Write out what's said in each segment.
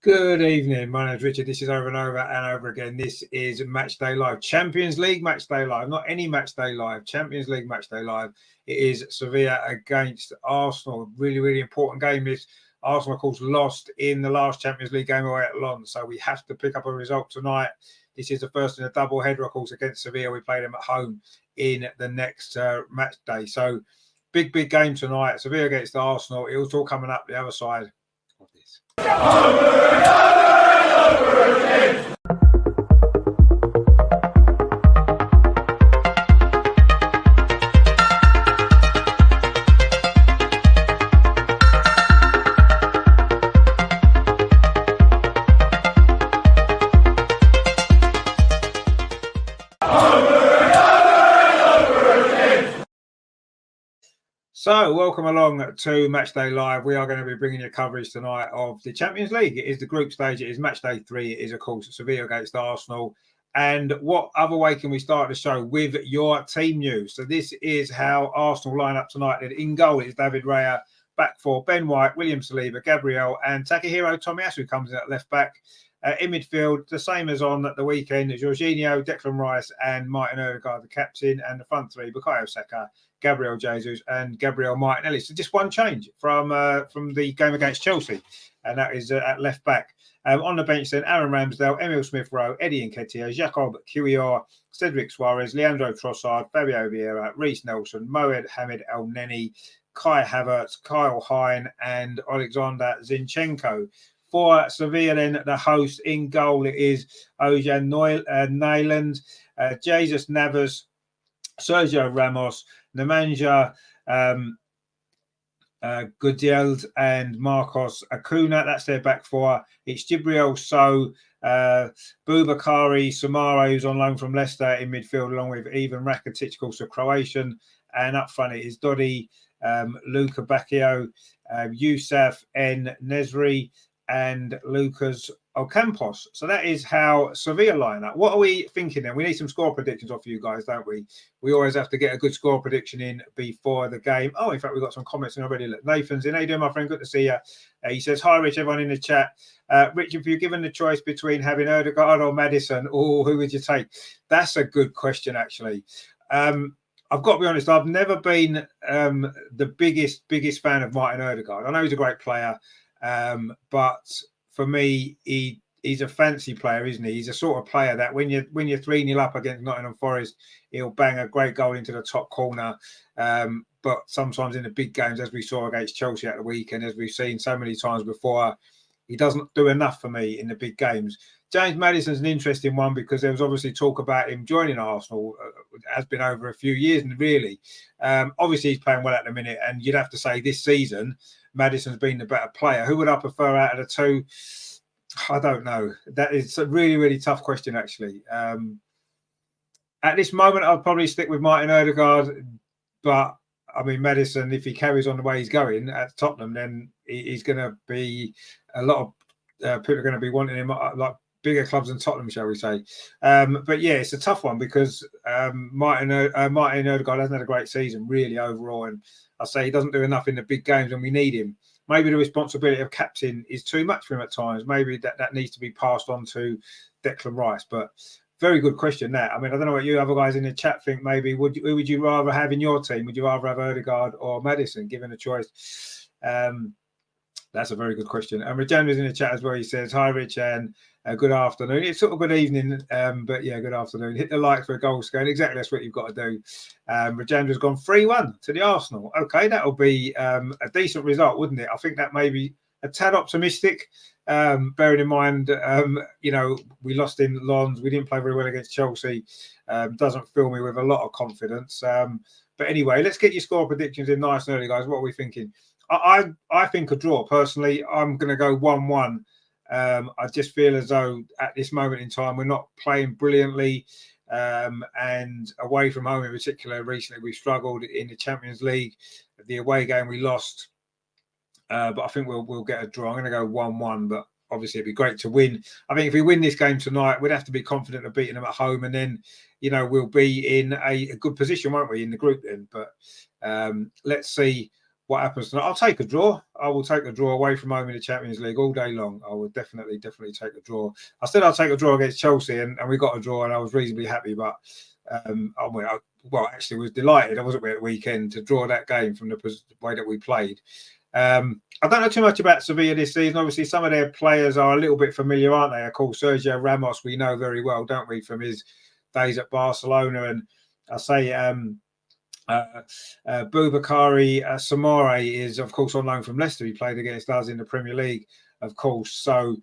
Good evening. My name's Richard. This is over and over and over again. This is Matchday Live. Champions League Matchday Live. Not any Matchday Live. Champions League Matchday Live. It is Sevilla against Arsenal. Really, really important game. This Arsenal, of course, lost in the last Champions League game away at Lons. So we have to pick up a result tonight. This is the first in a double header, of course, against Sevilla. We play them at home in the next match day. So big game tonight. Sevilla against Arsenal. It was all coming up the other side of this. So, welcome along to Matchday Live. We are going to be bringing you coverage tonight of the Champions League. It is the group stage. It is Matchday 3. It is, of course, Sevilla against Arsenal. And what other way can we start the show with your team news? So, this is how Arsenal line up tonight. In goal is David Raya, back four, Ben White, William Saliba, Gabriel, and Takahiro Tomiyasu comes in at left back. In midfield, the same as on the weekend, Jorginho, Declan Rice, and Martin Odegaard, the captain, and the front three, Bukayo Saka, Gabriel Jesus, and Gabriel Martinelli. So just one change from the game against Chelsea, and that is at left back. On the bench then, Aaron Ramsdale, Emil Smith-Rowe, Eddie Nketiah, Jacob Kiwior, Cedric Suarez, Leandro Trossard, Fabio Vieira, Reece Nelson, Moed Hamid El-Neni, Kai Havertz, Kyle Hine, and Alexander Zinchenko. For Sevilla, then, the host in goal, it is Ojan Nyland, Jesus Navas, Sergio Ramos, Nemanja Gudel, and Marcos Acuna. That's their back four. It's Gibril So, Bubakari Samara, who's on loan from Leicester in midfield, along with Ivan Rakitic, also Croatian. And up front, it is Dodi, Luka Bacchio, Youssef N. Nesri, and Lucas Ocampos. So that is how Sevilla line up. What are we thinking then? We need some score predictions off you guys, don't we? We always have to get a good score prediction in before the game. Oh, in fact, we've got some comments in already. Look, Nathan's in. How you doing, my friend? Good to see you. He says, hi, Rich, everyone in the chat. Rich, if you're given the choice between having Odegaard or Maddison, who would you take? That's a good question, actually. I've got to be honest, I've never been the biggest fan of Martin Odegaard. I know he's a great player. But for me, he's a fancy player, isn't he? He's a sort of player that when you're 3-0 up against Nottingham Forest, he'll bang a great goal into the top corner. But sometimes in the big games, as we saw against Chelsea at the weekend, as we've seen so many times before, he doesn't do enough for me in the big games. James Maddison's an interesting one because there was obviously talk about him joining Arsenal. It has been over a few years, and really, obviously he's playing well at the minute. And you'd have to say this season, Maddison's been the better player. Who would I prefer out of the two? I don't know. That is a really, really tough question, actually. At this moment, I'll probably stick with Martin Odegaard. But, I mean, Maddison, if he carries on the way he's going at Tottenham, then he's going to be a lot of people are going to be wanting him, like bigger clubs than Tottenham, shall we say. But, yeah, it's a tough one because Martin Odegaard hasn't had a great season, really, overall. And I say he doesn't do enough in the big games when we need him. Maybe the responsibility of captain is too much for him at times. Maybe that needs to be passed on to Declan Rice. But very good question, that. I mean, I don't know what you other guys in the chat think. Maybe who would you rather have in your team? Would you rather have Odegaard or Maddison, given a choice? That's a very good question. And Rajan was in the chat as well. He says, hi, Rich, and good afternoon. It's sort of good evening, but yeah, good afternoon. Hit the like for a goal score. Exactly, that's what you've got to do. Rajan has gone 3-1 to the Arsenal. Okay, that'll be a decent result, wouldn't it? I think that may be a tad optimistic, bearing in mind, we lost in Lons. We didn't play very well against Chelsea. Doesn't fill me with a lot of confidence. But anyway, let's get your score predictions in nice and early, guys. What are we thinking? I think a draw. Personally, I'm going to go 1-1. I just feel as though at this moment in time, we're not playing brilliantly. And away from home in particular, recently we've struggled in the Champions League. The away game we lost. But I think we'll get a draw. I'm going to go 1-1, but obviously it'd be great to win. I think if we win this game tonight, we'd have to be confident of beating them at home, and then, we'll be in a good position, won't we, in the group then? But let's see what happens tonight. I'll take a draw. I will take a draw away from home in the Champions League all day long. I will definitely take a draw. I said I'll take a draw against Chelsea, and we got a draw, and I was reasonably happy. But actually was delighted. I wasn't at the weekend to draw that game from the way that we played. I don't know too much about Sevilla this season. Obviously, some of their players are a little bit familiar, aren't they? Of course, Sergio Ramos, we know very well, don't we, from his days at Barcelona. And I say Boubakary Samare is, of course, on loan from Leicester. He played against us in the Premier League, of course. So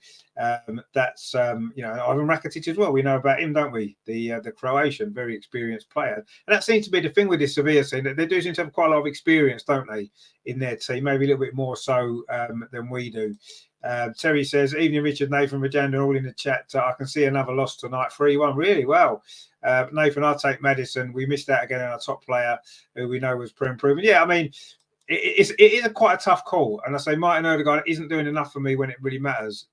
that's Ivan Rakitic as well. We know about him, don't we? The Croatian, very experienced player. And that seems to be the thing with this Sevilla team, that they do seem to have quite a lot of experience, don't they, in their team? Maybe a little bit more so than we do. Terry says, evening Richard, Nathan, Rajanda, all in the chat. I can see another loss tonight, 3-1. Really well. Nathan, I'll take Maddison. We missed out again on our top player, who we know was improving. Yeah, I mean, it is quite a tough call. And I say Martin Odegaard isn't doing enough for me when it really matters.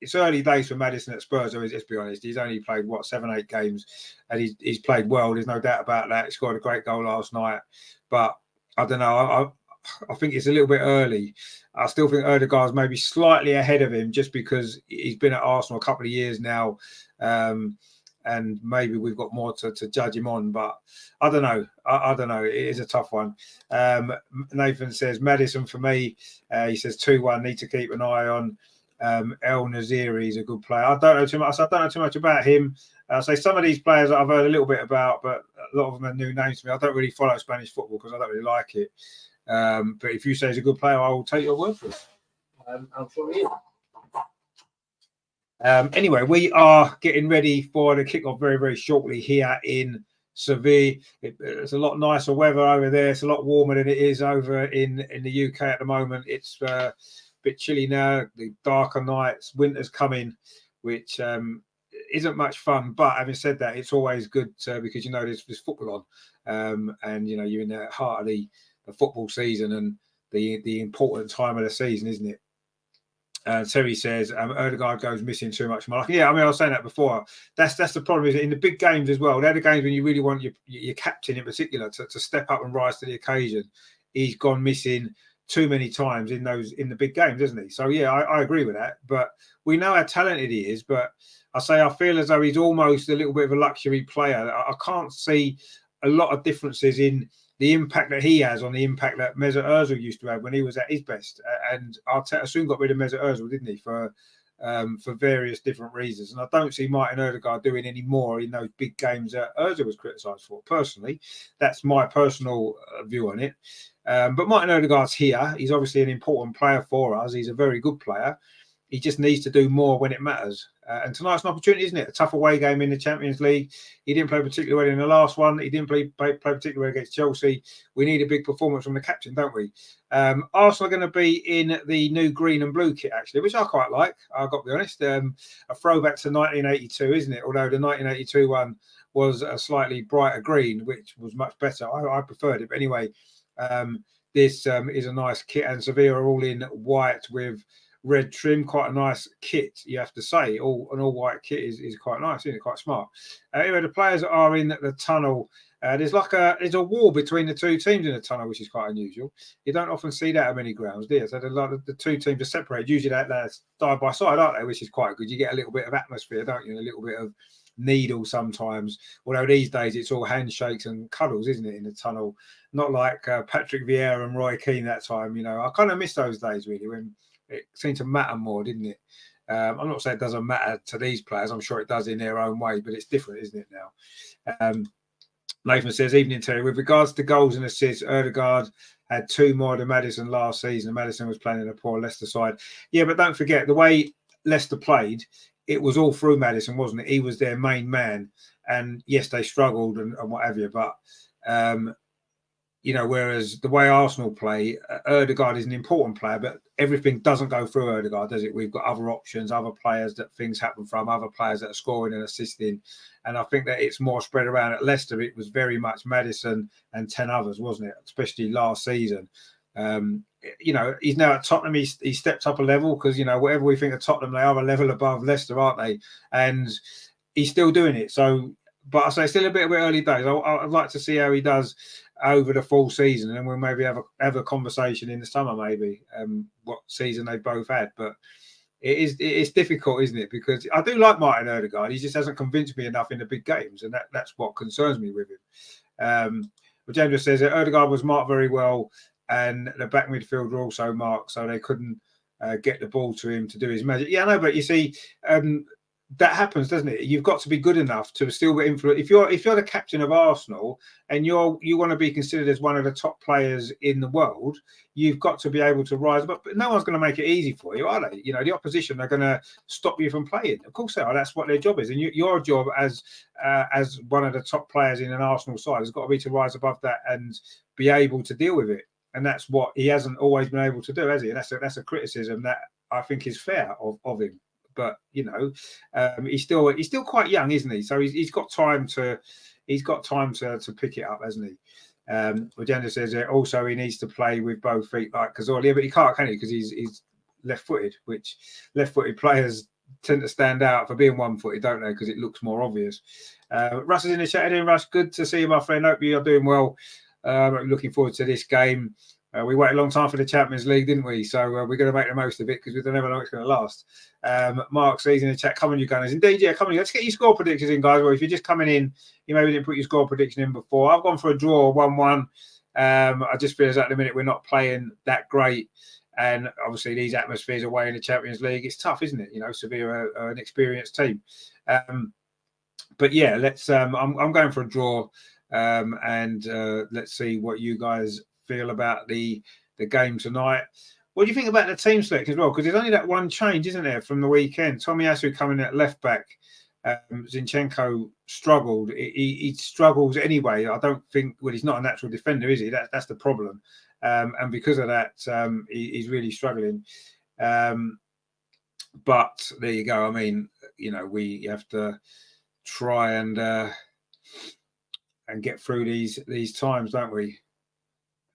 It's early days for Maddison at Spurs. Let's be honest. He's only played, 7-8 games, and he's played well. There's no doubt about that. He scored a great goal last night. But I don't know. I think it's a little bit early. I still think Odegaard's maybe slightly ahead of him just because he's been at Arsenal a couple of years now. And maybe we've got more to judge him on, but I don't know. I don't know. It is a tough one. Nathan says, Maddison for me. He says 2-1, need to keep an eye on. El Naziri is a good player. I don't know too much about him. So some of these players I've heard a little bit about, but a lot of them are new names to me. I don't really follow Spanish football because I don't really like it. But if you say he's a good player, I will take your word for it. I'm sure he is. Anyway, we are getting ready for the kickoff very, very shortly here in Sevilla. It's a lot nicer weather over there. It's a lot warmer than it is over in the UK at the moment. It's a bit chilly now. The darker nights, winter's coming, which isn't much fun. But having said that, it's always good because there's football on, and you're in the heart of the football season and the important time of the season, isn't it? Terry says Odegaard goes missing too much. Yeah, I mean, I was saying that before. That's the problem, is in the big games as well. They're the games when you really want your captain in particular to step up and rise to the occasion. He's gone missing too many times in the big games, isn't he? So yeah, I agree with that. But we know how talented he is. But I feel as though he's almost a little bit of a luxury player. I can't see a lot of differences in the impact that he has on the impact that Mesut Ozil used to have when he was at his best. And Arteta soon got rid of Mesut Ozil, didn't he, for various different reasons. And I don't see Martin Odegaard doing any more in those big games that Ozil was criticised for. Personally, that's my personal view on it. But Martin Odegaard's here. He's obviously an important player for us. He's a very good player. He just needs to do more when it matters. And tonight's an opportunity, isn't it? A tough away game in the Champions League. He didn't play particularly well in the last one. He didn't play particularly well against Chelsea. We need a big performance from the captain, don't we? Arsenal are going to be in the new green and blue kit, actually, which I quite like. I've got to be honest. A throwback to 1982, isn't it? Although the 1982 one was a slightly brighter green, which was much better. I preferred it. But anyway, this is a nice kit. And Sevilla are all in white with red trim. Quite a nice kit, you have to say. An all white kit is quite nice, isn't it? Quite smart. Anyway, the players are in the tunnel. There's a wall between the two teams in the tunnel, which is quite unusual. You don't often see that at many grounds, do you? So the two teams are separated. Usually that's side by side, aren't they? Which is quite good. You get a little bit of atmosphere, don't you? And a little bit of needle sometimes. Although these days it's all handshakes and cuddles, isn't it, in the tunnel? Not like Patrick Vieira and Roy Keane that time. I kind of miss those days really, when it seemed to matter more, didn't it? I'm not saying it doesn't matter to these players. I'm sure it does in their own way, but it's different, isn't it, now? Nathan says, evening, Terry. With regards to goals and assists, Odegaard had 2 more than Maddison last season. Maddison was playing in a poor Leicester side. Yeah, but don't forget, the way Leicester played, it was all through Maddison, wasn't it? He was their main man. And yes, they struggled and what have you, but whereas the way Arsenal play, Odegaard is an important player, but everything doesn't go through Odegaard, does it? We've got other options, other players that things happen from, other players that are scoring and assisting. And I think that it's more spread around. At Leicester, it was very much Maddison and 10 others, wasn't it? Especially last season. He's now at Tottenham. He stepped up a level because, whatever we think of Tottenham, they are a level above Leicester, aren't they? And he's still doing it. So, but I say it's still a bit early days. I'd like to see how he does over the full season, and we'll maybe have a conversation in the summer, maybe what season they both had. But it's difficult, isn't it? Because I do like Martin Ødegaard. He just hasn't convinced me enough in the big games, and that's what concerns me with him. But James says that Ødegaard was marked very well, and the back midfield were also marked, so they couldn't get the ball to him to do his magic. Yeah, I know, but you see, that happens, doesn't it? You've got to be good enough to still get influence. If you're the captain of Arsenal and you want to be considered as one of the top players in the world, you've got to be able to rise up. But no one's going to make it easy for you, are they? You know, the opposition are going to stop you from playing. Of course they are. That's what their job is. And your job as one of the top players in an Arsenal side has got to be to rise above that and be able to deal with it. And that's what he hasn't always been able to do, has he? And that's a criticism that I think is fair of him. But you know, he's still quite young, isn't he? So he's got time to pick it up, hasn't he? Agenda says also he needs to play with both feet like Cazorla, but he can't, can he? Because he's left-footed, which left-footed players tend to stand out for being one-footed, don't they? Because it looks more obvious. Russ is in the chat. Russ, good to see you, my friend. Hope you are doing well. Looking forward to this game. We waited a long time for the Champions League, didn't we? So we're going to make the most of it because we don't ever know it's going to last. Mark says in the chat, come on, you gunners. Indeed, yeah, come on. Let's get your score predictions in, guys. Well, if you're just coming in, you maybe didn't put your score prediction in before. I've gone for a draw, 1-1. I just feel as at the minute we're not playing that great. And obviously these atmospheres away in the Champions League, it's tough, isn't it? You know, Sevilla are an experienced team. But yeah, let's. I'm going for a draw, and let's see what you guys feel about the game tonight. What do you think about the team selection as well? Because there's only that one change, isn't there, from the weekend? Tomiyasu coming at left back. Zinchenko struggled. He struggles anyway. I don't think. Well, he's not a natural defender, is he? That's the problem. And because of that, he's really struggling. But there you go. I mean, you know, we have to try and get through these times, don't we?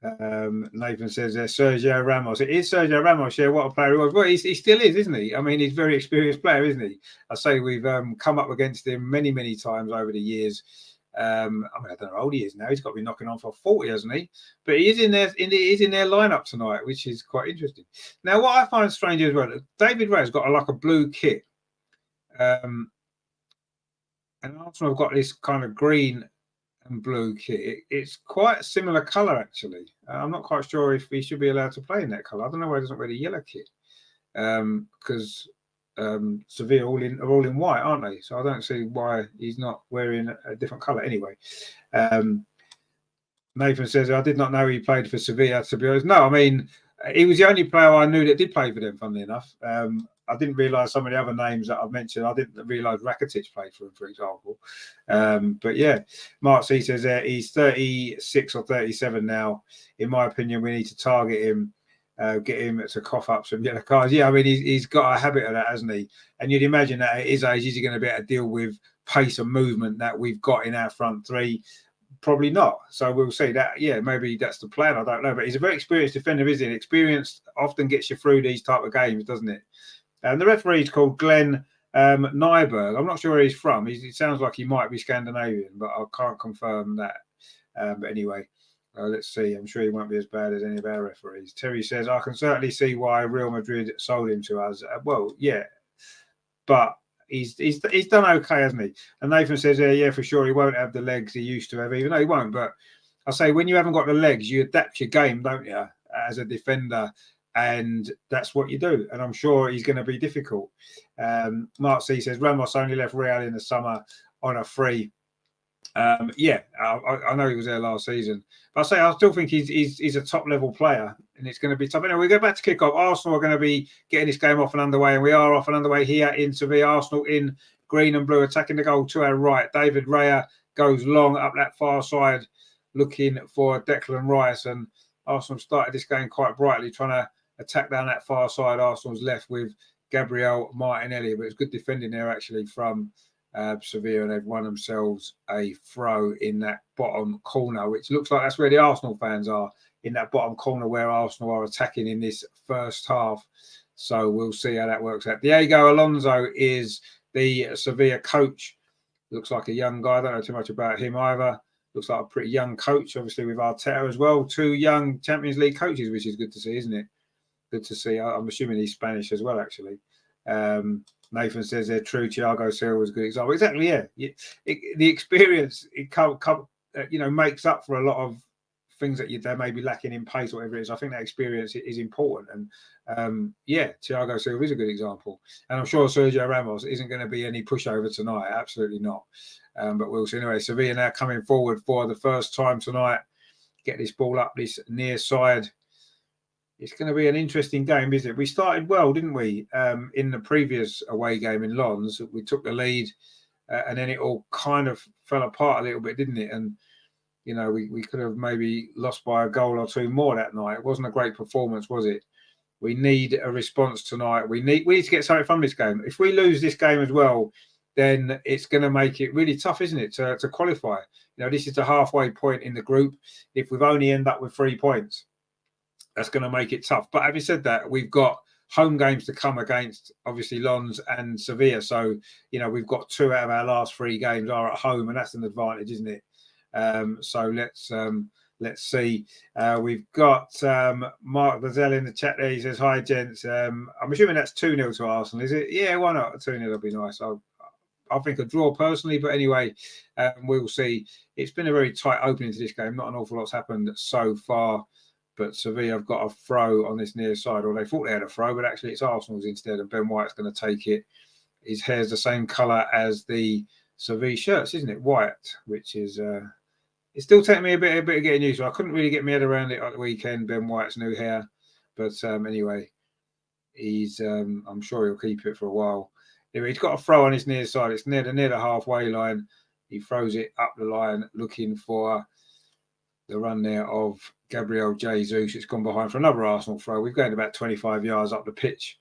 Nathan says Sergio Ramos. It is Sergio Ramos. Yeah, what a player he was. Well, he still is, isn't he? I mean, he's a very experienced player, isn't he? I say we've come up against him many times over the years. I mean, I don't know how old he is now. He's got to be knocking on for 40, hasn't he? But he is in their lineup tonight, which is quite interesting. Now, what I find strange as well, David Raya's got like a blue kit, and Arsenal have got this kind of green and blue kit. It's quite a similar colour, actually. I'm not quite sure if he should be allowed to play in that colour. I don't know why he doesn't wear the yellow kit, because Sevilla are all in white, aren't they? So I don't see why he's not wearing a different colour anyway. Nathan says, I did not know he played for Sevilla, to be honest. No, I mean, he was the only player I knew that did play for them, funnily enough. I didn't realise some of the other names that I've mentioned. I didn't realise Rakitic played for him, for example. But yeah, Mark C says he's 36 or 37 now. In my opinion, we need to target him, get him to cough up some yellow cards. Yeah, I mean, he's got a habit of that, hasn't he? And you'd imagine that at his age, is he going to be able to deal with pace and movement that we've got in our front three? Probably not. So we'll see that. Yeah, maybe that's the plan. I don't know. But he's a very experienced defender, isn't he? Experience often gets you through these type of games, doesn't it? And the referee is called Glenn Nyberg. I'm not sure where he's from. He sounds like he might be Scandinavian, but I can't confirm that. But anyway, let's see. I'm sure he won't be as bad as any of our referees. Terry says, I can certainly see why Real Madrid sold him to us. Well, yeah, but he's done okay, hasn't he? And Nathan says, yeah, for sure, he won't have the legs he used to have, even though he won't. But I say, when you haven't got the legs, you adapt your game, don't you, as a defender? And that's what you do. And I'm sure he's going to be difficult. Mark C says, Ramos only left Real in the summer on a free. Yeah, I know he was there last season. But I still think he's a top-level player, and it's going to be tough. Anyway, we go back to kick-off. Arsenal are going to be getting this game off and underway, and we are off and underway here in Sevilla. Arsenal in green and blue, attacking the goal to our right. David Raya goes long up that far side, looking for Declan Rice. And Arsenal started this game quite brightly, trying to attack down that far side. Arsenal's left with Gabriel Martinelli, but it's good defending there actually from Sevilla, and they've won themselves a throw in that bottom corner, which looks like that's where the Arsenal fans are, in that bottom corner where Arsenal are attacking in this first half. So we'll see how that works out. Diego Alonso is the Sevilla coach. Looks like a young guy. I don't know too much about him either. looks like a pretty young coach, obviously with Arteta as well. 2 young Champions League coaches, which is good to see, isn't it? Good to see. I'm assuming he's Spanish as well, actually. Nathan says they're true. Thiago Silva was a good example. Exactly, yeah. The experience makes up for a lot of things that they may be lacking in pace or whatever it is. I think that experience is important. And Thiago Silva is a good example. And I'm sure Sergio Ramos isn't going to be any pushover tonight. Absolutely not. But we'll see. Anyway, Sevilla now coming forward for the first time tonight. Get this ball up this near side. It's going to be an interesting game, isn't it? We started well, didn't we? In the previous away game in Lons, we took the lead, and then it all kind of fell apart a little bit, didn't it? And we could have maybe lost by a goal or 2 more that night. It wasn't a great performance, was it? We need a response tonight. We need to get something from this game. If we lose this game as well, then it's going to make it really tough, isn't it, to qualify? This is the halfway point in the group. If we've only end up with 3 points, that's going to make it tough. But having said that, we've got home games to come against, obviously, Lons and Sevilla. So, we've got 2 out of our last 3 games are at home, and that's an advantage, isn't it? So let's see. We've got Mark Gazelle in the chat there. He says, hi, gents. I'm assuming that's 2-0 to Arsenal, is it? Yeah, why not? 2-0 would be nice. I think a draw personally, but anyway, we'll see. It's been a very tight opening to this game. Not an awful lot's happened so far. But Sevilla have got a throw on this near side, or they thought they had a throw, but actually it's Arsenal's instead, and Ben White's going to take it. His hair's the same colour as the Sevilla shirts, isn't it? White, which is it's still taking me a bit of getting used to. I couldn't really get my head around it at the weekend, Ben White's new hair. But anyway, he's I'm sure he'll keep it for a while. Anyway, he's got a throw on his near side. It's near the halfway line. He throws it up the line, looking for the run there of Gabriel Jesus. It's gone behind for another Arsenal throw. We've gone about 25 yards up the pitch,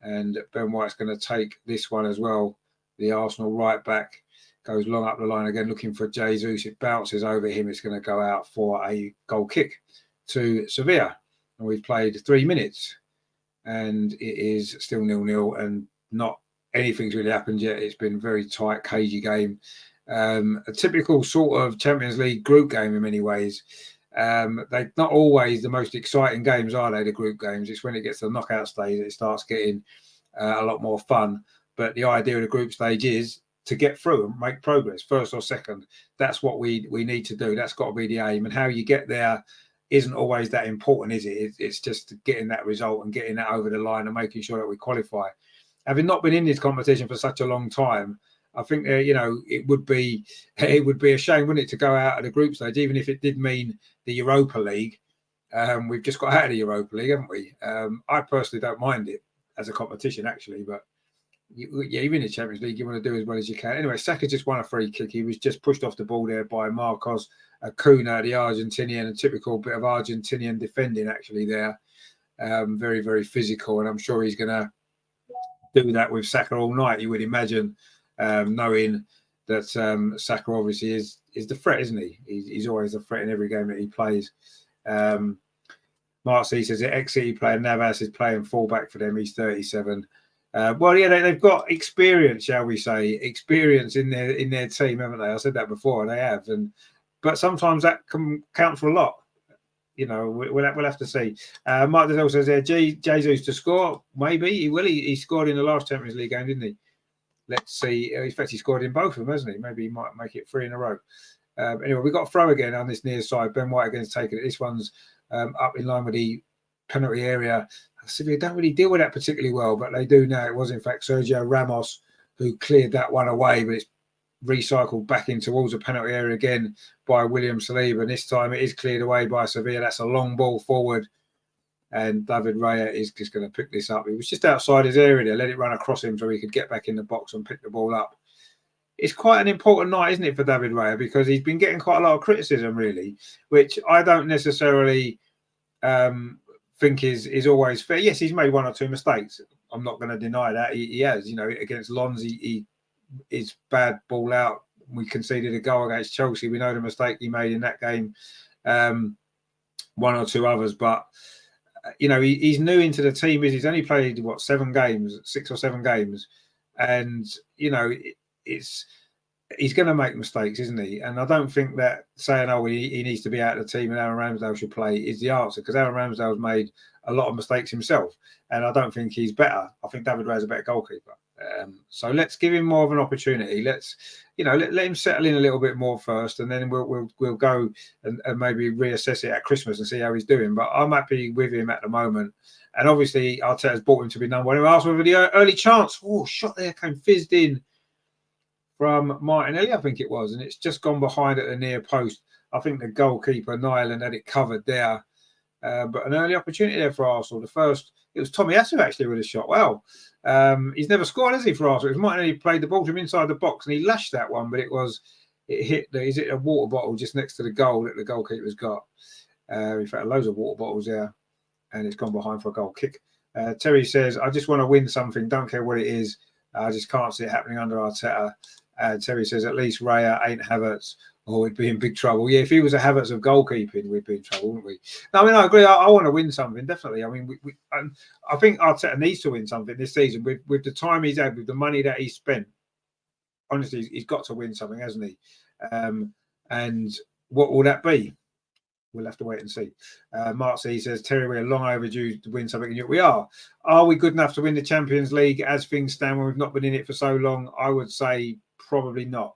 and Ben White's going to take this one as well. The Arsenal right back goes long up the line again, looking for Jesus. It bounces over him. It's going to go out for a goal kick to Sevilla. And we've played 3 minutes, and it is still 0-0, and not anything's really happened yet. It's been a very tight, cagey game. A typical sort of Champions League group game in many ways. They're not always the most exciting games, are they, the group games? It's when it gets to the knockout stage that it starts getting a lot more fun. But the idea of the group stage is to get through and make progress, first or second. That's what we need to do. That's got to be the aim. And how you get there isn't always that important, is it? It's just getting that result and getting that over the line and making sure that we qualify. Having not been in this competition for such a long time, I think it would be a shame, wouldn't it, to go out of the group stage, even if it did mean the Europa League. We've just got out of the Europa League, haven't we? I personally don't mind it as a competition, actually, but even in the Champions League, you want to do as well as you can. Anyway, Saka just won a free kick. He was just pushed off the ball there by Marcos Acuna, the Argentinian, a typical bit of Argentinian defending actually there. Very, very physical, and I'm sure he's going to do that with Saka all night, you would imagine. Knowing that Saka obviously is the threat, isn't he? He's always a threat in every game that he plays. Mark C says the ex-City player Navas is playing fullback for them. He's 37. They've got experience, shall we say, experience in their team, haven't they? I said that before, they have, but sometimes that can count for a lot. We'll have to see. Mark Dazell says there, Jesus to score. Maybe he will. He scored in the last Champions League game, didn't he? Let's see. In fact, he scored in both of them, hasn't he? Maybe he might make it 3 in a row. Anyway, we've got a throw again on this near side. Ben White against taking it. This one's up in line with the penalty area. Sevilla don't really deal with that particularly well, but they do now. It was, in fact, Sergio Ramos who cleared that one away, but it's recycled back in towards the penalty area again by William Saliba. And this time it is cleared away by Sevilla. That's a long ball forward. And David Raya is just going to pick this up. He was just outside his area there. Let it run across him so he could get back in the box and pick the ball up. It's quite an important night, isn't it, for David Raya? Because he's been getting quite a lot of criticism, really, which I don't necessarily think is always fair. Yes, he's made 1 or 2 mistakes. I'm not going to deny that. He has. Against Lons, his bad ball out. We conceded a goal against Chelsea. We know the mistake he made in that game. 1 or 2 others, but he's new into the team. He's only played 6 or 7 games, and it's he's going to make mistakes, isn't he? And I don't think that saying, oh, he needs to be out of the team and Aaron Ramsdale should play is the answer, because Aaron Ramsdale's made a lot of mistakes himself. And I don't think he's better. I think David Raya's a better goalkeeper. So let's give him more of an opportunity. Let's, let him settle in a little bit more first, and then we'll go and maybe reassess it at Christmas and see how he's doing. But I'm happy with him at the moment. And obviously, Arteta's brought him to be number one. Arsenal with the early chance. Oh, shot there came fizzed in from Martinelli, I think it was, and it's just gone behind at the near post. I think the goalkeeper, Nyland, had it covered there. But an early opportunity there for Arsenal. The first, it was Tomiyasu actually with a shot. Wow. He's never scored, has he, for Arsenal? It was Martinelli played the ball to him inside the box and he lashed that one, but it hit a water bottle just next to the goal that the goalkeeper's got. In fact, loads of water bottles there, and it's gone behind for a goal kick. Terry says, I just want to win something, don't care what it is. I just can't see it happening under Arteta. Terry says, at least Raya ain't Havertz, or we'd be in big trouble. Yeah, if he was a Havertz of goalkeeping, we'd be in trouble, wouldn't we? No, I mean, I agree. I want to win something, definitely. I mean, I think Arteta needs to win something this season with the time he's had, with the money that he's spent. Honestly, he's got to win something, hasn't he? And what will that be? We'll have to wait and see. Mark C says, Terry, we're long overdue to win something. We are. Are we good enough to win the Champions League as things stand when we've not been in it for so long? I would say probably not.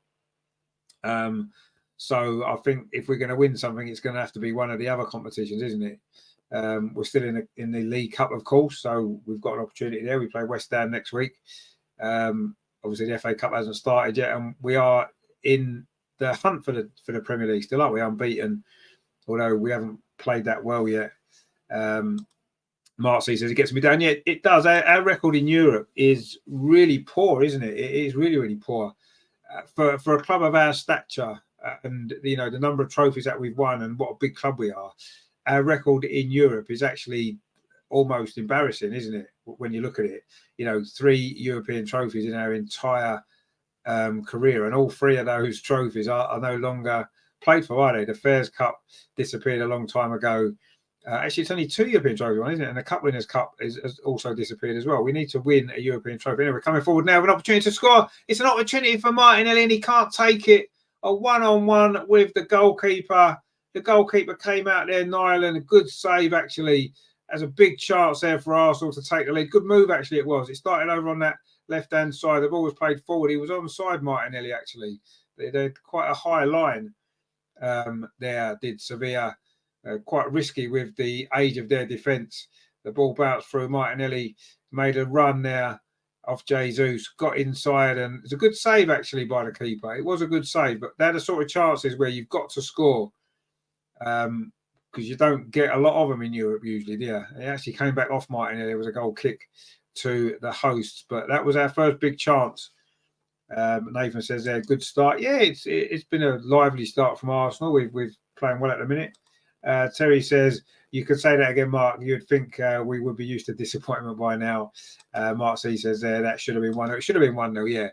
So I think if we're going to win something, it's going to have to be one of the other competitions, isn't it? We're still in the League Cup, of course, so we've got an opportunity there. We play West Ham next week. Obviously, the FA Cup hasn't started yet, and we are in the hunt for the Premier League still, aren't we? Unbeaten, although we haven't played that well yet. Mark C says, it gets me down. Yeah, it does. Our record in Europe is really poor, isn't it? It is really, really poor. For a club of our stature and, the number of trophies that we've won and what a big club we are, our record in Europe is actually almost embarrassing, isn't it? When you look at it, 3 European trophies in our entire career, and all 3 of those trophies are no longer played for, are they? The Fairs Cup disappeared a long time ago. Actually, it's only 2 European trophies, isn't it? And the Cup Winners' Cup has also disappeared as well. We need to win a European trophy. Anyway, we're coming forward now with an opportunity to score. It's an opportunity for Martinelli, and he can't take it. A one-on-one with the goalkeeper. The goalkeeper came out there, Nyland. A good save, actually. Has a big chance there for Arsenal to take the lead. Good move, actually, it was. It started over on that left-hand side. The ball was played forward. He was onside, Martinelli, actually. They had quite a high line there, did Sevilla. Quite risky with the age of their defence. The ball bounced through. Martinelli made a run there off Jesus, got inside, and it's a good save actually by the keeper. It was a good save, but they're the sort of chances where you've got to score, because you don't get a lot of them in Europe usually, do you? It actually came back off Martinelli. There was a goal kick to the hosts, but that was our first big chance. Nathan says there, good start. Yeah, it's been a lively start from Arsenal. We're playing well at the minute. Terry says, you could say that again, Mark. You'd think we would be used to disappointment by now. Mark C says there, that should have been 1-0. It should have been 1-0, yeah.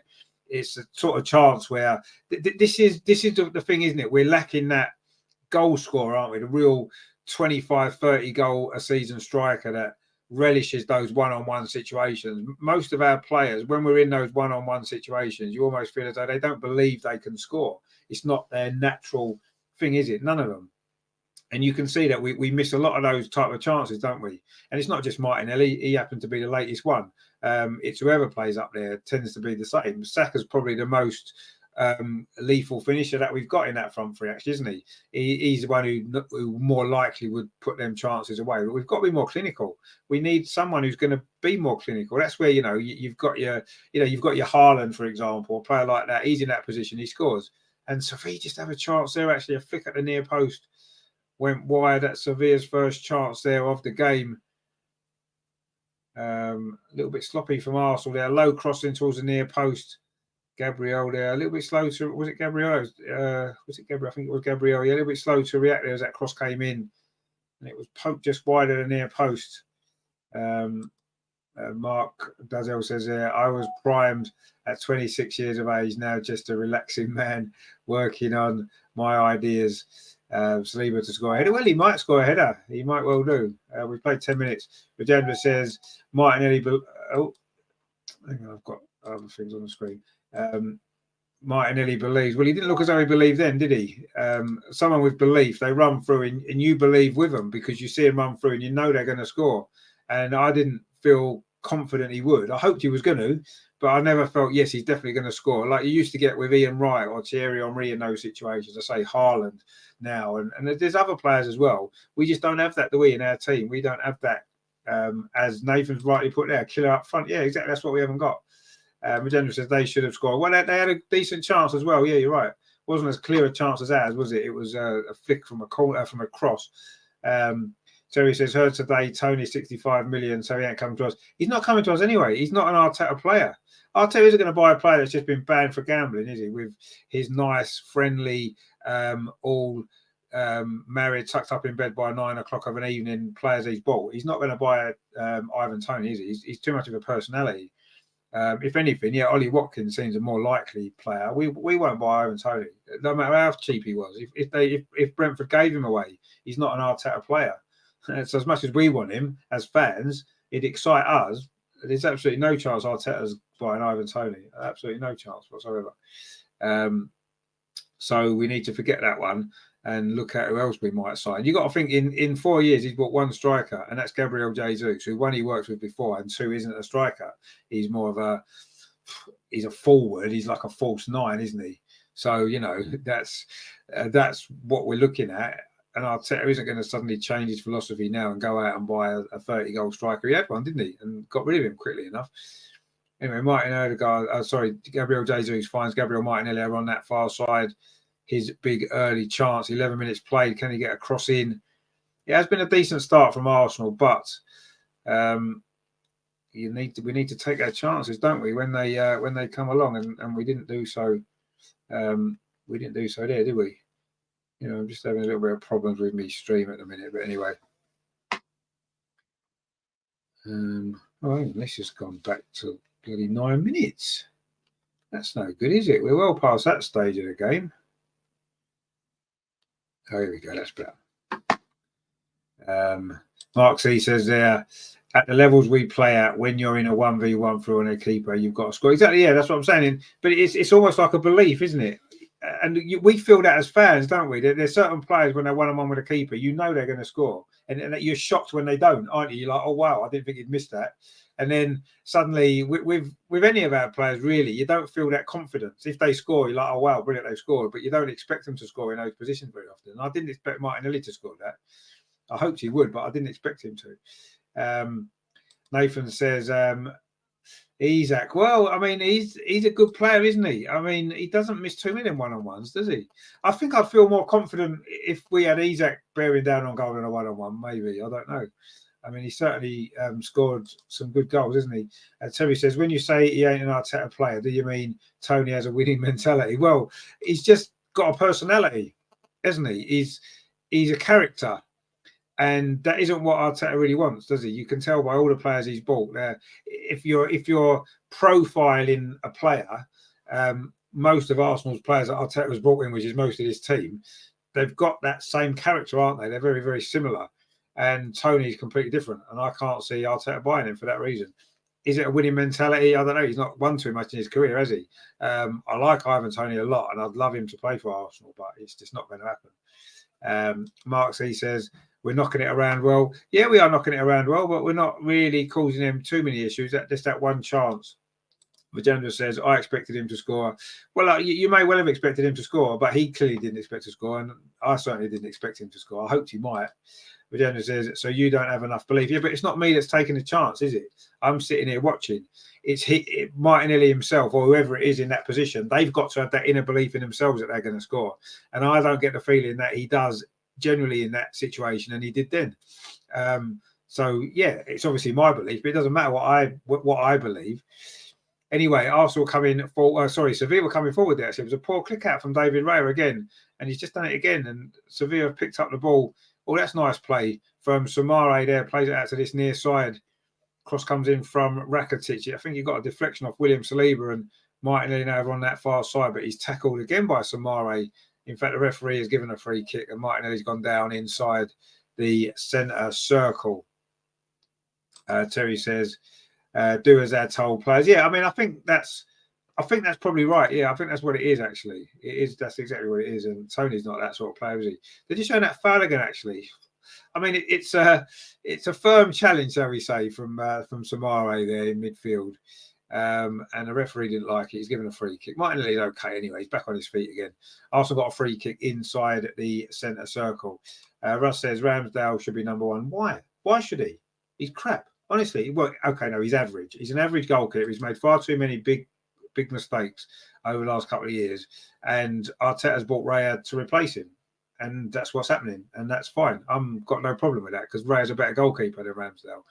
It's a sort of chance where this is the thing, isn't it? We're lacking that goal scorer, aren't we? The real 25, 30 goal a season striker that relishes those one-on-one situations. Most of our players, when we're in those one-on-one situations, you almost feel as though they don't believe they can score. It's not their natural thing, is it? None of them. And you can see that we miss a lot of those type of chances, don't we? And it's not just Martinelli. He happened to be the latest one. It's whoever plays up there tends to be the same. Saka's probably the most lethal finisher that we've got in that front three, actually, isn't he? He's the one who more likely would put them chances away. But we've got to be more clinical. We need someone who's going to be more clinical. That's where, you've got your Haaland, for example, a player like that. He's in that position, he scores. And Sevilla just have a chance there, actually, a flick at the near post. Went wide. At Sevilla's first chance there of the game. A little bit sloppy from Arsenal there. Low crossing towards the near post. Gabriel there. A little bit slow to... Was it Gabriel? Was it Gabriel? I think it was Gabriel. Yeah, a little bit slow to react there as that cross came in. And it was poked just wide of the near post. Mark Dazel says there, I was primed at 26 years of age, now just a relaxing man working on my ideas. Saliba to score a header. Well, he might score a header. He might well do. We've played 10 minutes. Rajendra says Martinelli. Oh, hang on, I've got other things on the screen. Martinelli believes. Well, he didn't look as though he believed then, did he? Someone with belief, they run through and you believe with them because you see him run through and you know they're going to score. And I didn't feel confident he would. I hoped he was going to, but I never felt, yes, he's definitely going to score. Like you used to get with Ian Wright or Thierry Henry in those situations. I say Haaland now. And there's other players as well. We just don't have that, do we, in our team? We don't have that, as Nathan's rightly put there, killer up front. Yeah, exactly. That's what we haven't got. Magenda says they should have scored. Well, they had a decent chance as well. Yeah, you're right. Wasn't as clear a chance as ours, was it? It was a flick from a corner, from a cross. Terry says, heard today, Tony 65 million, so he ain't coming to us. He's not coming to us anyway. He's not an Arteta player. Arteta isn't going to buy a player that's just been banned for gambling, is he? With his nice, friendly, all married, tucked up in bed by 9 o'clock of an evening players he's bought. He's not going to buy Ivan Toney, is he? He's too much of a personality. If anything, yeah, Ollie Watkins seems a more likely player. We won't buy Ivan Toney, no matter how cheap he was. If Brentford gave him away, he's not an Arteta player. So as much as we want him as fans, it'd excite us. There's absolutely no chance Arteta's buying Ivan Toney. Absolutely no chance whatsoever. So we need to forget that one and look at who else we might sign. You've got to think in 4 years, he's bought one striker, and that's Gabriel Jesus, who one he works with before, and two isn't a striker. He's more of he's a forward. He's like a false nine, isn't he? So, you know, that's what we're looking at. And Arteta isn't going to suddenly change his philosophy now and go out and buy a 30-goal striker. He had one, didn't he? And got rid of him quickly enough. Anyway, Martin Odegaard, Gabriel Jesus finds Gabriel Martinelli over on that far side. His big early chance, 11 minutes played. Can he get a cross in? It has been a decent start from Arsenal, but we need to take our chances, don't we? When they come along, and we didn't do so. We didn't do so there, did we? You know, I'm just having a little bit of problems with me stream at the minute, but anyway. This has gone back to bloody 9 minutes. That's no good, is it? We're well past that stage of the game. Oh, here we go. That's better. Mark C says there, at the levels we play at, when you're in a 1v1 through on a keeper, you've got to score. Exactly, yeah, that's what I'm saying. But it's almost like a belief, isn't it? And we feel that as fans, don't we? There's certain players when they're one-on-one with a keeper, you know they're going to score. And you're shocked when they don't, aren't you? You're like, oh, wow, I didn't think he'd missed that. And then suddenly, with any of our players, really, you don't feel that confidence. If they score, you're like, oh, wow, brilliant, they've scored. But you don't expect them to score in those positions very often. And I didn't expect Martinelli to score that. I hoped he would, but I didn't expect him to. Nathan says, Isak. Well, I mean, he's a good player, isn't he? I mean, he doesn't miss too many one-on-ones, does he? I think I'd feel more confident if we had Isak bearing down on goal in a one-on-one, maybe. I don't know. I mean, he certainly scored some good goals, isn't he? Terry says, when you say he ain't an Arteta player, do you mean Tony has a winning mentality? Well, he's just got a personality, isn't he? He's a character. And that isn't what Arteta really wants, does he? You can tell by all the players he's bought. If you're profiling a player, most of Arsenal's players that Arteta has brought in, which is most of his team, they've got that same character, aren't they? They're very, very similar. And Tony's completely different. And I can't see Arteta buying him for that reason. Is it a winning mentality? I don't know. He's not won too much in his career, has he? I like Ivan Toney a lot, and I'd love him to play for Arsenal, but it's just not going to happen. Mark C says, we're knocking it around well. Yeah, we are knocking it around well, but we're not really causing him too many issues. Just that one chance. Magenda says, I expected him to score. Well, you may well have expected him to score, but he clearly didn't expect to score, and I certainly didn't expect him to score. I hoped he might. Magenda says, so you don't have enough belief. Yeah, but it's not me that's taking the chance, is it? I'm sitting here watching. It's Martinelli himself or whoever it is in that position. They've got to have that inner belief in themselves that they're going to score. And I don't get the feeling that he does generally in that situation, and he did then. So yeah, it's obviously my belief, but it doesn't matter what I believe. Anyway, Arsenal coming for Sevilla were coming forward there. So it was a poor click out from David Raya again, and he's just done it again. And Sevilla picked up the ball. Oh, that's nice play from Samare there. Plays it out to this near side. Cross comes in from Rakitic. I think he got a deflection off William Saliba, and Martinelli now over on that far side, but he's tackled again by Samare. In fact, the referee has given a free kick, and Martinelli's gone down inside the centre circle. Terry says, do as they're told, players. Yeah, I mean, I think that's I think that's probably right. Yeah, I think that's what it is. Actually, it is. That's exactly what it is. And Tony's not that sort of player, is he? Did you show that foul again? Actually, I mean, it's a firm challenge, shall we say, from Samare there in midfield. And the referee didn't like it. He's given a free kick. Martinelli's okay anyway. He's back on his feet again. Arsenal got a free kick inside the centre circle. Russ says Ramsdale should be number one. Why? Why should he? He's crap. Honestly, well, okay, no, he's average. He's an average goalkeeper. He's made far too many big mistakes over the last couple of years, and Arteta's bought Raya to replace him, and that's what's happening, and that's fine. I've got no problem with that because Raya's a better goalkeeper than Ramsdale.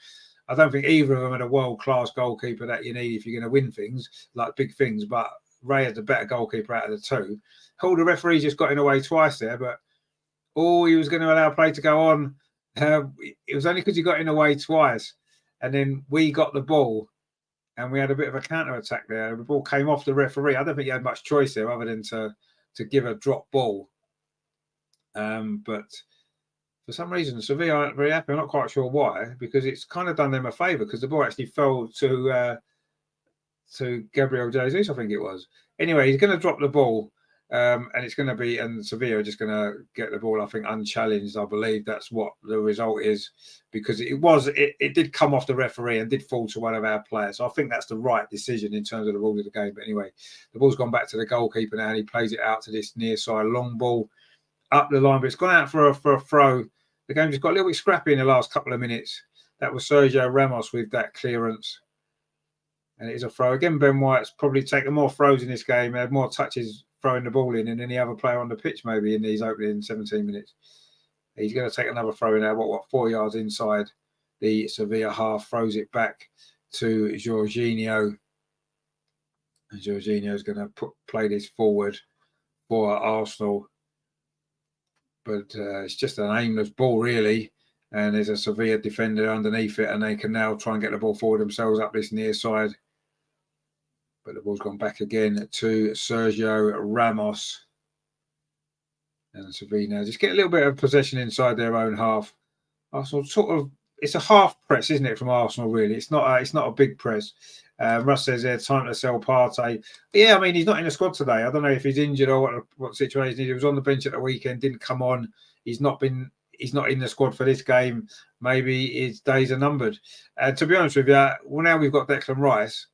I don't think either of them are the world-class goalkeeper that you need if you're going to win things, like big things, but Raya's the better goalkeeper out of the two. The referee just got in the way twice there, but he was going to allow play to go on. It was only because he got in the way twice, and then we got the ball, and we had a bit of a counter-attack there. The ball came off the referee. I don't think he had much choice there other than to give a drop ball. But for some reason, Sevilla aren't very happy. I'm not quite sure why, because it's kind of done them a favour because the ball actually fell to Gabriel Jesus, I think it was. Anyway, he's going to drop the ball, and it's going to be, and Sevilla are just going to get the ball, I think, unchallenged. I believe that's what the result is, because it did come off the referee and did fall to one of our players. So I think that's the right decision in terms of the rules of the game. But anyway, the ball's gone back to the goalkeeper now, and he plays it out to this near side long ball up the line, but it's gone out for a throw. The game just got a little bit scrappy in the last couple of minutes. That was Sergio Ramos with that clearance. And it is a throw. Again, Ben White's probably taken more throws in this game, had more touches throwing the ball in than any other player on the pitch, maybe, in these opening 17 minutes. He's going to take another throw in there, 4 yards inside the Sevilla half, throws it back to Jorginho. And Jorginho's going to play this forward for Arsenal. But it's just an aimless ball, really. And there's a Sevilla defender underneath it, and they can now try and get the ball forward themselves up this near side. But the ball's gone back again to Sergio Ramos. And Sevilla just get a little bit of possession inside their own half. Arsenal it's a half press, isn't it, from Arsenal, really? It's not a big press. Russ says there, time to sell Partey. Yeah, I mean, he's not in the squad today. I don't know if he's injured or what situation. He was on the bench at the weekend, didn't come on. He's not in the squad for this game. Maybe his days are numbered. To be honest with you, well, now we've got Declan Rice.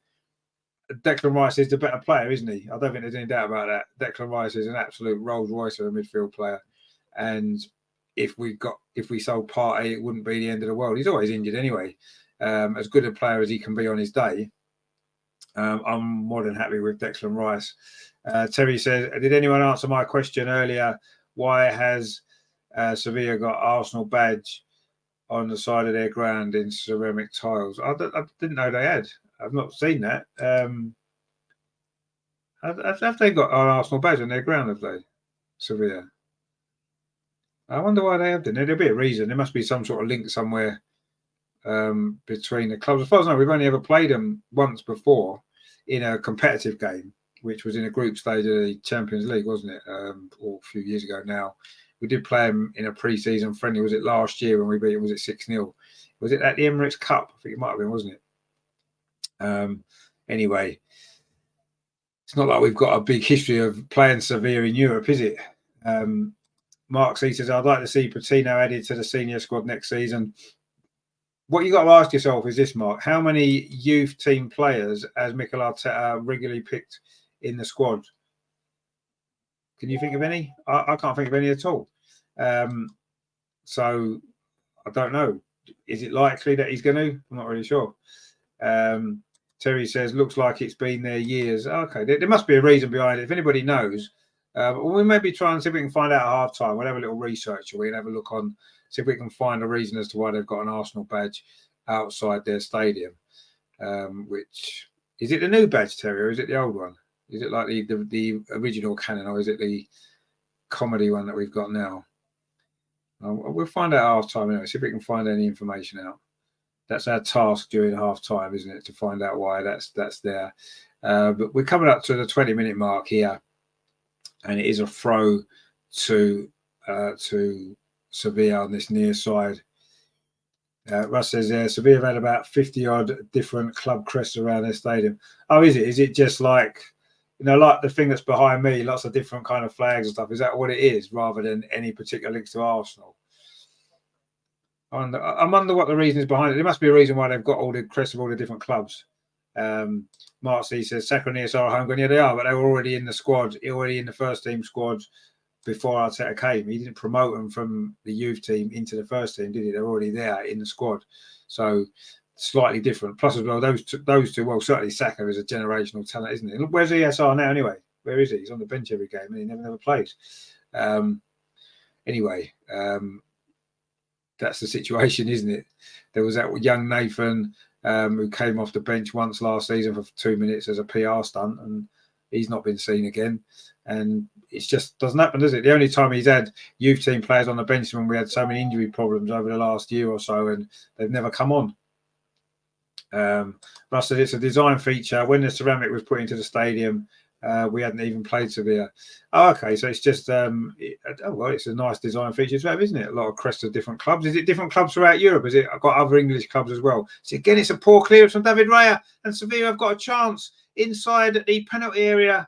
Declan Rice is the better player, isn't he? I don't think there's any doubt about that. Declan Rice is an absolute Rolls Royce of a midfield player. And if we sold Partey, it wouldn't be the end of the world. He's always injured anyway. As good a player as he can be on his day, I'm more than happy with Declan Rice. Terry says, did anyone answer my question earlier? Why has Sevilla got Arsenal badge on the side of their ground in ceramic tiles? I didn't know they had. I've not seen that. Have they got an Arsenal badge on their ground, have they? Sevilla. I wonder why they have done it. There'll be a reason. There must be some sort of link somewhere between the clubs. As far as I know, we've only ever played them once before in a competitive game, which was in a group stage of the Champions League, wasn't it? Or a few years ago now. We did play them in a pre-season friendly. Was it last year when we beat them? Was it 6-0? Was it at the Emirates Cup? I think it might have been, wasn't it? Anyway, it's not like we've got a big history of playing Sevilla in Europe, is it? Mark C says, I'd like to see Patino added to the senior squad next season. What you got to ask yourself is this, Mark. How many youth team players has Mikel Arteta regularly picked in the squad? Can you think of any? I can't think of any at all. So I don't know. Is it likely that he's going to? I'm not really sure. Terry says, looks like it's been there years. Okay, there must be a reason behind it. If anybody knows, we maybe try and see if we can find out at half time. We'll have a little research, or we'll have a look on, see if we can find a reason as to why they've got an Arsenal badge outside their stadium. Which is it the new badge, Terry, or is it the old one? Is it like the original canon, or is it the comedy one that we've got now? We'll find out at half time anyway, see if we can find any information out. That's our task during half time, isn't it, to find out why that's there. But we're coming up to the 20-minute mark here, and it is a throw to Sevilla on this near side. Russ says, Sevilla have had about 50-odd different club crests around their stadium. Oh, is it? Is it just like like the thing that's behind me, lots of different kind of flags and stuff. Is that what it is, rather than any particular links to Arsenal? I wonder what the reason is behind it. There must be a reason why they've got all the crests of all the different clubs. Mark C says Saka and ESR are homegrown. Yeah, they are, but they were already in the squad, already in the first team squad before Arteta came. He didn't promote them from the youth team into the first team, did he? They're already there in the squad. So slightly different. Plus, as well, those two, well, certainly Saka is a generational talent, isn't he? Look, where's ESR now anyway? Where is he? He's on the bench every game and he never plays. Anyway, that's the situation, isn't it? There was that young Nathan who came off the bench once last season for 2 minutes as a PR stunt, and he's not been seen again. And it just doesn't happen, does it? The only time he's had youth team players on the bench when we had so many injury problems over the last year or so, and they've never come on. Russ said it's a design feature. When the ceramic was put into the stadium, we hadn't even played Sevilla. Oh, okay. So it's just, it's a nice design feature as well, isn't it? A lot of crests of different clubs. Is it different clubs throughout Europe? Is it? I've got other English clubs as well. So again, it's a poor clearance from David Raya, and Sevilla have got a chance inside the penalty area.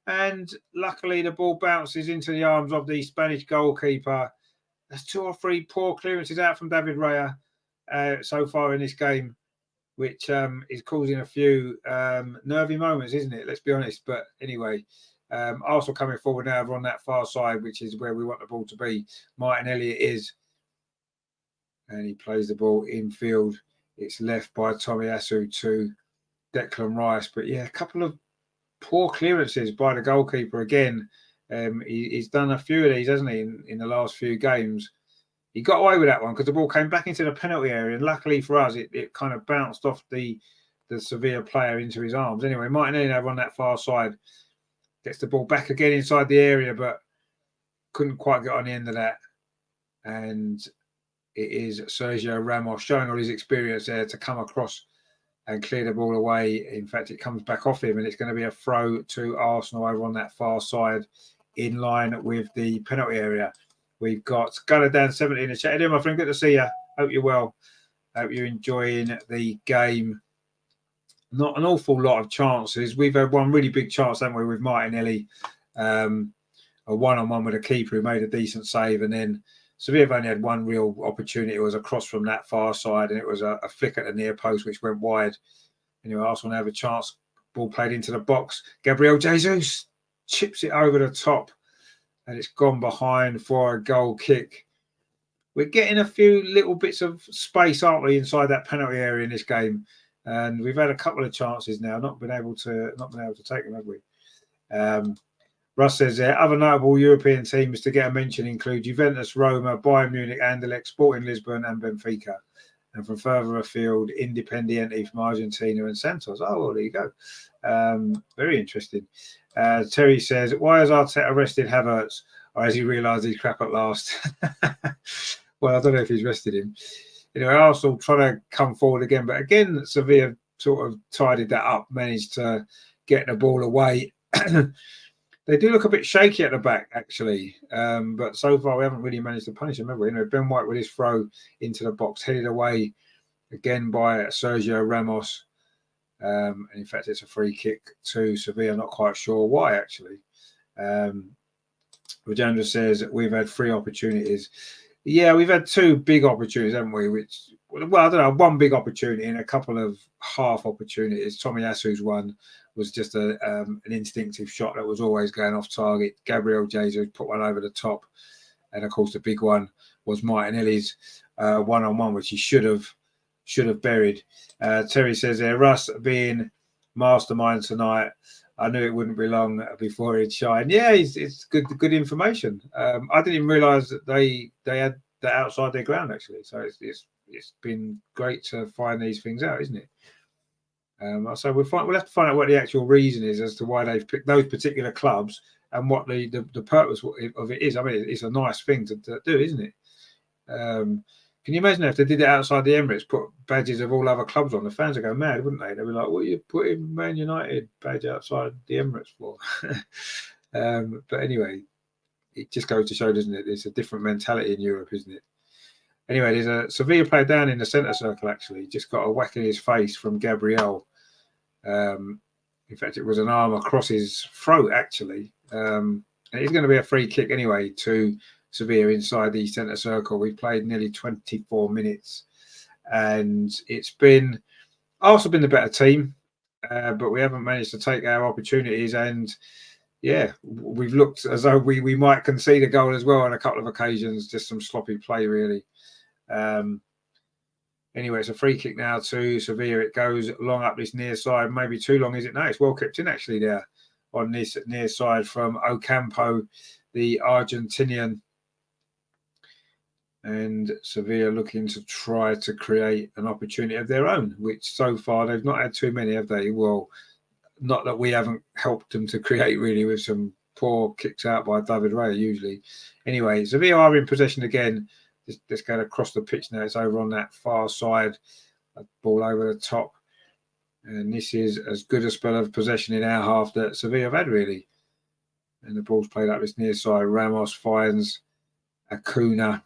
And luckily, the ball bounces into the arms of the Spanish goalkeeper. There's 2 or 3 poor clearances out from David Raya so far in this game, which is causing a few nervy moments, isn't it? Let's be honest. But anyway, Arsenal coming forward now on that far side, which is where we want the ball to be. Martin Elliott is. And he plays the ball infield. It's left by Tomiyasu to Declan Rice. But yeah, a couple of poor clearances by the goalkeeper again. He's done a few of these, hasn't he, in the last few games. He got away with that one because the ball came back into the penalty area, and luckily for us, it kind of bounced off the Sevilla player into his arms. Anyway, Martin Elliott on that far side gets the ball back again inside the area, but couldn't quite get on the end of that. And it is Sergio Ramos showing all his experience there to come across and clear the ball away. In fact, it comes back off him, and it's going to be a throw to Arsenal over on that far side in line with the penalty area. We've got Gunner down 70 in the chat. Hey, my friend, good to see you. Hope you're well. Hope you're enjoying the game. Not an awful lot of chances. We've had one really big chance, haven't we, with Martinelli. A one-on-one with a keeper who made a decent save. And then Sevilla have only had one real opportunity. It was a cross from that far side, and it was a flick at the near post, which went wide. Anyway, Arsenal have a chance. Ball played into the box. Gabriel Jesus chips it over the top. And it's gone behind for a goal kick. We're getting a few little bits of space, aren't we, inside that penalty area in this game? And we've had a couple of chances now, not been able to take them, have we? Russ says there, other notable European teams to get a mention include Juventus, Roma, Bayern Munich, Anderlecht, Sporting Lisbon, and Benfica. And from further afield, Independiente from Argentina and Santos. Oh, well, there you go. Very interesting. Terry says, why has Arteta arrested Havertz? Or has he realised he's crap at last? Well, I don't know if he's rested him. Anyway, Arsenal trying to come forward again. But again, Sevilla sort of tidied that up, managed to get the ball away. They do look a bit shaky at the back, actually. But so far, we haven't really managed to punish them, have we? Ben White with his throw into the box, headed away again by Sergio Ramos. And in fact, it's a free kick to Sevilla. Not quite sure why, actually. Rajendra says we've had 3 opportunities. Yeah, we've had 2 big opportunities, haven't we? Which, well, I don't know, one big opportunity and a couple of half opportunities. Tomiyasu's one was just an instinctive shot that was always going off target. Gabriel Jesus put one over the top. And, of course, the big one was Martinelli's one-on-one, which he should have buried. Terry says there, Russ being mastermind tonight, I knew it wouldn't be long before he'd shine. Yeah, it's good information. I didn't even realise that they had that outside their ground, actually. So it's been great to find these things out, isn't it? So we'll have to find out what the actual reason is as to why they've picked those particular clubs and what the purpose of it is. I mean, it's a nice thing to do, isn't it? Can you imagine if they did it outside the Emirates, put badges of all other clubs on? The fans would go mad, wouldn't they? They'd be like, what are you putting Man United badge outside the Emirates for? But anyway, it just goes to show, doesn't it? There's a different mentality in Europe, isn't it? Anyway, there's a Sevilla player down in the centre circle, actually. Just got a whack in his face from Gabriel, who In fact, it was an arm across his throat, actually. And it's going to be a free kick anyway to Sevilla inside the centre circle. We've played nearly 24 minutes. And it's been Arsenal been the better team, but we haven't managed to take our opportunities. And yeah, we've looked as though we might concede a goal as well on a couple of occasions. Just some sloppy play, really. Anyway, it's a free kick now to Sevilla. It goes long up this near side. Maybe too long, is it? No, it's well kept in actually there on this near side from Ocampo, the Argentinian. And Sevilla looking to try to create an opportunity of their own, which so far they've not had too many, have they? Well, not that we haven't helped them to create, really, with some poor kicks out by David Raya usually. Anyway, Sevilla are in possession again. Let's go across the pitch now. It's over on that far side. A ball over the top. And this is as good a spell of possession in our half that Sevilla have had, really. And the ball's played up this near side. Ramos finds Acuna.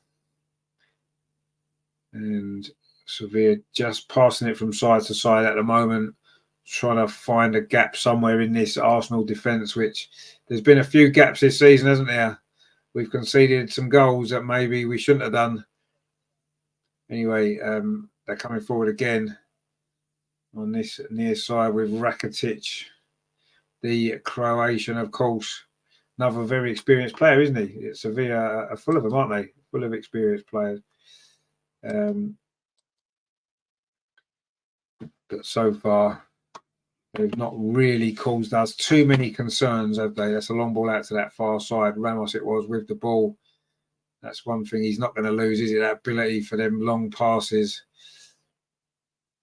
And Sevilla just passing it from side to side at the moment, trying to find a gap somewhere in this Arsenal defence, which there's been a few gaps this season, hasn't there? We've conceded some goals that maybe we shouldn't have done. Anyway, they're coming forward again on this near side with Rakitic, the Croatian, of course. Another very experienced player, isn't he? Sevilla are full of them, aren't they? Full of experienced players. But so far, they've not really caused us too many concerns, have they? That's a long ball out to that far side. Ramos it was with the ball. That's one thing he's not going to lose, is it? That ability for them long passes.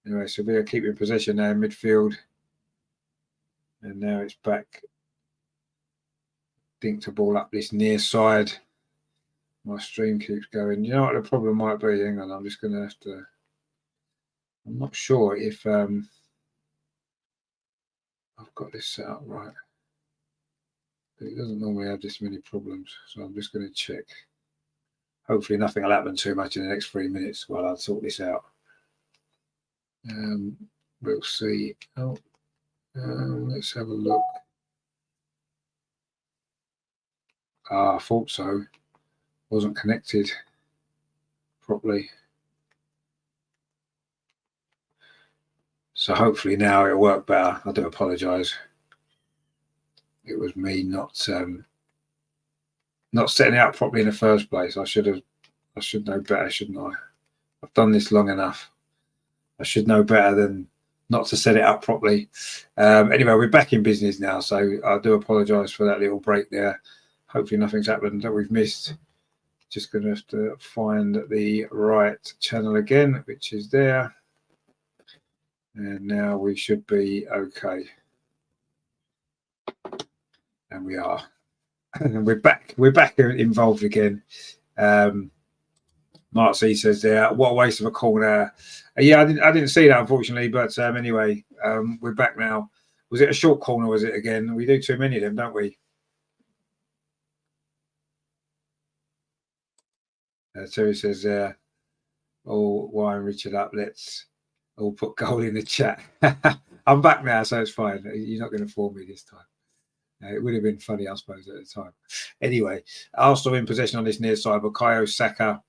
Anyway, Sevilla keeping possession now in midfield. And now it's back. Dinked a ball up this near side. My stream keeps going. You know what the problem might be? Hang on, I'm just going to have to... I'm not sure if I've got this set up right. It doesn't normally have this many problems, so I'm just going to check. Hopefully nothing will happen too much in the next 3 minutes while I sort this out. We'll see. Let's have a look. I thought so. Wasn't connected properly. So hopefully now it'll work better. I do apologise. It was me not setting it up properly in the first place. I should know better, shouldn't I? I've done this long enough. I should know better than not to set it up properly. Anyway, we're back in business now, so I do apologise for that little break there. Hopefully nothing's happened that we've missed. Just going to have to find the right channel again, which is there. And now we should be okay. And we are. And we're back. We're back involved again. Mark C says there, what a waste of a corner. Yeah, I didn't see that, unfortunately, but anyway, we're back now. Was it a short corner, was it again? We do too many of them, don't we? Terry says there, oh, Warren Richard up, let's all put goal in the chat. I'm back now, so it's fine. You're not going to fool me this time. It would have been funny, I suppose, at the time. Anyway, Arsenal in possession on this near side. Bukayo Saka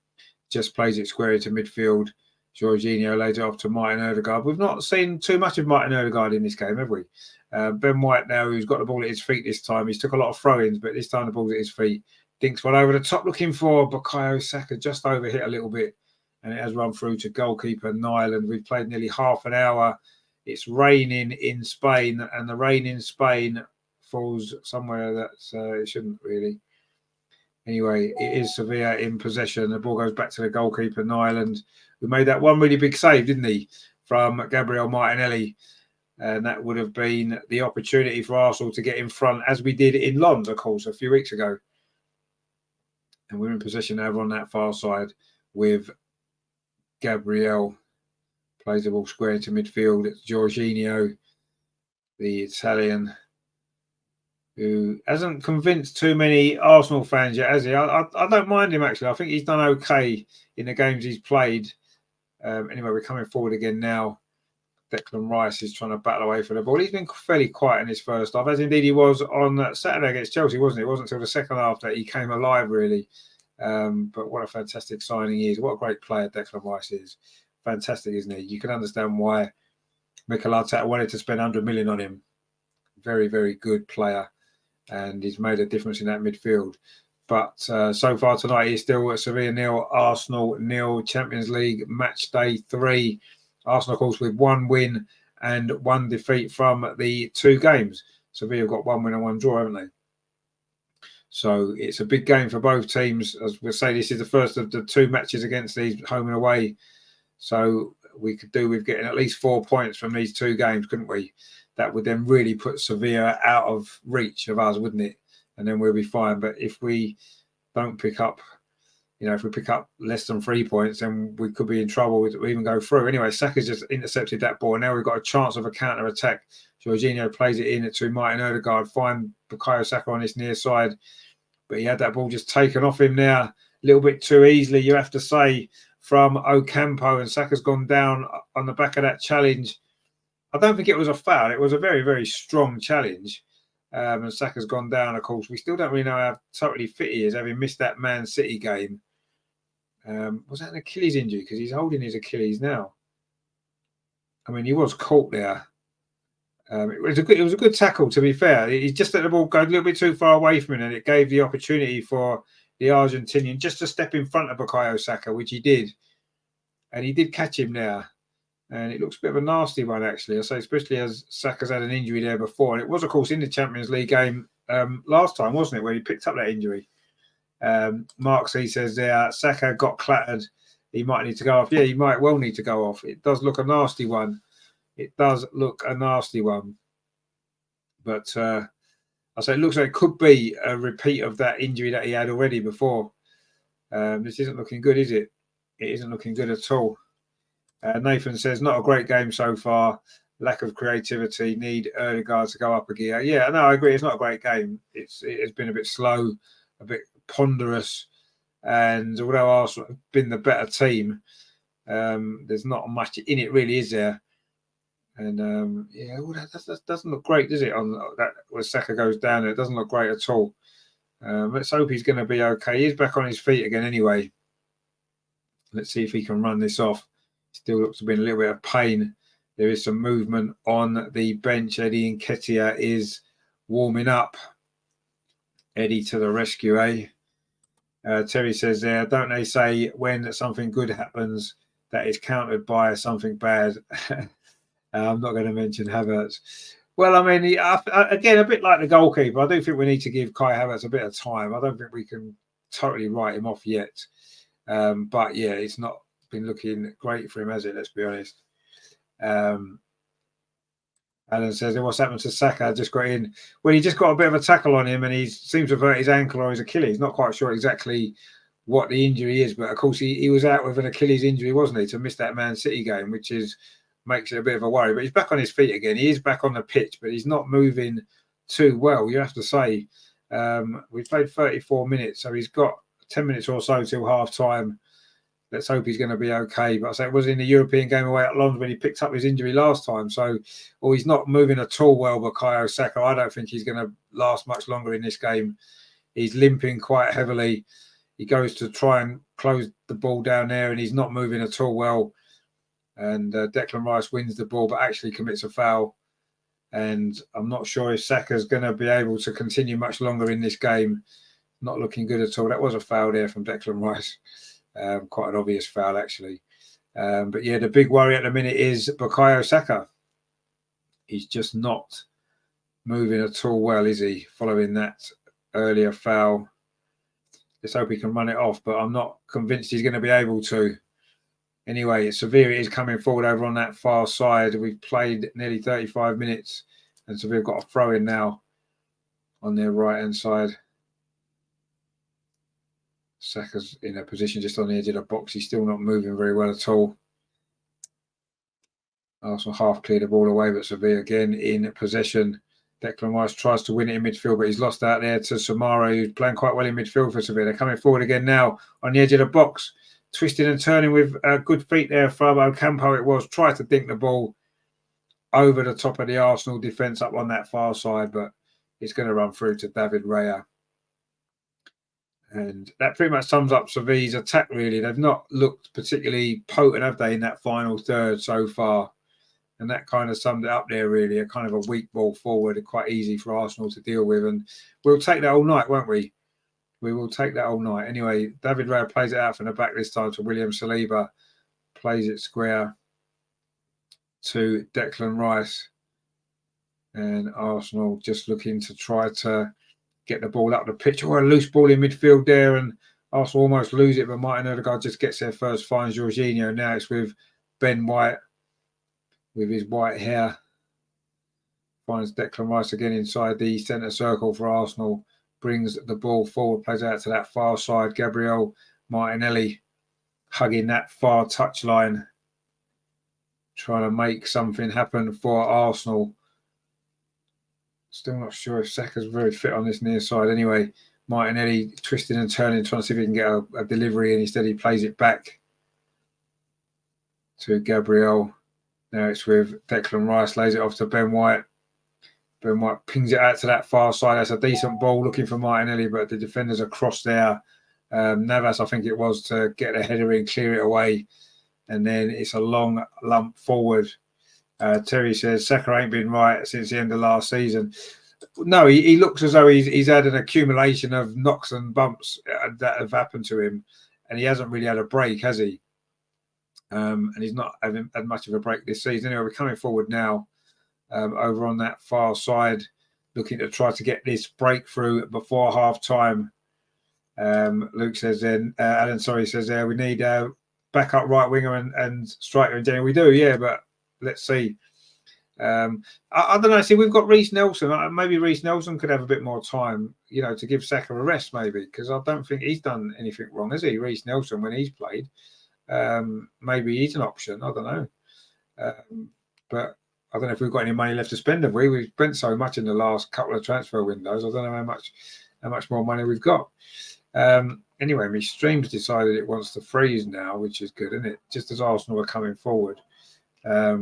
just plays it square into midfield. Jorginho lays it off to Martin Odegaard. We've not seen too much of Martin Odegaard in this game, have we? Ben White now, who's got the ball at his feet this time. He's took a lot of throw-ins, but this time the ball's at his feet. Dinks one over the top, looking for Bukayo Saka, just overhit a little bit. And it has run through to goalkeeper Nyland. We've played nearly half an hour. It's raining in Spain, and the rain in Spain falls somewhere that it shouldn't really. Anyway, it is Sevilla in possession. The ball goes back to the goalkeeper Nyland, who made that one really big save, didn't he, from Gabriel Martinelli. And that would have been the opportunity for Arsenal to get in front, as we did in London, of course, a few weeks ago. And we're in possession over on that far side with Gabriel. Plays the ball square into midfield. It's Jorginho, the Italian, who hasn't convinced too many Arsenal fans yet, has he? I don't mind him, actually. I think he's done okay in the games he's played. Anyway, we're coming forward again now. Declan Rice is trying to battle away for the ball. He's been fairly quiet in his first half, as indeed he was on Saturday against Chelsea, wasn't it? It wasn't until the second half that he came alive, really. But what a fantastic signing he is. What a great player Declan Rice is. Fantastic, isn't he? You can understand why Mikel Arteta wanted to spend 100 million on him. Very, very good player. And he's made a difference in that midfield. But so far tonight, he's still at Sevilla 0, Arsenal 0, Champions League match day 3. Arsenal, of course, with 1 win and 1 defeat from the 2 games. Sevilla have got 1 win and 1 draw, haven't they? So it's a big game for both teams. As we say, this is the first of the 2 matches against these home and away. So we could do with getting at least 4 points from these 2 games, couldn't we? That would then really put Sevilla out of reach of us, wouldn't it? And then we'll be fine. But if we don't pick up, if we pick up less than 3 points, then we could be in trouble. We even go through. Anyway, Saka's just intercepted that ball. Now we've got a chance of a counter-attack. Jorginho plays it in to Martin Odegaard. Find Bukayo Saka on his near side. But he had that ball just taken off him now a little bit too easily, you have to say, from Ocampo. And Saka's gone down on the back of that challenge. I don't think it was a foul. It was a very, very strong challenge. And Saka's gone down, of course. We still don't really know how totally fit he is, having missed that Man City game. Was that an Achilles injury? Because he's holding his Achilles now. I mean, he was caught there. It was a good tackle, to be fair. He just let the ball go a little bit too far away from him, and it gave the opportunity for the Argentinian just to step in front of Bukayo Saka, which he did. And he did catch him there. And it looks a bit of a nasty one, actually. I say, especially as Saka's had an injury there before. And it was, of course, in the Champions League game last time, wasn't it, where he picked up that injury. Mark C says there, Saka got clattered. He might need to go off. Yeah, he might well need to go off. It does look a nasty one. It does look a nasty one. But I say it looks like it could be a repeat of that injury that he had already before. This isn't looking good, is it? It isn't looking good at all. Nathan says, not a great game so far. Lack of creativity. Need Odegaard to go up a gear. Yeah, no, I agree. It's not a great game. It has been a bit slow, a bit ponderous. And although Arsenal have been the better team, there's not much in it, really, is there? And that doesn't look great, does it? On that, when Saka goes down, it doesn't look great at all. Let's hope he's going to be okay. He's back on his feet again, anyway. Let's see if he can run this off. Still looks to be in a little bit of pain. There is some movement on the bench. Eddie Nketiah is warming up. Eddie to the rescue, eh? Terry says there, don't they say when something good happens, that is countered by something bad? I'm not going to mention Havertz. Well, I mean, again, a bit like the goalkeeper, I do think we need to give Kai Havertz a bit of time. I don't think we can totally write him off yet. But yeah, it's not been looking great for him, has it? Let's be honest. Alan says, what's happened to Saka? Just got in. Well, he just got a bit of a tackle on him and he seems to have hurt his ankle or his Achilles. Not quite sure exactly what the injury is, but of course he was out with an Achilles injury, wasn't he, to miss that Man City game, which makes it a bit of a worry. But he's back on his feet again. He is back on the pitch, but he's not moving too well, you have to say. We've played 34 minutes, so he's got 10 minutes or so till half time. Let's hope he's going to be okay. But I say it was in the European game away at London when he picked up his injury last time. So, he's not moving at all well, Bukayo Saka. I don't think he's going to last much longer in this game. He's limping quite heavily. He goes to try and close the ball down there and he's not moving at all well. And Declan Rice wins the ball but actually commits a foul. And I'm not sure if Saka's going to be able to continue much longer in this game. Not looking good at all. That was a foul there from Declan Rice. Quite an obvious foul, actually. But yeah, the big worry at the minute is Bukayo Saka. He's just not moving at all well, is he? Following that earlier foul. Let's hope he can run it off, but I'm not convinced he's going to be able to. Anyway, Sevilla is coming forward over on that far side. We've played nearly 35 minutes and Sevilla got a throw in now on their right-hand side. Saka's in a position just on the edge of the box. He's still not moving very well at all. Arsenal half cleared the ball away, but Sevilla again in possession. Declan Rice tries to win it in midfield, but he's lost out there to Samara, who's playing quite well in midfield for Sevilla. They're coming forward again now on the edge of the box. Twisting and turning with good feet there from Ocampo. It was. Tried to dink the ball. over the top of the Arsenal defence up on that far side, but it's going to run through to David Raya. And that pretty much sums up Sevilla's attack, really. They've not looked particularly potent, have they, in that final third so far? And that kind of summed it up there, really. A kind of a weak ball forward, quite easy for Arsenal to deal with. And we'll take that all night, won't we? We will take that all night. Anyway, David Raya plays it out from the back this time to William Saliba. Plays it square to Declan Rice. And Arsenal just looking to try to get the ball up the pitch. Or a loose ball in midfield there, and Arsenal almost lose it, but Martin Odegaard just gets there first, finds Jorginho. Now it's with Ben White with his white hair. Finds Declan Rice again inside the centre circle for Arsenal. Brings the ball forward, plays out to that far side. Gabriel Martinelli hugging that far touchline, trying to make something happen for Arsenal. Still not sure if Saka's very fit on this near side. Anyway, Martinelli twisting and turning, trying to see if he can get a delivery, and instead he plays it back to Gabriel. Now it's with Declan Rice, lays it off to Ben White. Ben White pings it out to that far side. That's a decent ball looking for Martinelli, but the defenders are crossed there. Navas, I think it was, to get the header in, clear it away. And then it's a long lump forward. Terry says Saka ain't been right since the end of last season. No, he looks as though he's had an accumulation of knocks and bumps that have happened to him, and he hasn't really had a break, has he? And he's not had much of a break this season. Anyway, we're coming forward now over on that far side, looking to try to get this breakthrough before half time. Luke says then, Alan, sorry, says there, we need backup right winger and striker in general. We do, yeah, but let's see. I don't know. See, we've got Reece Nelson. Maybe Reece Nelson could have a bit more time, to give Saka a rest, maybe, because I don't think he's done anything wrong, has he? Reece Nelson, when he's played, maybe he's an option. I don't know, but I don't know if we've got any money left to spend. Have we? We've spent so much in the last couple of transfer windows. I don't know how much more money we've got. Anyway, my stream's decided it wants to freeze now, which is good, isn't it? Just as Arsenal are coming forward. Let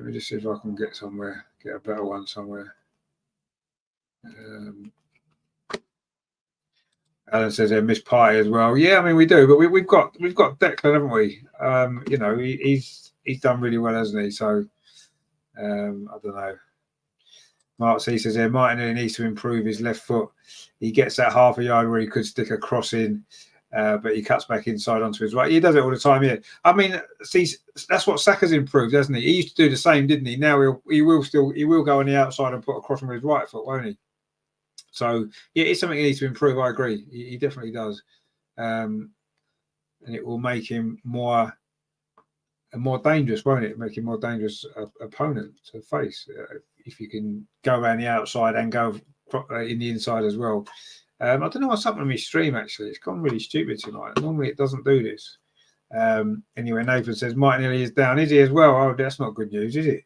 me just see if I can get a better one somewhere. Alan says they miss Party as well. Yeah, I mean we do, but we've got Declan, haven't we? He's done really well, hasn't he? So I don't know. Mark C says there, Martin needs to improve his left foot. He gets that half a yard where he could stick a cross in. But he cuts back inside onto his right. He does it all the time, yeah. I mean, see, that's what Saka's improved, hasn't he? He used to do the same, didn't he? Now he will go on the outside and put a cross with his right foot, won't he? So yeah, it's something he needs to improve. I agree. He definitely does, and it will make him more dangerous, won't it? Make him more dangerous opponent to face if you can go around the outside and go in the inside as well. I don't know what's happened to my stream, actually. It's gone really stupid tonight. Normally it doesn't do this. Anyway, Nathan says Martinelli is down. Is he as well? Oh, that's not good news, is it?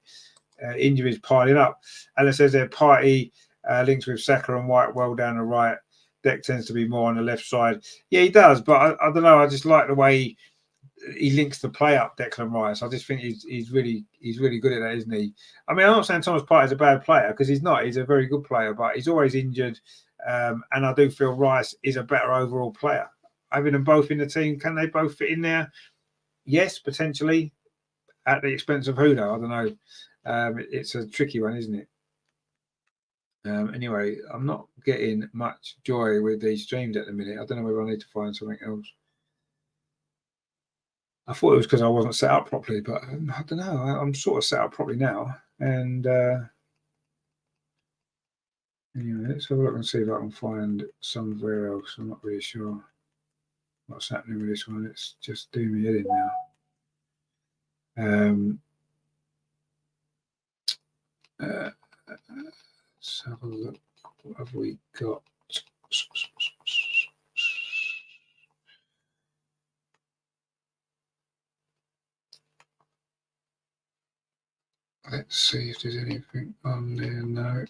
Injuries piling up. Alan says their Party links with Saka and White well down the right. Deck tends to be more on the left side. Yeah, he does, but I don't know. I just like the way he links the play up, Declan Rice. I just think he's really good at that, isn't he? I mean, I'm not saying Thomas Partey is a bad player, because he's not. He's a very good player, but he's always injured. And I do feel Rice is a better overall player. Having them both in the team, can they both fit in there? Yes, potentially. At the expense of who, though? I don't know. It's a tricky one, isn't it? Anyway, I'm not getting much joy with these streams at the minute. I don't know whether I need to find something else. I thought it was because I wasn't set up properly, but I don't know. I'm sort of set up properly now. And anyway, let's have a look and see if I can find somewhere else. I'm not really sure what's happening with this one. It's just doing me head in now. Let's have a look. What have we got? Let's see if there's anything on there. No.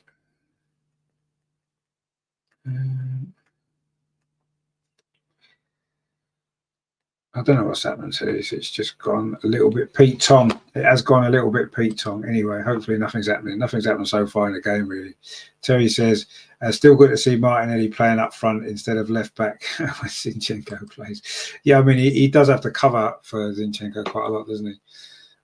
I don't know what's happened to this. It's just gone a little bit Pete Tong. It has gone a little bit Pete Tong. Anyway, hopefully nothing's happening. Nothing's happened so far in the game, really. Terry says, still good to see Martinelli playing up front instead of left back when Zinchenko plays. Yeah, I mean, he does have to cover for Zinchenko quite a lot, doesn't he?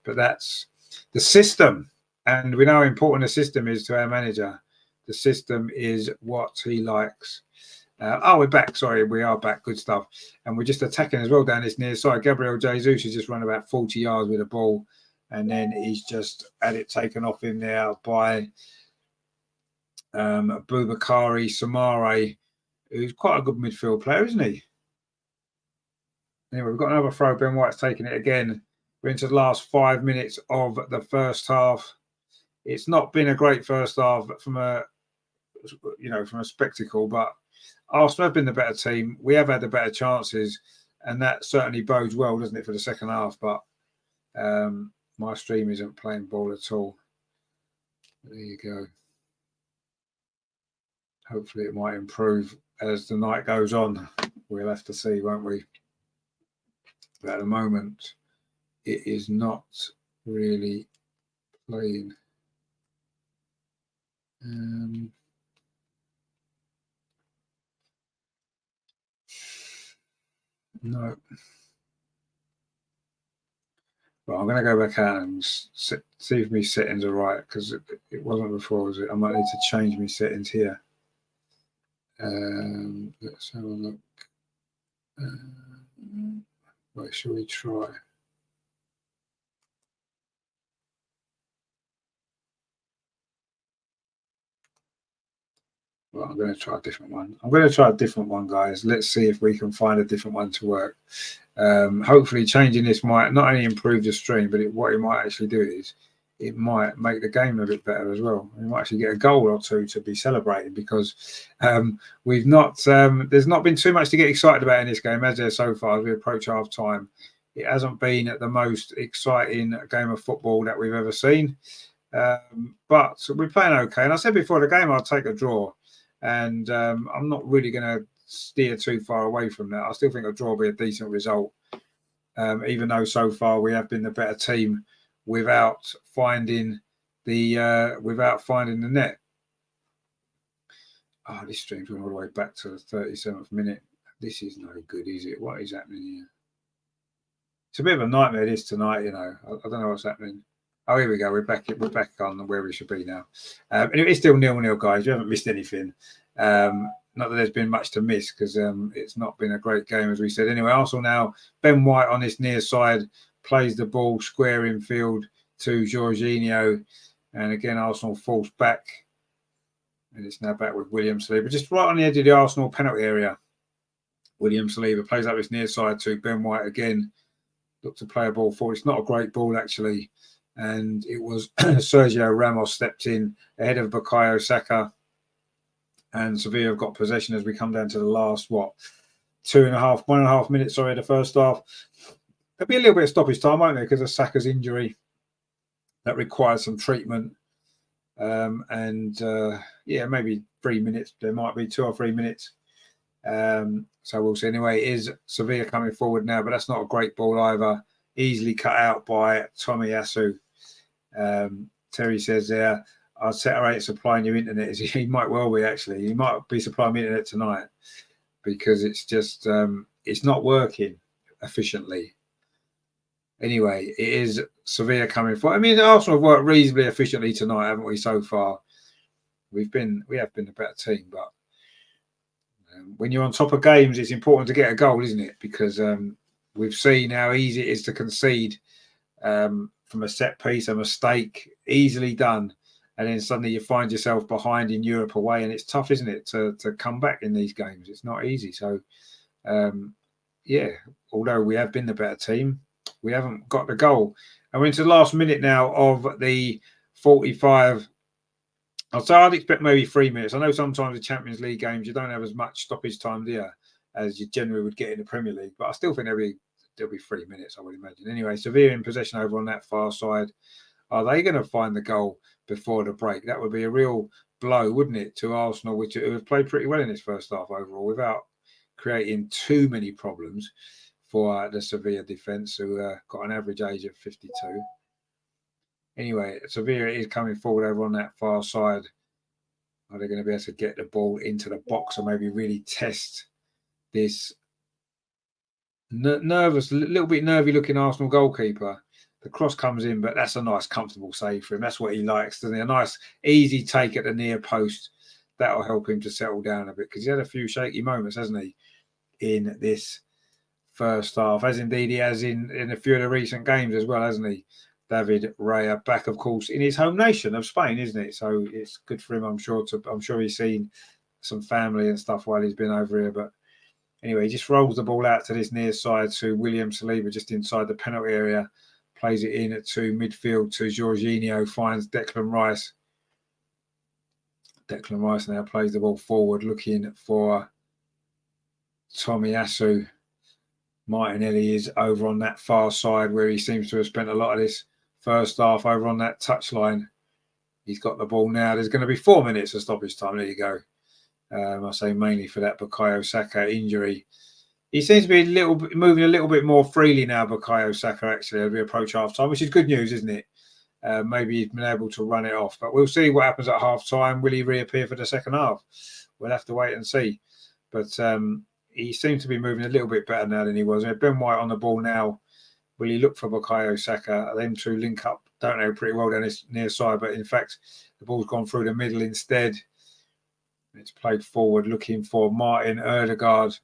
But that's the system. And we know how important the system is to our manager. The system is what he likes. We're back. Sorry, we are back. Good stuff. And we're just attacking as well down this near side. Gabriel Jesus has just run about 40 yards with the ball. And then he's just had it taken off him there by Boubakary Samare, who's quite a good midfield player, isn't he? Anyway, we've got another throw. Ben White's taking it again. We're into the last 5 minutes of the first half. It's not been a great first half from a spectacle, but Arsenal have been the better team. We have had the better chances, and that certainly bodes well, doesn't it, for the second half? But my stream isn't playing ball at all. There you go. Hopefully it might improve as the night goes on. We'll have to see, won't we? But at the moment, it is not really playing. No. Well, I'm going to go back out and see if my settings are right, because it wasn't before, was it? I might need to change my settings here. Let's have a look. What shall we try? Well, I'm going to try a different one. I'm going to try a different one, guys. Let's see if we can find a different one to work. Hopefully changing this might not only improve the stream, but what it might actually do is it might make the game a bit better as well. We might actually get a goal or two to be celebrated, because we've not there's not been too much to get excited about in this game, as there so far as we approach half time. It hasn't been the most exciting game of football that we've ever seen, but we're playing okay. And I said before the game I'll take a draw, and I'm not really going to steer too far away from that. I still think a draw will be a decent result, even though so far we have been the better team without finding the net. Oh, this stream's going all the way back to the 37th minute. This is no good, is it? What is happening here? It's a bit of a nightmare this tonight, you know. I don't know what's happening. Oh, here we go. We're back on where we should be now. Anyway, it's still 0-0, guys. You haven't missed anything. Not that there's been much to miss, because it's not been a great game, as we said. Anyway, Arsenal now, Ben White on this near side, plays the ball square in field to Jorginho. And again, Arsenal falls back. And it's now back with William Saliba, just right on the edge of the Arsenal penalty area. William Saliba plays up his near side to Ben White again. Look to play a ball forward. It's not a great ball, actually. And it was Sergio Ramos stepped in ahead of Bukayo Saka. And Sevilla have got possession as we come down to the last, 1.5 minutes, of the first half. There'll be a little bit of stoppage time, won't there, because of Saka's injury that requires some treatment. Maybe 3 minutes. There might be 2 or 3 minutes. So we'll see. Anyway, it is Sevilla coming forward now, but that's not a great ball either. Easily cut out by Tomiyasu. Terry says there, Arteta supplying you internet. He might well be, actually. He might be supplying me internet tonight, because it's just it's not working efficiently. Anyway, it is Sevilla coming forward. I mean, Arsenal have worked reasonably efficiently tonight, haven't we, so far? We have been the better team, but when you're on top of games, it's important to get a goal, isn't it? Because we've seen how easy it is to concede from a set piece, a mistake, easily done. And then suddenly you find yourself behind in Europe away, and it's tough, isn't it, to come back in these games? It's not easy. So, although we have been the better team, we haven't got the goal. And we're into the last minute now of the 45. I'd expect maybe 3 minutes. I know sometimes in Champions League games you don't have as much stoppage time there as you generally would get in the Premier League, but I still think there'll be 3 minutes, I would imagine. Anyway, Sevilla in possession over on that far side. Are they going to find the goal before the break? That would be a real blow, wouldn't it, to Arsenal, who have played pretty well in this first half overall without creating too many problems for the Sevilla defence, who got an average age of 52. Anyway, Sevilla is coming forward over on that far side. Are they going to be able to get the ball into the box or maybe really test this nervous, a little bit nervy-looking Arsenal goalkeeper? The cross comes in, but that's a nice, comfortable save for him. That's what he likes, doesn't he? A nice, easy take at the near post. That'll help him to settle down a bit, because he had a few shaky moments, hasn't he, in this first half, as indeed he has in a few of the recent games as well, hasn't he? David Raya, back, of course, in his home nation of Spain, isn't it? So it's good for him, I'm sure he's seen some family and stuff while he's been over here. But anyway, he just rolls the ball out to this near side to William Saliba, just inside the penalty area. Plays it in to midfield to Jorginho, finds Declan Rice. Declan Rice now plays the ball forward, looking for Tomiyasu. Martinelli is over on that far side, where he seems to have spent a lot of this first half over on that touchline. He's got the ball now. There's going to be 4 minutes of stoppage time. There you go. I say mainly for that Bukayo Saka injury. He seems to be moving a little bit more freely now, Bukayo Saka, actually, as we approach half time, which is good news, isn't it? Maybe he's been able to run it off. But we'll see what happens at half time. Will he reappear for the second half? We'll have to wait and see. But he seems to be moving a little bit better now than he was. Ben White on the ball now. Will he look for Bukayo Saka? Them two link up, don't know, pretty well down this near side. But in fact, the ball's gone through the middle instead. It's played forward, looking for Martin Ødegaard.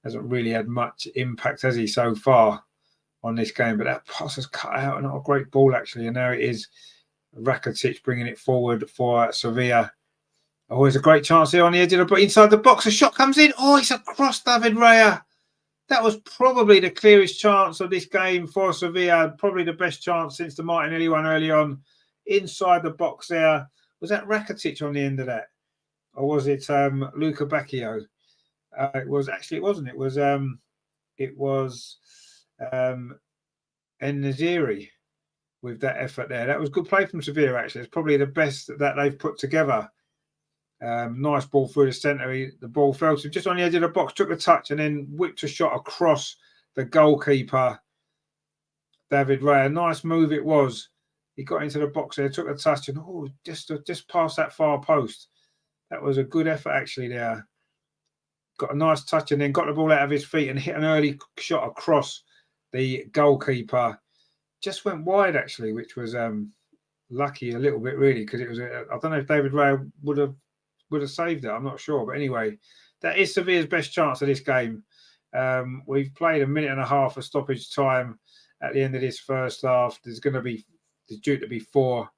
Hasn't really had much impact, has he, so far on this game? But that pass has cut out. Not a great ball, actually. And now it is Rakitic bringing it forward for Sevilla. Oh, there's a great chance here on the edge of the box. Inside the box, a shot comes in. Oh, it's across David Raya. That was probably the clearest chance of this game for Sevilla. Probably the best chance since the Martinelli one early on. Inside the box there. Was that Rakitic on the end of that? Or was it Luca Bacchio? It wasn't. It was En-Nesyri with that effort there. That was good play from Sevilla, actually. It's probably the best that they've put together. Nice ball through the centre. The ball fell to just on the edge of the box, took a touch, and then whipped a shot across the goalkeeper, David Raya. Nice move it was. He got into the box there, took a touch, and just past that far post. That was a good effort, actually, there. Got a nice touch and then got the ball out of his feet and hit an early shot across the goalkeeper. Just went wide, actually, which was lucky a little bit, really, because it was. I don't know if David Raya would have saved it. I'm not sure, but anyway, that is Sevilla's best chance of this game. We've played a minute and a half of stoppage time at the end of this first half. There's due to be 4.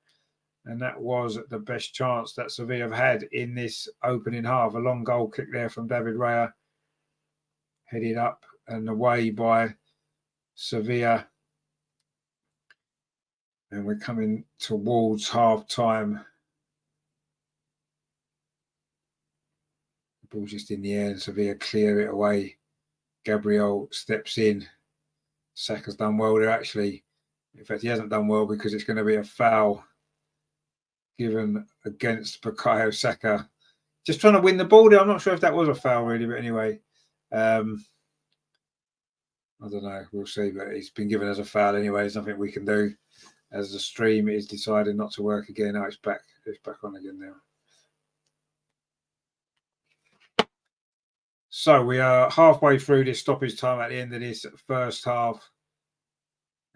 And that was the best chance that Sevilla have had in this opening half. A long goal kick there from David Raya. Headed up and away by Sevilla. And we're coming towards half time. The ball's just in the air and Sevilla clear it away. Gabriel steps in. Saka's done well there, actually. In fact, he hasn't done well because it's going to be a foul given against Bukayo Saka. Just trying to win the ball there. I'm not sure if that was a foul, really, but anyway. I don't know. We'll see, but he's been given as a foul anyway. There's nothing we can do. As the stream is decided not to work again. Now it's back on again now. So we are halfway through this stoppage time at the end of this first half.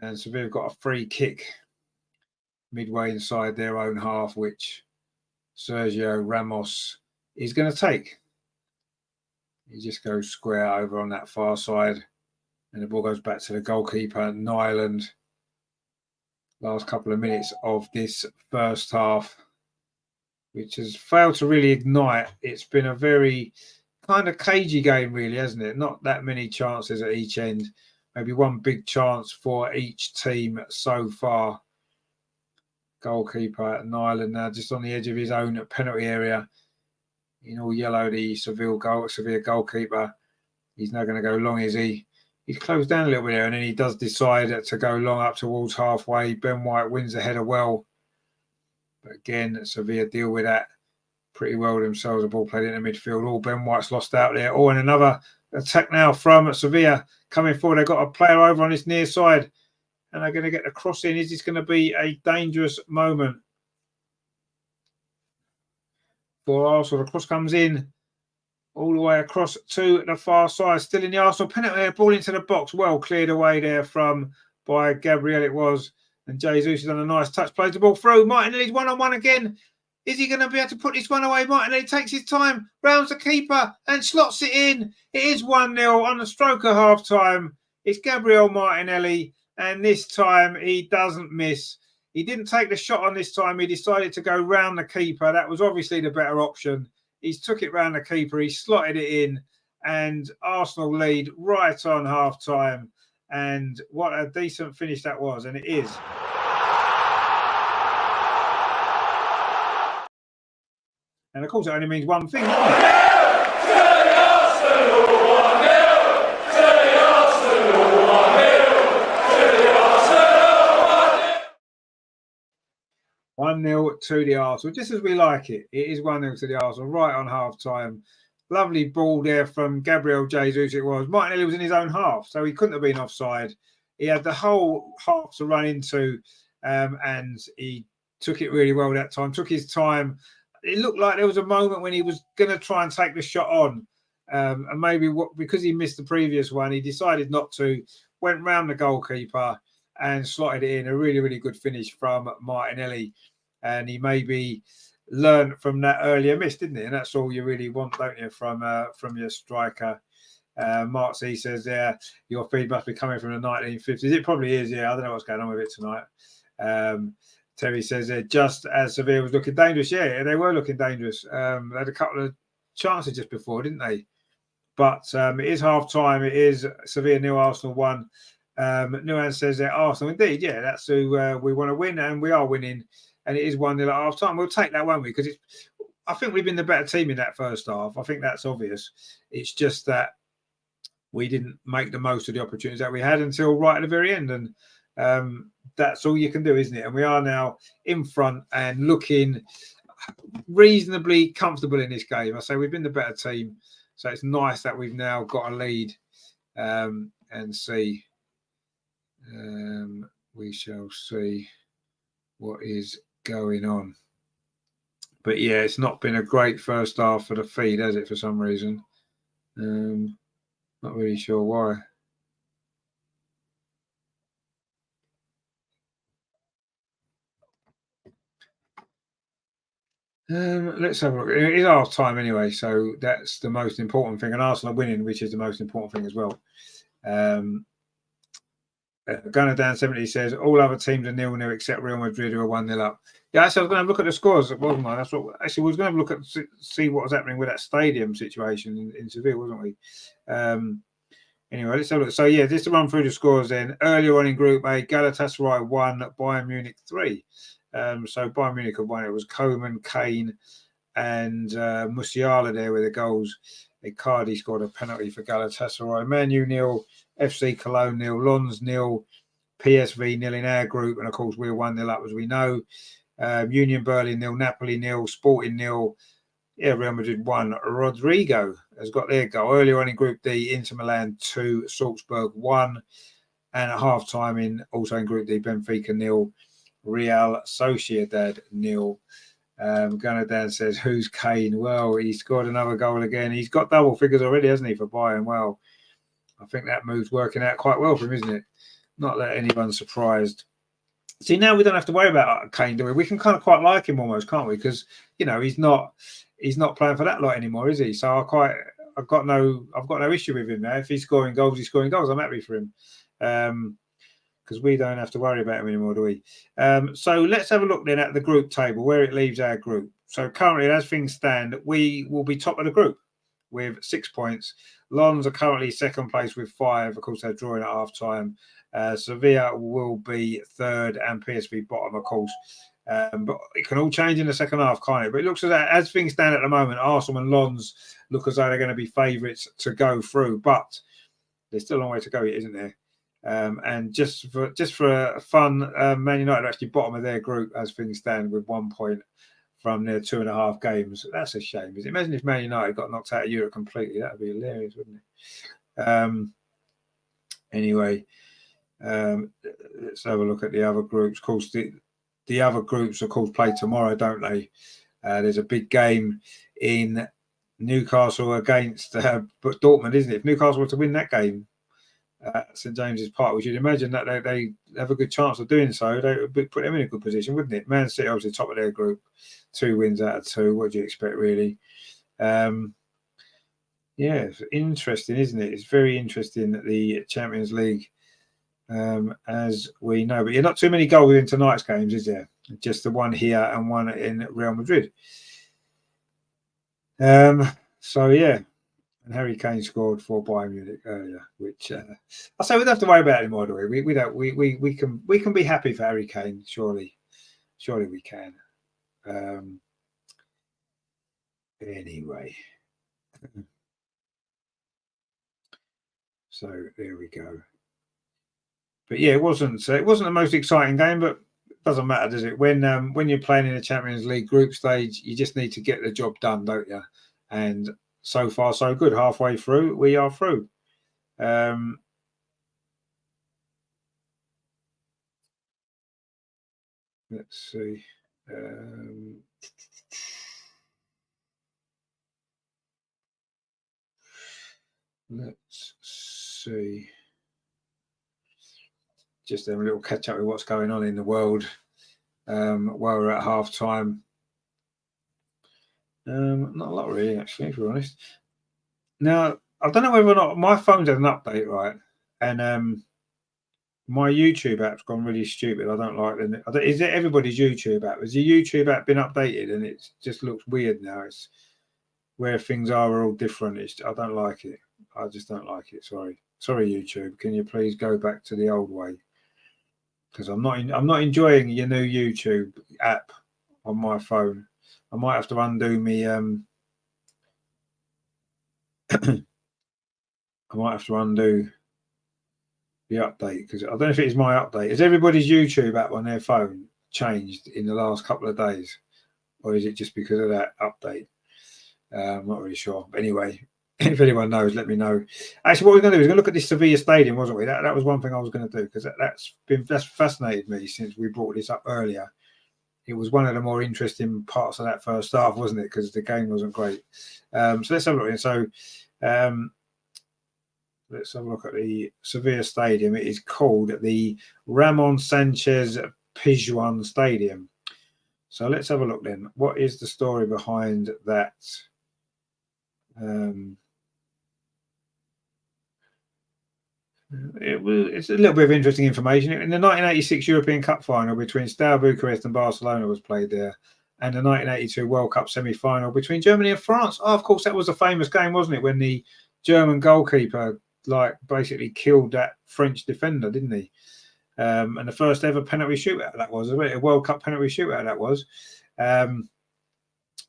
And Sevilla have got a free kick midway inside their own half, which Sergio Ramos is going to take. He just goes square over on that far side. And the ball goes back to the goalkeeper, Nyland. Last couple of minutes of this first half, which has failed to really ignite. It's been a very kind of cagey game, really, hasn't it? Not that many chances at each end. Maybe one big chance for each team so far. Goalkeeper Nyland now just on the edge of his own penalty area. In all yellow, the Sevilla goalkeeper. He's now going to go long, is he? He's closed down a little bit there, and then he does decide to go long up towards halfway. Ben White wins the header well. But again, Sevilla deal with that pretty well themselves. The ball played into midfield. Oh, Ben White's lost out there. Oh, and another attack now from Sevilla coming forward. They've got a player over on this near side, and they're going to get the cross in. Is this going to be a dangerous moment for Arsenal? The cross comes in all the way across to the far side. Still in the Arsenal penalty. Ball into the box. Well cleared away there by Gabriel it was. And Jesus has done a nice touch. Plays the ball through. Martinelli's one-on-one again. Is he going to be able to put this one away? Martinelli takes his time, rounds the keeper and slots it in. It is 1-0 on the stroke of half-time. It's Gabriel Martinelli, and this time he doesn't miss. He didn't take the shot on this time. He decided to go round the keeper. That was obviously the better option. He's took it round the keeper. He slotted it in, and Arsenal lead right on half-time. And what a decent finish that was, and it is. And of course, it only means one thing, doesn't it? 1-0 to the Arsenal, just as we like it. It is 1-0 to the Arsenal, right on half-time. Lovely ball there from Gabriel Jesus it was. Martinelli was in his own half, so he couldn't have been offside. He had the whole half to run into, and he took it really well that time, took his time. It looked like there was a moment when he was going to try and take the shot on. And maybe because he missed the previous one, he decided not to, went round the goalkeeper and slotted it in. A really, really good finish from Martinelli. And he maybe learned from that earlier miss, didn't he? And that's all you really want, don't you, from your striker. Mark C says, yeah, your feed must be coming from the 1950s. It probably is, yeah. I don't know what's going on with it tonight. Terry says, just as Sevilla was looking dangerous. Yeah, they were looking dangerous. They had a couple of chances just before, didn't they? But it is half-time. It is Sevilla 0, Arsenal 1. Nuan says that Arsenal, indeed, yeah, that's who we want to win, and we are winning. And it is 1-0 at half-time. We'll take that, won't we? Because I think we've been the better team in that first half. I think that's obvious. It's just that we didn't make the most of the opportunities that we had until right at the very end. And that's all you can do, isn't it? And we are now in front and looking reasonably comfortable in this game. I say we've been the better team. So it's nice that we've now got a lead and see. We shall see what is going on. But yeah, it's not been a great first half for the feed, has it, for some reason? Not really sure why. Let's have a look. It is half time anyway, so that's the most important thing. And Arsenal winning, which is the most important thing as well. Gunnar Dan 70 says all other teams are 0-0 except Real Madrid, who are 1-0 up. Yeah, actually, I was going to look at the scores, wasn't I? That's what actually we was going to look at see what was happening with that stadium situation in Seville, wasn't we? Anyway, let's have a look. So yeah, just to run through the scores then. Earlier on in Group A, Galatasaray 1, Bayern Munich 3. So Bayern Munich had won. It was Coman, Kane, and Musiala there with the goals. Icardi scored a penalty for Galatasaray. Man U 0, FC Cologne 0, Lens 0, PSV 0 in our group, and of course we're 1-0 up as we know. Union Berlin 0, Napoli 0, Sporting 0. Yeah, Real Madrid 1. Rodrigo has got their goal. Earlier on in Group D, Inter Milan 2, Salzburg 1, and at half time also in Group D, Benfica 0, Real Sociedad 0. Gunnar Dan says, who's Kane? Well, he scored another goal again. He's got double figures already, hasn't he, for Bayern? Well, I think that move's working out quite well for him, isn't it? Not that anyone's surprised. See, now we don't have to worry about Kane, do we? We can kind of quite like him almost, can't we? Because, you know, he's not playing for that lot anymore, is he? So I've got no issue with him now. If he's scoring goals, he's scoring goals. I'm happy for him. Because we don't have to worry about him anymore, do we? So let's have a look then at the group table, where it leaves our group. So currently, as things stand, we will be top of the group with 6 points. Lens are currently second place with 5. Of course, they're drawing at half time. Sevilla will be third and PSV bottom, of course. But it can all change in the second half, can't it? But it looks as things stand at the moment, Arsenal and Lens look as though they're going to be favourites to go through. But there's still a long way to go yet, isn't there? And just for fun, Man United are actually bottom of their group as things stand with 1 point from their 2.5 games. That's a shame. Imagine if Man United got knocked out of Europe completely. That would be hilarious, wouldn't it? Anyway, let's have a look at the other groups. Of course, the other groups, of course, play tomorrow, don't they? There's a big game in Newcastle against Dortmund, isn't it? If Newcastle were to win that game at St James's Park, we should imagine that they have a good chance of doing so. They would put them in a good position, wouldn't it? Man City, obviously, top of their group, 2 wins out of 2. What do you expect, really? Yeah, it's interesting, isn't it? It's very interesting that the Champions League, as we know, but you're not too many goals in tonight's games, is there? Just the one here and one in Real Madrid. So yeah, and Harry Kane scored for Bayern Munich earlier, which I say we don't have to worry about anymore, do we? We don't. We can be happy for Harry Kane. Surely we can. Anyway, so there we go. But yeah, it wasn't the most exciting game, but it doesn't matter, does it? When you're playing in the Champions League group stage, you just need to get the job done, don't you? And so far, so good. Halfway through, we are through. Let's see. Let's see. Just have a little catch up with what's going on in the world while we're at half time. Not a lot, really, actually, if we're honest. Now, I don't know whether or not my phone's had an update, right? And my YouTube app's gone really stupid. I don't like it. Is it everybody's YouTube app? Has the YouTube app been updated and it just looks weird now? It's where things are all different. I don't like it. I just don't like it. Sorry, YouTube. Can you please go back to the old way? Because I'm not enjoying your new YouTube app on my phone. I might have to undo me. I might have to undo the update because I don't know if it is my update. Has everybody's YouTube app on their phone changed in the last couple of days, or is it just because of that update? I'm not really sure. But anyway, if anyone knows, let me know. Actually, what we're going to do is going to look at this Sevilla stadium, wasn't we? That was one thing I was going to do because that's fascinated me since we brought this up earlier. It was one of the more interesting parts of that first half, wasn't it? Because the game wasn't great. So let's have a look. So let's have a look at the Sevilla stadium. It is called the Ramon Sanchez Pizjuan Stadium. So let's have a look then. What is the story behind that? It's a little bit of interesting information. In the 1986 European Cup final between Steaua Bucharest and Barcelona was played there, and the 1982 World Cup semi-final between Germany and France. Oh, of course, that was a famous game, wasn't it? When the German goalkeeper basically killed that French defender, didn't he? And the first ever penalty shootout that was a World Cup penalty shootout that was.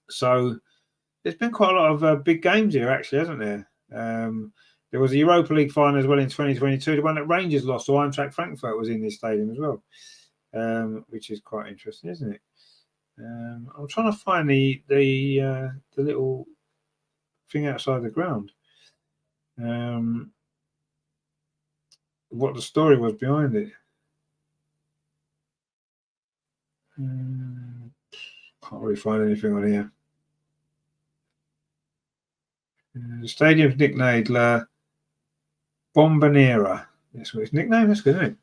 So there's been quite a lot of big games here, actually, hasn't there? There was a Europa League final as well in 2022. The one that Rangers lost to Eintracht Frankfurt was in this stadium as well, which is quite interesting, isn't it? I'm trying to find the little thing outside the ground. What the story was behind it. Can't really find anything on here. The stadium's nicknamed La Bombonera. That's what its nickname. That's good, isn't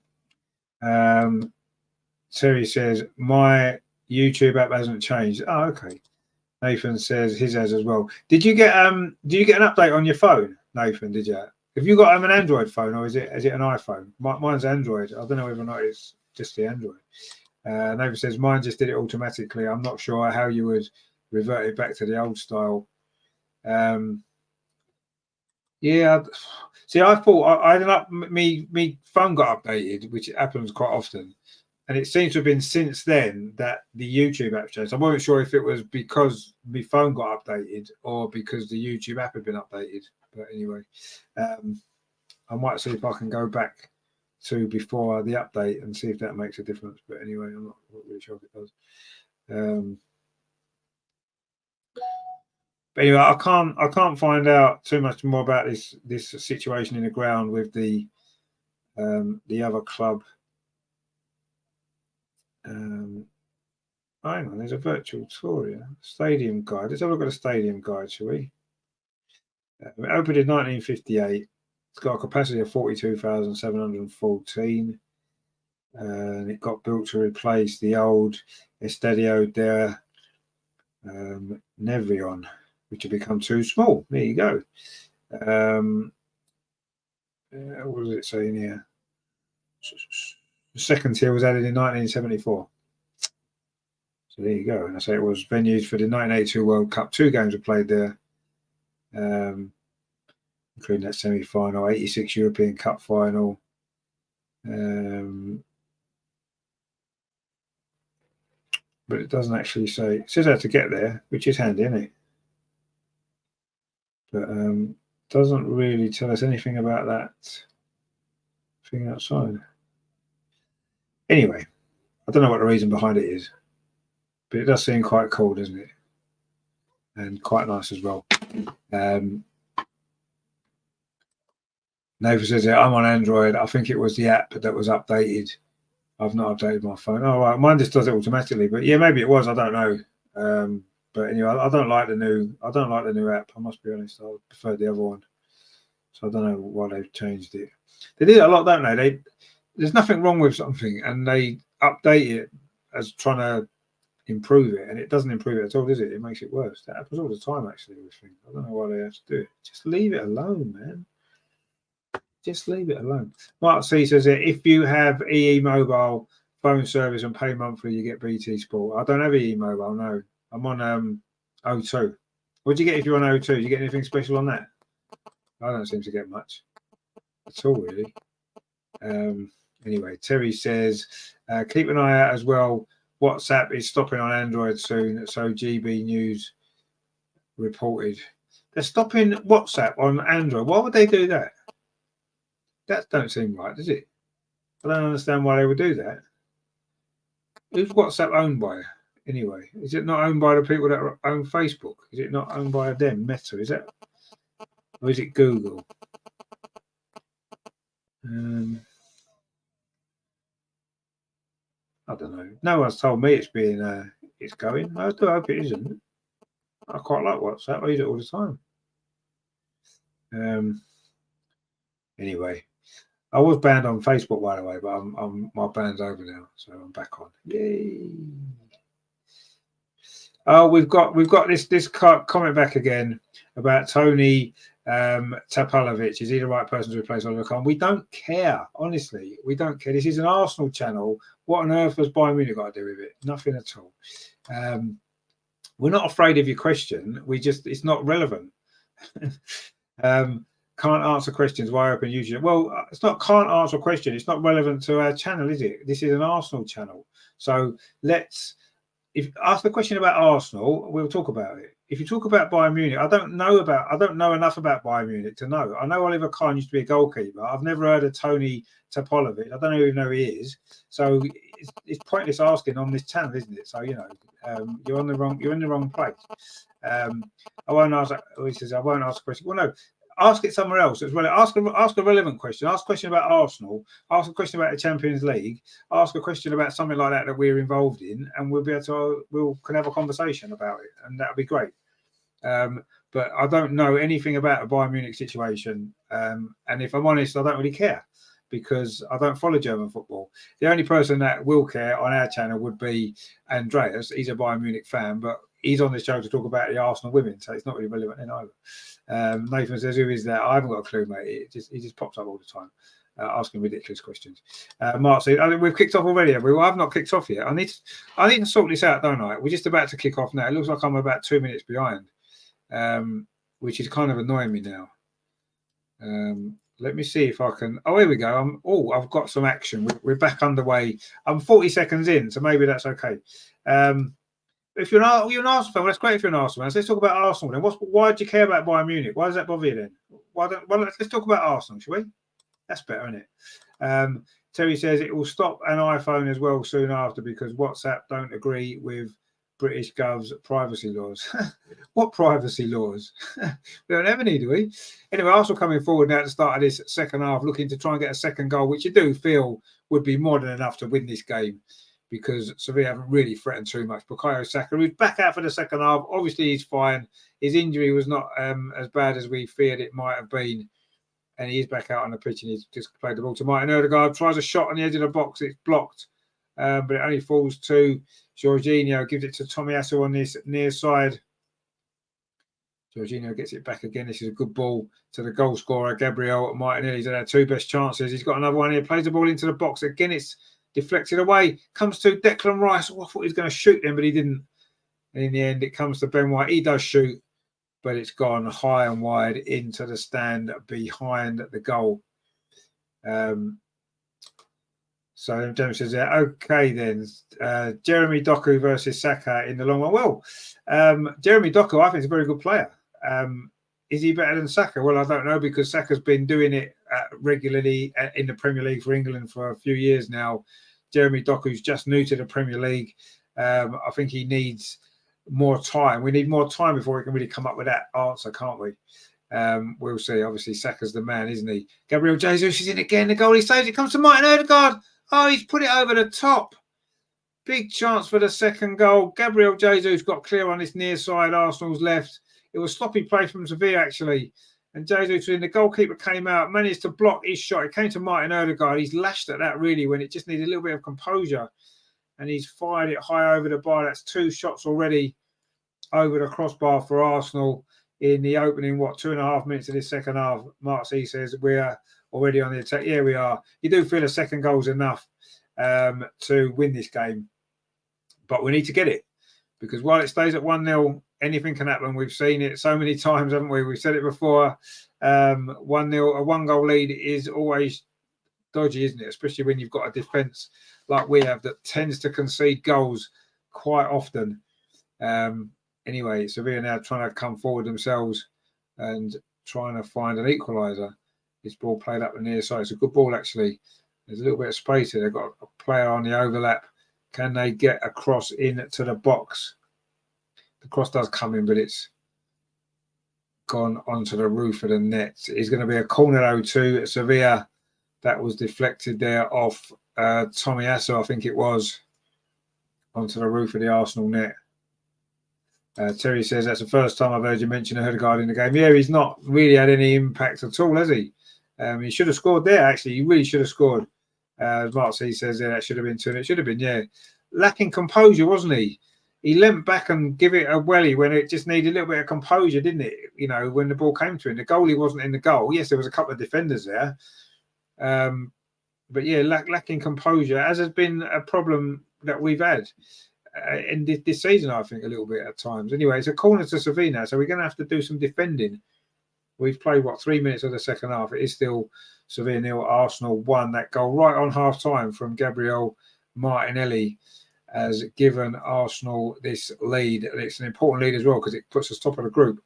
it? Terry says my YouTube app hasn't changed. Oh, okay. Nathan says his has as well. Did you get an update on your phone, Nathan? Did you? Have you got an Android phone or is it an iPhone? Mine's Android. I don't know whether or not it's just the Android. Nathan says mine just did it automatically. I'm not sure how you would revert it back to the old style. Yeah. See, I thought I ended up me phone got updated, which happens quite often, and it seems to have been since then that the YouTube app changed. I wasn't sure if it was because my phone got updated or because the YouTube app had been updated. But anyway, I might see if I can go back to before the update and see if that makes a difference. But anyway, I'm not really sure if it does. But anyway, I can't find out too much more about this situation in the ground with the other club. Hang on, there's a virtual tour here. Stadium guide. Let's have a look at the stadium guide, shall we? It opened in 1958. It's got a capacity of 42,714. And it got built to replace the old Estadio de Nevion, which had become too small. There you go. What does it say in here? The second tier was added in 1974. So there you go. And I say it was venues for the 1982 World Cup. 2 games were played there, including that semi-final, 86 European Cup final. But it doesn't actually say. It says how to get there, which is handy, isn't it? But doesn't really tell us anything about that thing outside. Anyway, I don't know what the reason behind it is, but it does seem quite cool, doesn't it? And quite nice as well. Nathan says, I'm on Android. I think it was the app that was updated. I've not updated my phone. Oh, right. Mine just does it automatically, but yeah, maybe it was. I don't know. But anyway, I don't like the new app. I must be honest. I prefer the other one. So I don't know why they've changed it. They did it a lot, don't they? There's nothing wrong with something, and they update it as trying to improve it, and it doesn't improve it at all, does it? It makes it worse. That happens all the time, actually. With things. I don't know why they have to do it. Just leave it alone, man. Just leave it alone. Mark C says that if you have EE Mobile phone service and pay monthly, you get BT Sport. I don't have EE Mobile, no. I'm on O2. What do you get if you're on O2? Do you get anything special on that? I don't seem to get much at all, really. Anyway, Terry says, keep an eye out as well. WhatsApp is stopping on Android soon, so GB News reported. They're stopping WhatsApp on Android. Why would they do that? That don't seem right, does it? I don't understand why they would do that. Who's WhatsApp owned by? Anyway, is it not owned by the people that own Facebook? Is it not owned by them, Meta? Is that, or is it Google? I don't know. No one's told me it's going. I do hope it isn't. I quite like WhatsApp. I use it all the time. Anyway, I was banned on Facebook, by the way, but my ban's over now, so I'm back on. Yay! Oh, we've got this comment back again about Tony Tapalovic. Is he the right person to replace Oliver Kahn? We don't care, honestly. We don't care. This is an Arsenal channel. What on earth has Bayern Munich got to do with it? Nothing at all. We're not afraid of your question. It's not relevant. Can't answer questions. Why open YouTube? Well, it's not can't answer a question. It's not relevant to our channel, is it? This is an Arsenal channel. So if ask a question about Arsenal, we'll talk about it. If you talk about Bayern Munich, I don't know enough about Bayern Munich to know. I know Oliver Kahn used to be a goalkeeper. I've never heard of Tony Tapalovic. I don't even know who he is. So it's pointless asking on this channel, isn't it? So you're in the wrong place. I won't ask. He says I won't ask a question. Well, no. Ask it somewhere else as well. Ask a relevant question. Ask a question about Arsenal. Ask a question about the Champions League. Ask a question about something like that we're involved in, and we'll be able to can have a conversation about it, and that'll be great. But I don't know anything about a Bayern Munich situation, and if I'm honest, I don't really care because I don't follow German football. The only person that will care on our channel would be Andreas. He's a Bayern Munich fan, but he's on the show to talk about the Arsenal women, so it's not really relevant in either. Nathan says, who is that? I haven't got a clue, mate. He just pops up all the time, asking ridiculous questions. Mark said, we've kicked off already, have we? Well, I've not kicked off yet. I need to sort this out, don't I? We're just about to kick off now. It looks like I'm about 2 minutes behind, which is kind of annoying me now. Let me see if I can. Oh, here we go. I've got some action. We're back underway. I'm 40 seconds in, so maybe that's okay. If you're an Arsenal fan, well, that's great if you're an Arsenal fan. So let's talk about Arsenal then. Why do you care about Bayern Munich? Why does that bother you then? Let's talk about Arsenal, shall we? That's better, isn't it? Terry says it will stop an iPhone as well soon after because WhatsApp don't agree with British Gov's privacy laws. What privacy laws? We don't have any, do we? Anyway, Arsenal coming forward now at the start of this second half, looking to try and get a second goal, which you do feel would be more than enough to win this game, because Sevilla haven't really threatened too much. Bukayo Saka, who's back out for the second half, obviously he's fine. His injury was not as bad as we feared it might have been, and he is back out on the pitch, and he's just played the ball to Martin Odegaard, tries a shot on the edge of the box, it's blocked, but it only falls to Jorginho, gives it to Tomiyasu on this near side. Jorginho gets it back again. This is a good ball to the goal scorer, Gabriel Martinelli. He's had our two best chances. He's got another one here. Plays the ball into the box. Again, it's deflected away. Comes to Declan Rice. Oh, I thought he was going to shoot him, but he didn't. And in the end, it comes to Ben White. He does shoot, but it's gone high and wide into the stand behind the goal. So James says, okay then, Jeremy Doku versus Saka in the long run. Well, Jeremy Doku, I think, is a very good player. Is he better than Saka? Well, I don't know, because Saka's been doing it regularly in the Premier League for England for a few years now. Jeremy Doku's just new to the Premier League. I think he needs more time. We need more time before we can really come up with that answer, can't we? We'll see. Obviously, Saka's the man, isn't he? Gabriel Jesus is in again. The goal he saves. It comes to Martin Odegaard. Oh, he's put it over the top. Big chance for the second goal. Gabriel Jesus got clear on this near side, Arsenal's left. It was sloppy play from Sevilla, actually. And Jesus, when the goalkeeper came out, managed to block his shot. It came to Martin Odegaard. He's lashed at that, really, when it just needed a little bit of composure. And he's fired it high over the bar. That's 2 shots already over the crossbar for Arsenal in the opening, 2.5 minutes of this second half. Mark C says we're already on the attack. Yeah, we are. You do feel a second goal's enough to win this game, but we need to get it, because while it stays at 1-0, anything can happen. We've seen it so many times, haven't we? We've said it before. 1-0, a 1-goal lead is always dodgy, isn't it? Especially when you've got a defence like we have that tends to concede goals quite often. Anyway, Sevilla now trying to come forward themselves and trying to find an equaliser. This ball played up the near side. It's a good ball, actually. There's a little bit of space here. They've got a player on the overlap. Can they get a cross into the box? The cross does come in, but it's gone onto the roof of the net. It's going to be a corner, though, to Sevilla. That was deflected there off Tomiyasu, I think it was, onto the roof of the Arsenal net. Terry says, that's the first time I've heard you mention Odegaard in the game. Yeah, he's not really had any impact at all, has he? He should have scored there, actually. He really should have scored. As Mark C says, yeah, that should have been 2. It should have been, yeah. Lacking composure, wasn't he? He leant back and give it a welly when it just needed a little bit of composure, didn't it? You know, when the ball came to him. The goalie wasn't in the goal. Yes, there was a couple of defenders there. But yeah, lacking composure, as has been a problem that we've had in this season, I think, a little bit at times. Anyway, it's a corner to Sevilla, so we're going to have to do some defending. We've played, 3 minutes of the second half. It is still Sevilla 0, Arsenal 1. That goal right on half-time from Gabriel Martinelli has given Arsenal this lead. And it's an important lead as well, because it puts us top of the group.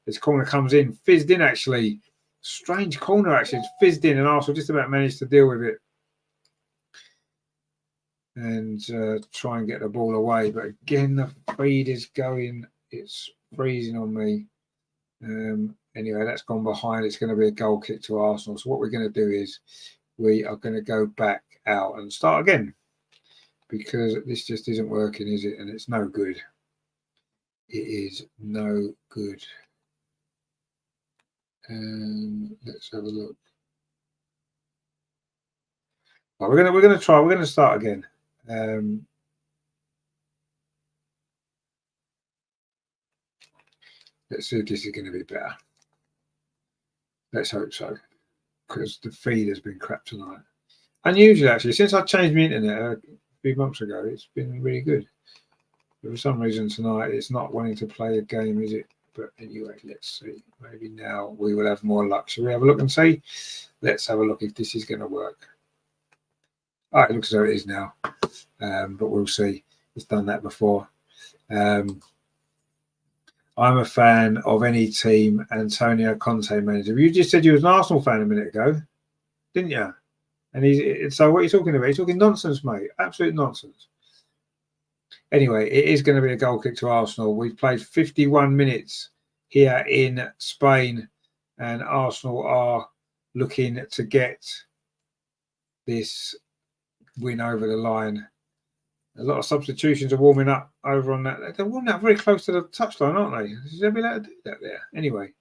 This corner comes in, fizzed in, actually. Strange corner, actually. It's fizzed in, and Arsenal just about managed to deal with it and try and get the ball away. But again, the feed is going. It's freezing on me. Anyway, that's gone behind. It's going to be a goal kick to Arsenal. So what we're going to do is we are going to go back out and start again, because this just isn't working, is it? And it's no good. It is no good. Let's have a look. Well, we're going to try. We're going to start again. Let's see if this is going to be better. Let's hope so, because the feed has been crap tonight. Unusually, actually, since I changed my internet a few months ago, it's been really good. But for some reason tonight, it's not wanting to play a game, is it? But anyway, let's see. Maybe now we will have more luck. Shall we have a look and see? Let's have a look if this is going to work. All right, it looks as though it is now, but we'll see. It's done that before. I'm a fan of any team Antonio Conte manager. You just said you was an Arsenal fan a minute ago, didn't you? And so what are you talking about? You're talking nonsense, mate. Absolute nonsense. Anyway, it is going to be a goal kick to Arsenal. We've played 51 minutes here in Spain, and Arsenal are looking to get this win over the line. A lot of substitutions are warming up over on that. They're warming up very close to the touchline, aren't they? Is there be allowed to do that there? Anyway,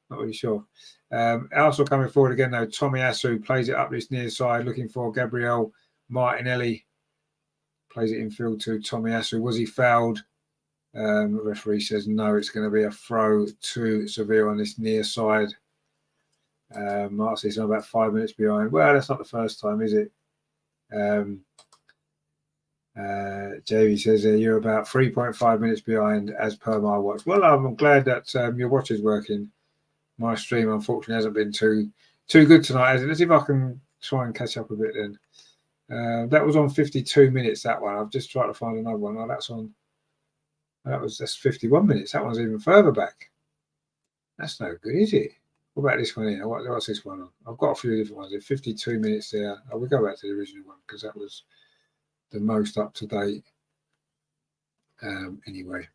not really sure. Arsenal coming forward again, though. Tomiyasu plays it up this near side, looking for Gabriel Martinelli. Plays it in field to Tomiyasu. Was he fouled? The referee says no, it's going to be a throw to Sevilla on this near side. Marcy's about 5 minutes behind. Well, that's not the first time, is it? JV says you're about 3.5 minutes behind as per my watch. Well, I'm glad that your watch is working. My stream, unfortunately, hasn't been too good tonight. Let's see if I can try and catch up a bit then. That was on 52 minutes, that one. I've just tried to find another one. Oh, that's 51 minutes. That one's even further back. That's no good, is it? What about this one here? What's this one on? I've got a few different ones. There's 52 minutes there. I will go back to the original one because that was the most up to date. Anyway,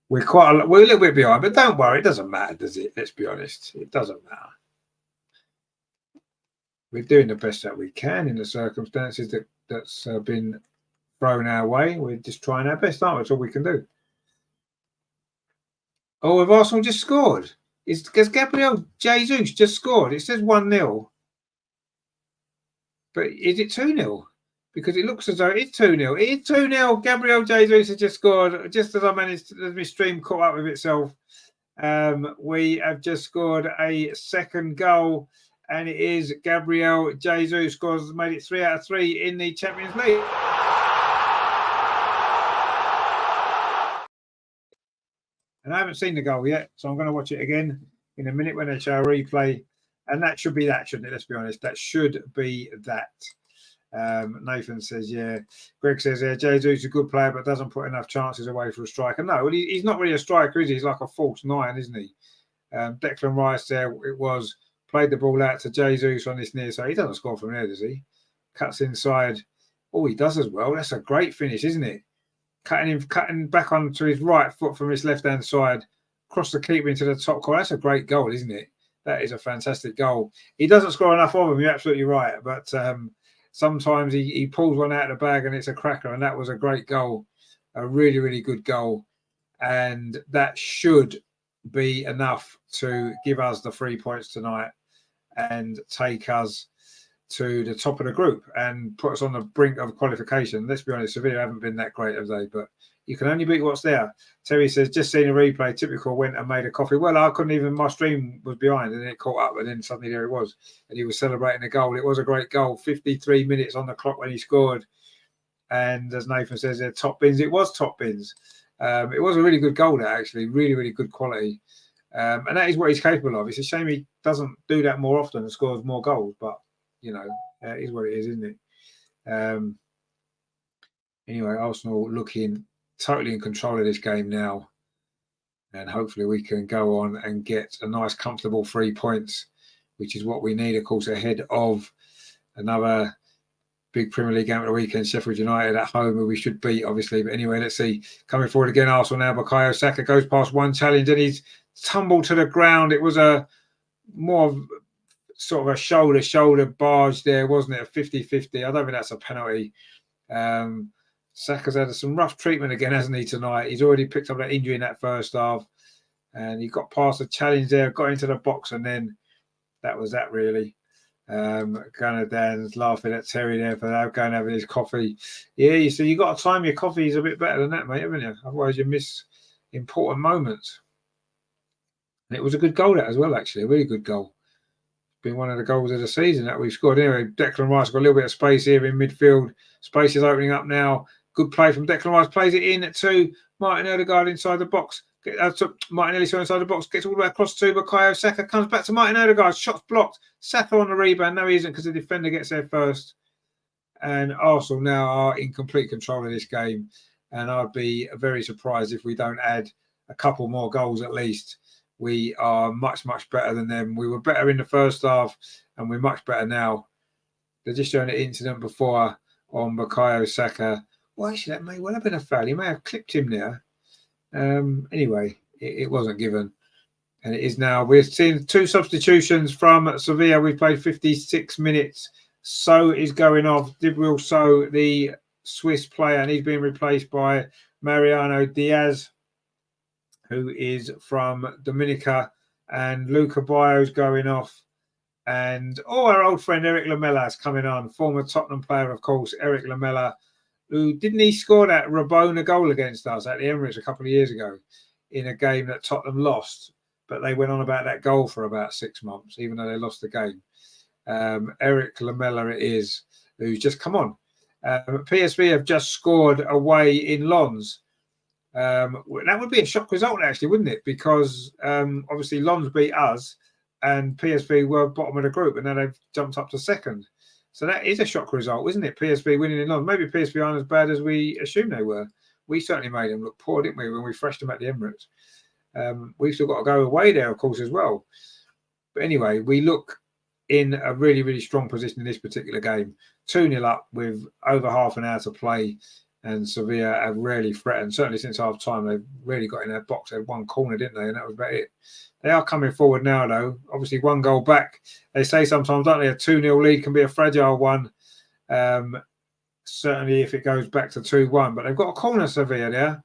we're a little bit behind, but don't worry, it doesn't matter, does it? Let's be honest, it doesn't matter. We're doing the best that we can in the circumstances that's been thrown our way. We're just trying our best, aren't we? That's all we can do. Oh, have Arsenal just scored? Because Gabriel Jesus just scored. It says 1-0. But is it 2-0? Because it looks as though it's 2-0. It is 2-0. Gabriel Jesus has just scored. Just as my stream caught up with itself. We have just scored a second goal. And it is Gabriel Jesus scores, made it 3 out of 3 in the Champions League. And I haven't seen the goal yet, so I'm going to watch it again in a minute when they show a replay. And that should be that, shouldn't it? Let's be honest. That should be that. Nathan says, yeah. Greg says, yeah, Jesus is a good player, but doesn't put enough chances away for a striker. No, well, he's not really a striker, is he? He's like a false nine, isn't he? Declan Rice there, it was, played the ball out to Jesus on this near side. He doesn't score from there, does he? Cuts inside. Oh, he does as well. That's a great finish, isn't it? Cutting back onto his right foot from his left-hand side, across the keeper into the top corner. That's a great goal, isn't it? That is a fantastic goal. He doesn't score enough of them, you're absolutely right. But sometimes he pulls one out of the bag and it's a cracker, and that was a great goal. A really, really good goal. And that should be enough to give us the 3 points tonight and take us to the top of the group and put us on the brink of qualification. Let's be honest, Sevilla haven't been that great, have they? But you can only beat what's there. Terry says, just seen a replay, typical, went and made a coffee. Well, I couldn't even, my stream was behind and it caught up and then suddenly there it was. And he was celebrating a goal. It was a great goal. 53 minutes on the clock when he scored. And as Nathan says, they're top bins. It was top bins. It was a really good goal there, actually. Really, really good quality. And that is what he's capable of. It's a shame he doesn't do that more often and scores more goals. But, you know, it is what it is, isn't it? Anyway, Arsenal looking totally in control of this game now. And hopefully we can go on and get a nice, comfortable 3 points, which is what we need, of course, ahead of another big Premier League game of the weekend, Sheffield United at home, who we should beat, obviously. But anyway, let's see. Coming forward again, Arsenal now. Bukayo Saka goes past one challenge and he's tumbled to the ground. It was a more of sort of a shoulder barge there, wasn't it? A 50-50. I don't think that's a penalty. Saka's had some rough treatment again, hasn't he, tonight? He's already picked up that injury in that first half. And he got past the challenge there, got into the box, and then that was that, really. Gunnar Dan's laughing at Terry there for that, going having his coffee. Yeah, you see, you got to time your coffees a bit better than that, mate, haven't you? Otherwise, you miss important moments. And it was a good goal, that as well, actually, a really good goal. Been one of the goals of the season that we've scored. Anyway, Declan Rice got a little bit of space here in midfield. Space is opening up now. Good play from Declan Rice. Plays it in to Martin Odegaard inside the box. Martinelli inside the box. Gets all the way across to Bukayo Saka. Comes back to Martin Odegaard. Shots blocked. Saka on the rebound. No, he isn't, because the defender gets there first. And Arsenal now are in complete control of this game. And I'd be very surprised if we don't add a couple more goals at least. We are much, much better than them. We were better in the first half, and we're much better now. They're just showing an incident before on Bukayo Saka Well, actually, that may well have been a foul. He may have clipped him there. Anyway, it wasn't given. And it is now. We're seeing 2 substitutions from Sevilla. We've played 56 minutes. So is going off. Dibril So, the Swiss player, and he's being replaced by Mariano Diaz, who is from Dominica. And Luca Bayo's going off. And our old friend Eric Lamela is coming on. Former Tottenham player, of course, Eric Lamela, who didn't he score that Rabona goal against us at the Emirates a couple of years ago in a game that Tottenham lost? But they went on about that goal for about 6 months, even though they lost the game. Eric Lamela it is, who's just come on. PSV have just scored away in Lens. That would be a shock result, actually, wouldn't it? Because obviously Lens beat us and PSV were bottom of the group, and now they've jumped up to second. So that is a shock result, isn't it? PSV winning in Lens. Maybe PSV aren't as bad as we assumed they were. We certainly made them look poor, didn't we, when we freshed them at the Emirates? We've still got to go away there, of course, as well. But anyway, we look in a really, really strong position in this particular game. 2-0 up with over half an hour to play, and Sevilla have really threatened. Certainly since half time, they've really got in their box. They had one corner, didn't they? And that was about it. They are coming forward now, though. Obviously, 1 goal back. They say sometimes, don't they, a 2-0 lead can be a fragile one. Certainly if it goes back to 2-1. But they've got a corner, Sevilla, there.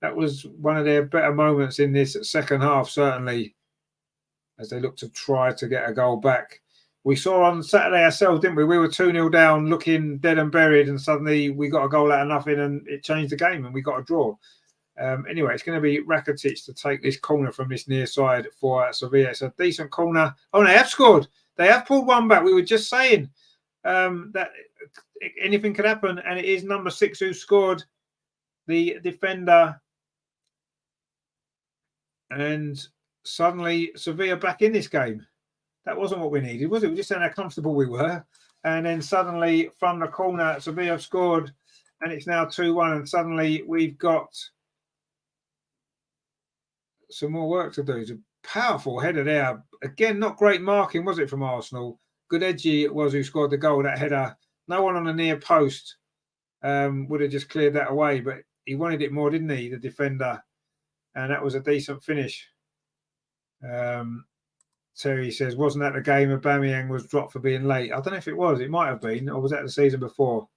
That was one of their better moments in this second half, certainly, as they look to try to get a goal back. We saw on Saturday ourselves, didn't we? We were 2-0 down, looking dead and buried, and suddenly we got a goal out of nothing, and it changed the game, and we got a draw. Anyway, it's going to be Rakitic to take this corner from this near side for Sevilla. It's a decent corner. Oh, they have scored. They have pulled one back. We were just saying that anything could happen, and it is number 6 who scored, the defender. And suddenly Sevilla back in this game. That wasn't what we needed, was it? We just saying how comfortable we were. And then suddenly from the corner, Sevilla have scored, and it's now 2-1. And suddenly we've got some more work to do. It's a powerful header there. Again, not great marking, was it, from Arsenal? Good edgy it was who scored the goal, that header. No one on the near post would have just cleared that away, but he wanted it more, didn't he, the defender? And that was a decent finish. Terry says, wasn't that the game Aubameyang was dropped for being late? I don't know if it was. It might have been. Or was that the season before?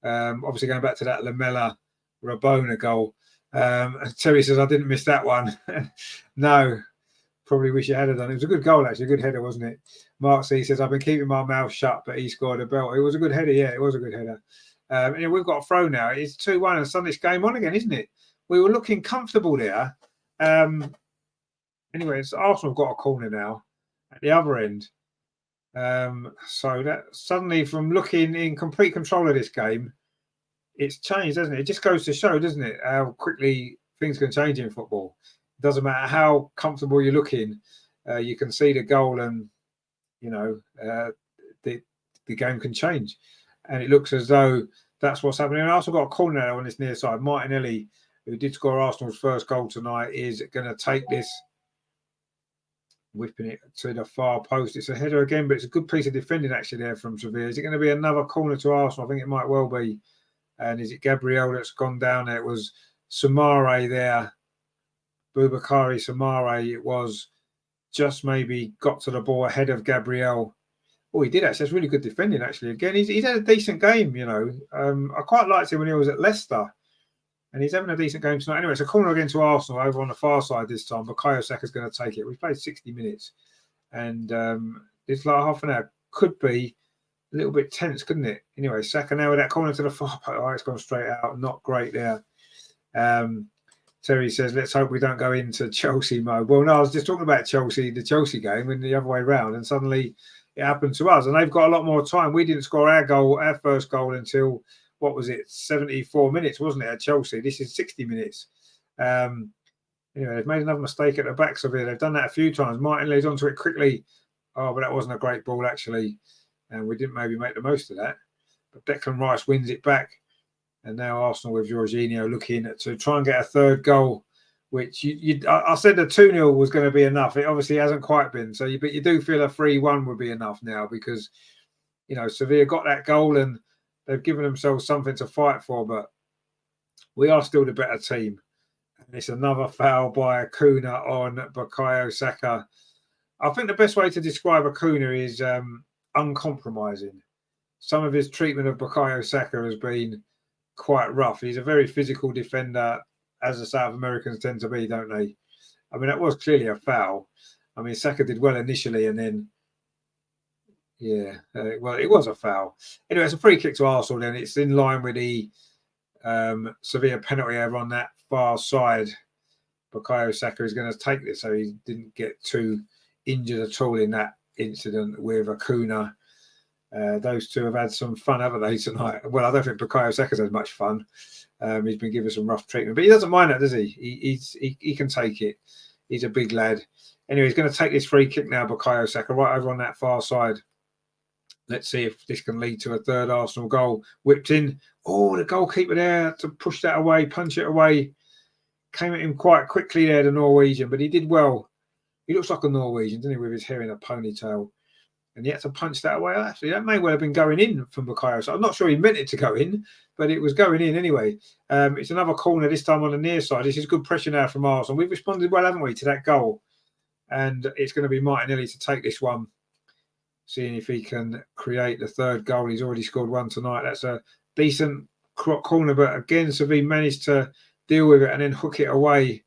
Obviously, going back to that Lamela Rabona goal. Terry says, I didn't miss that one. No, probably wish you had done. It was a good goal, actually. A good header, wasn't it? Mark C says, I've been keeping my mouth shut, but he scored a belt. It was a good header. Yeah, it was a good header. Anyway, we've got a throw now. It's 2-1 and suddenly it's game on again, isn't it? We were looking comfortable there. Anyway, it's Arsenal have got a corner now at the other end. So that suddenly from looking in complete control of this game, it's changed, doesn't it? It just goes to show, doesn't it, how quickly things can change in football. It doesn't matter how comfortable you're looking. You can see the goal and, you know, the game can change. And it looks as though that's what's happening. And Arsenal got a corner now on this near side. Martinelli, who did score Arsenal's first goal tonight, is going to take this, whipping it to the far post. It's a header again, but it's a good piece of defending actually there from Sevilla. Is it going to be another corner to Arsenal? I think it might well be. And is it Gabriel that's gone down there? It was Samare there. Boubakary Samare, it was, just maybe got to the ball ahead of Gabriel. Oh, he did actually. That's really good defending actually. Again, he's had a decent game, you know. I quite liked him when he was at Leicester. And he's having a decent game tonight. Anyway, it's a corner again to Arsenal over on the far side this time. Bukayo Saka's going to take it. We've played 60 minutes. And it's like half an hour. Could be a little bit tense, couldn't it? Anyway, Saka now with that corner to the far post. Oh, it's gone straight out. Not great there. Terry says, let's hope we don't go into Chelsea mode. Well, no, I was just talking about Chelsea, the Chelsea game, and the other way around. And suddenly it happened to us. And they've got a lot more time. We didn't score our first goal until, what was it, 74 minutes, wasn't it, at Chelsea? This is 60 minutes. Anyway, they've made another mistake at the backs of it. They've done that a few times. Martin lays onto it quickly. Oh, but that wasn't a great ball, actually. And we didn't maybe make the most of that. But Declan Rice wins it back. And now Arsenal with Jorginho looking to try and get a third goal, which I said the 2-0 was going to be enough. It obviously hasn't quite been. But you do feel a 3-1 would be enough now because, you know, Sevilla got that goal and they've given themselves something to fight for. But We are still the better team. And it's another foul by Acuna on Bukayo Saka. I think the best way to describe Acuna is uncompromising. Some of his treatment of Bukayo Saka has been quite rough. He's a very physical defender, as the South Americans tend to be, don't they? I mean, that was clearly a foul. I mean, Saka did well initially, and then, well, it was a foul. Anyway, it's a free kick to Arsenal. Then it's in line with the Sevilla penalty over on that far side. Bukayo Saka is going to take this, so he didn't get too injured at all in that incident with Acuna. Those two have had some fun, haven't they, tonight? Well, I don't think Bukayo Saka's had much fun. He's been given some rough treatment, but he doesn't mind that, does he? He can take it. He's a big lad. Anyway, he's going to take this free kick now, Bukayo Saka, right over on that far side. Let's see if this can lead to a third Arsenal goal. Whipped in. Oh, the goalkeeper there to push that away, punch it away. Came at him quite quickly there, the Norwegian, but he did well. He looks like a Norwegian, doesn't he, with his hair in a ponytail. And he had to punch that away. Actually, that may well have been going in from Bukayo. So I'm not sure he meant it to go in, but it was going in anyway. It's another corner, this time on the near side. This is good pressure now from Arsenal. We've responded well, haven't we, to that goal? And it's going to be Martinelli to take this one, seeing if he can create the third goal. He's already scored one tonight. That's a decent corner, but again, Sevilla managed to deal with it and then hook it away.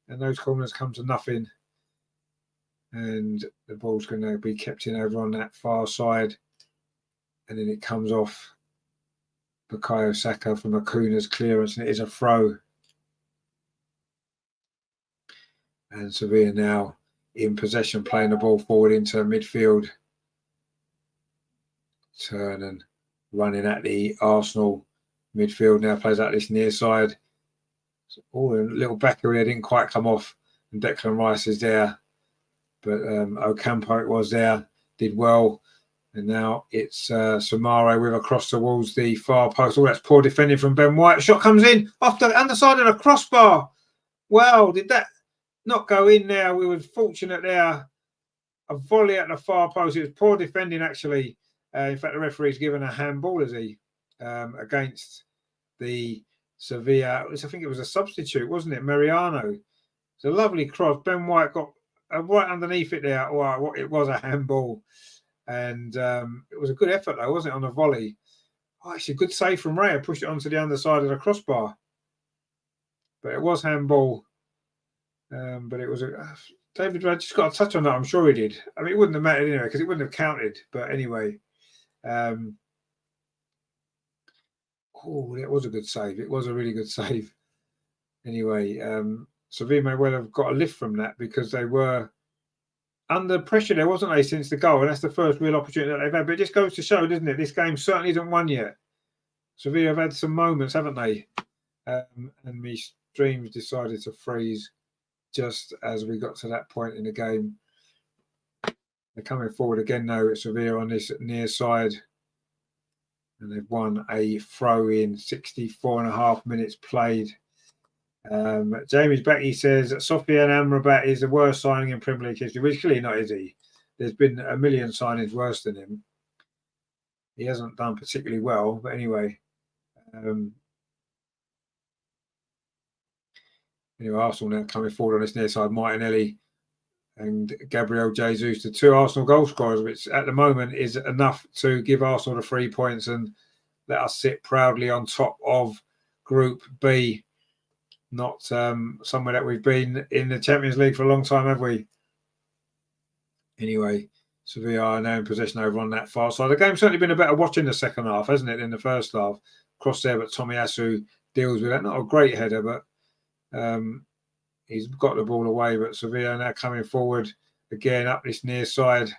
And those corners come to nothing. And the ball's going to be kept in over on that far side. And then it comes off Bukayo Saka from Acuna's clearance, and it is a throw. And Sevilla now in possession, playing the ball forward into midfield. Turn and running at the Arsenal midfield now, plays out this near side. Oh, a little backer there didn't quite come off, and Declan Rice is there. But Ocampo it was there, did well. And now it's Samaro with a cross towards the far post. Oh, that's poor defending from Ben White. Shot comes in off the underside of the crossbar. Well, did that not go in there? We were fortunate there. A volley at the far post. It was poor defending, actually. In fact, the referee's given a handball, is he, against the Sevilla. I think it was a substitute, wasn't it? Mariano. It's a lovely cross. Ben White got right underneath it there. Oh, it was a handball. And it was a good effort, though, wasn't it, on a volley? Oh, actually, good save from Raya. Pushed it onto the underside of the crossbar. But it was handball. But it was David Rad just got a touch on that. I'm sure he did. I mean, it wouldn't have mattered anyway because it wouldn't have counted. But anyway, that was a good save. It was a really good save. Anyway, Sevilla may well have got a lift from that because they were under pressure there, wasn't they, since the goal? And that's the first real opportunity that they've had. But it just goes to show, doesn't it? This game certainly isn't won yet. Sevilla have had some moments, haven't they? And my streams decided to freeze just as we got to that point in the game. They're coming forward again now at Sevilla on this near side. And they've won a throw in 64.5 minutes played. Jamie's back. He says Sofiane Amrabat is the worst signing in Premier League history, which clearly not, is he? There's been a million signings worse than him. He hasn't done particularly well, but anyway. Anyway, Arsenal now coming forward on this near side. Martinelli and Gabriel Jesus, the two Arsenal goal scorers, which at the moment is enough to give Arsenal the 3 points and let us sit proudly on top of Group B. Not somewhere that we've been in the Champions League for a long time, have we? Anyway, Sevilla are now in possession over on that far side. The game's certainly been a better watch in the second half, hasn't it, in the first half? Cross there, but Tomiyasu deals with that. Not a great header, but he's got the ball away. But Sevilla now coming forward again up this near side.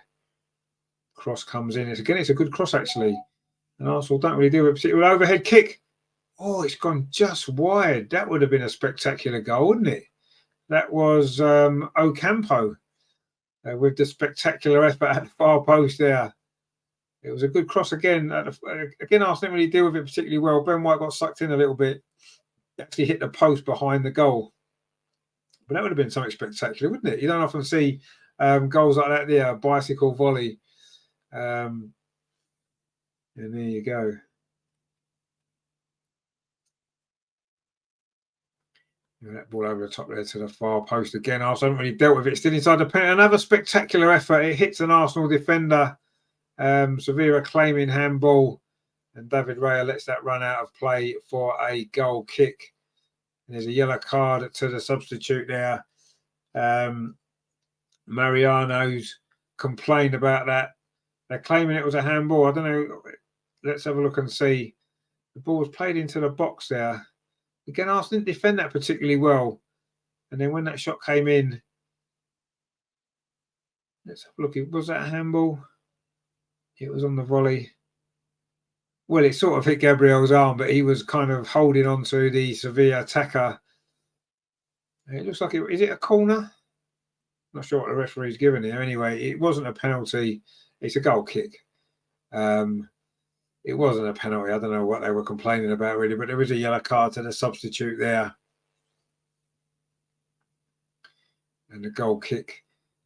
Cross comes in. It's a good cross, actually. And Arsenal don't really deal with it, particularly overhead kick. Oh, it's gone just wide. That would have been a spectacular goal, wouldn't it? That was Ocampo with the spectacular effort at the far post there. It was a good cross again. Again, Arsenal didn't really deal with it particularly well. Ben White got sucked in a little bit. Actually hit the post behind the goal. But that would have been something spectacular, wouldn't it? You don't often see goals like that there, a bicycle volley. And there you go. That ball over the top there to the far post again. Arsenal haven't really dealt with it. Still inside the penalty. Another spectacular effort. It hits an Arsenal defender. Sevilla claiming handball. And David Raya lets that run out of play for a goal kick. And there's a yellow card to the substitute there. Mariano's complained about that. They're claiming it was a handball. I don't know. Let's have a look and see. The ball was played into the box there. Again, Arsenal didn't defend that particularly well. And then when that shot came in, let's have a look. Was that a handball? It was on the volley. Well, it sort of hit Gabriel's arm, but he was kind of holding on to the Sevilla attacker. It looks like it. Is it a corner? Not sure what the referee's given here. Anyway, it wasn't a penalty. It's a goal kick. It wasn't a penalty. I don't know what they were complaining about really, but there was a yellow card to the substitute there. And the goal kick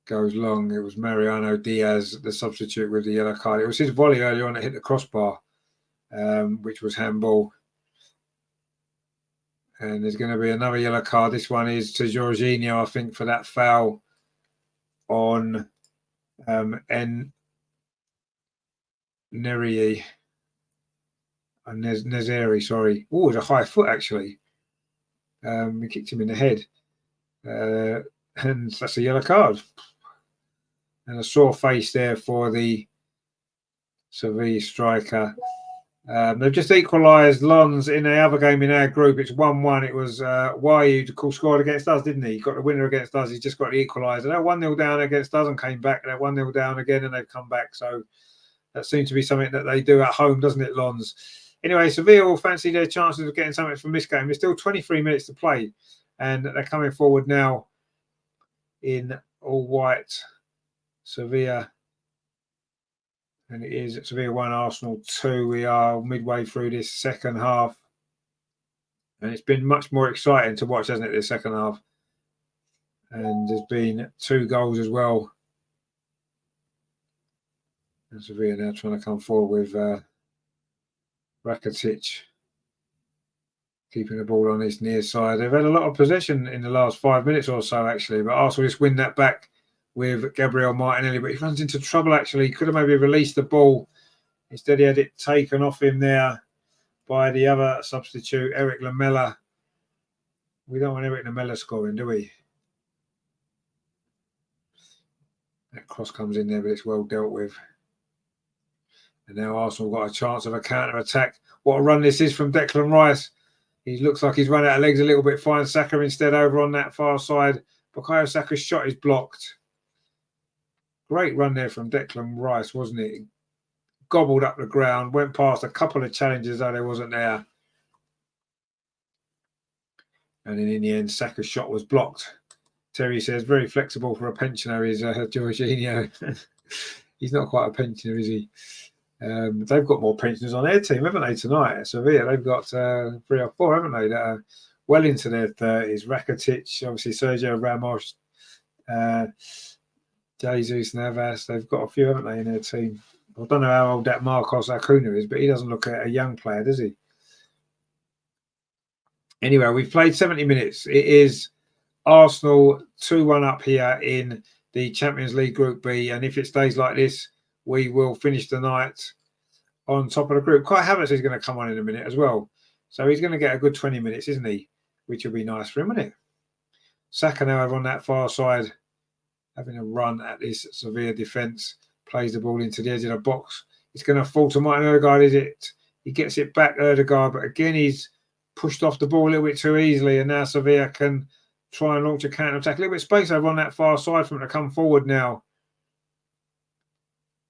goes long. It was Mariano Diaz, the substitute, with the yellow card. It was his volley earlier on that hit the crossbar, which was handball. And there's going to be another yellow card. This one is to Jorginho, I think, for that foul on Nezeri, sorry. Oh, it was a high foot, actually. He kicked him in the head. And that's a yellow card. And a sore face there for the Sevilla striker. They've just equalised Lons in the other game in our group. It's 1-1. It was Wayu who scored against us, didn't he? He got the winner against us. He's just got the equaliser. They're 1-0 down against us and came back. They're 1-0 down again and they've come back. So that seems to be something that they do at home, doesn't it, Lons? Anyway, Sevilla will fancy their chances of getting something from this game. There's still 23 minutes to play. And they're coming forward now in all white. Sevilla. And it is Sevilla 1, Arsenal 2. We are midway through this second half. And it's been much more exciting to watch, hasn't it, this second half? And there's been 2 goals as well. And Sevilla now trying to come forward with Rakitic keeping the ball on his near side. They've had a lot of possession in the last 5 minutes or so, actually. But Arsenal just win that back with Gabriel Martinelli, but he runs into trouble, actually. He could have maybe released the ball. Instead, he had it taken off him there by the other substitute, Eric Lamela. We don't want Eric Lamela scoring, do we? That cross comes in there, but it's well dealt with. And now Arsenal got a chance of a counter-attack. What a run this is from Declan Rice. He looks like he's run out of legs a little bit. Finds Saka instead over on that far side. Bukayo Saka's shot is blocked. Great run there from Declan Rice, wasn't it? Gobbled up the ground, went past a couple of challenges, though there wasn't there. And then in the end, Saka's shot was blocked. Terry says, very flexible for a pensioner is Jorginho. He's not quite a pensioner, is he? They've got more pensioners on their team, haven't they, tonight? Sevilla, they've got 3 or 4, haven't they, that are well into their 30s. Rakitic, obviously Sergio Ramos, Jesus Navas. They've got a few, haven't they, in their team? I don't know how old that Marcos Acuna is, but he doesn't look a young player, does he? Anyway, we've played 70 minutes. It is Arsenal 2-1 up here in the Champions League Group B. And if it stays like this, we will finish the night on top of the group. Kai Havertz is going to come on in a minute as well. So he's going to get a good 20 minutes, isn't he? Which will be nice for him, isn't it? Saka now over on that far side, having a run at this Sevilla defence. Plays the ball into the edge of the box. It's going to fall to Martin Odegaard, is it? He gets it back, Odegaard, but again, he's pushed off the ball a little bit too easily, and now Sevilla can try and launch a counter-attack. A little bit of space over on that far side for him to come forward now.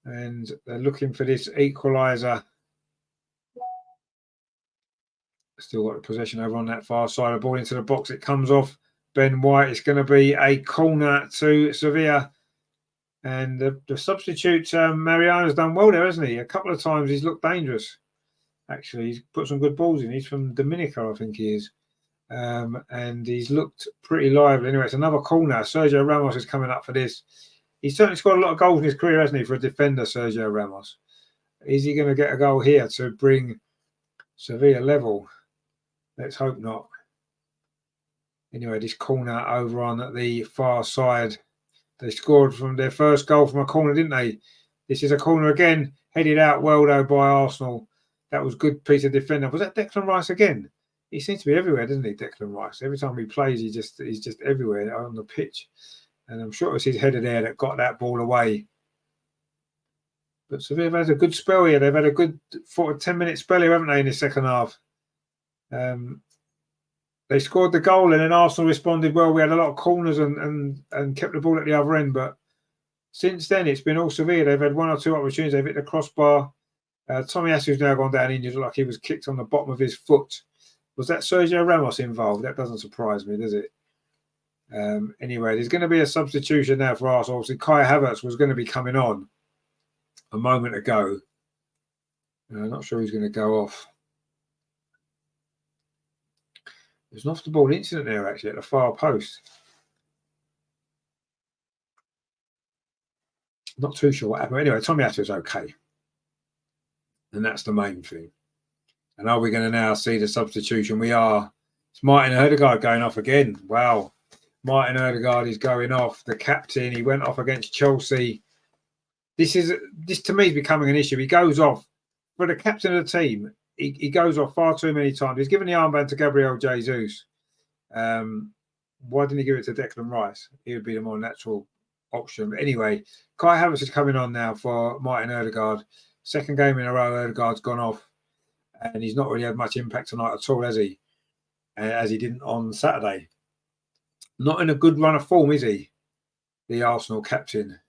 And they're looking for this equaliser. Still got the possession over on that far side. The ball into the box. It comes off Ben White. It's going to be a corner to Sevilla. And the substitute, Mariano's done well there, hasn't he? A couple of times he's looked dangerous. Actually, he's put some good balls in. He's from Dominica, I think he is. And he's looked pretty lively. Anyway, it's another corner. Sergio Ramos is coming up for this. He's certainly scored a lot of goals in his career, hasn't he, for a defender, Sergio Ramos? Is he going to get a goal here to bring Sevilla level? Let's hope not. Anyway, this corner over on the far side. They scored from their first goal from a corner, didn't they? This is a corner again, headed out well though by Arsenal. That was good piece of defender. Was that Declan Rice again? He seems to be everywhere, doesn't he, Declan Rice? Every time he plays, he's just everywhere on the pitch. And I'm sure it was his header there that got that ball away. But Sevilla have had a good spell here. They've had a good 10-minute spell here, haven't they, in the second half? They scored the goal and then Arsenal responded well. We had a lot of corners and kept the ball at the other end. But since then, it's been all Sevilla. They've had one or two opportunities. They've hit the crossbar. Tomiyasu's now gone down injured, like he was kicked on the bottom of his foot. Was that Sergio Ramos involved? That doesn't surprise me, does it? Anyway, there's going to be a substitution now for Arsenal. Obviously, Kai Havertz was going to be coming on a moment ago. I'm not sure he's going to go off. There's an off-the-ball incident there, actually, at the far post. Not too sure what happened. Anyway, Tomiyasu's okay. And that's the main thing. And are we going to now see the substitution? We are. It's Martin Ødegaard going off again. Wow. Martin Ødegaard is going off. The captain, he went off against Chelsea. This to me is becoming an issue. He goes off. For the captain of the team, he goes off far too many times. He's given the armband to Gabriel Jesus. Why didn't he give it to Declan Rice? He would be the more natural option. But anyway, Kai Havertz is coming on now for Martin Ødegaard. Second game in a row, Ødegaard's gone off. And he's not really had much impact tonight at all, has he? As he didn't on Saturday. Not in a good run of form, is he? The Arsenal captain.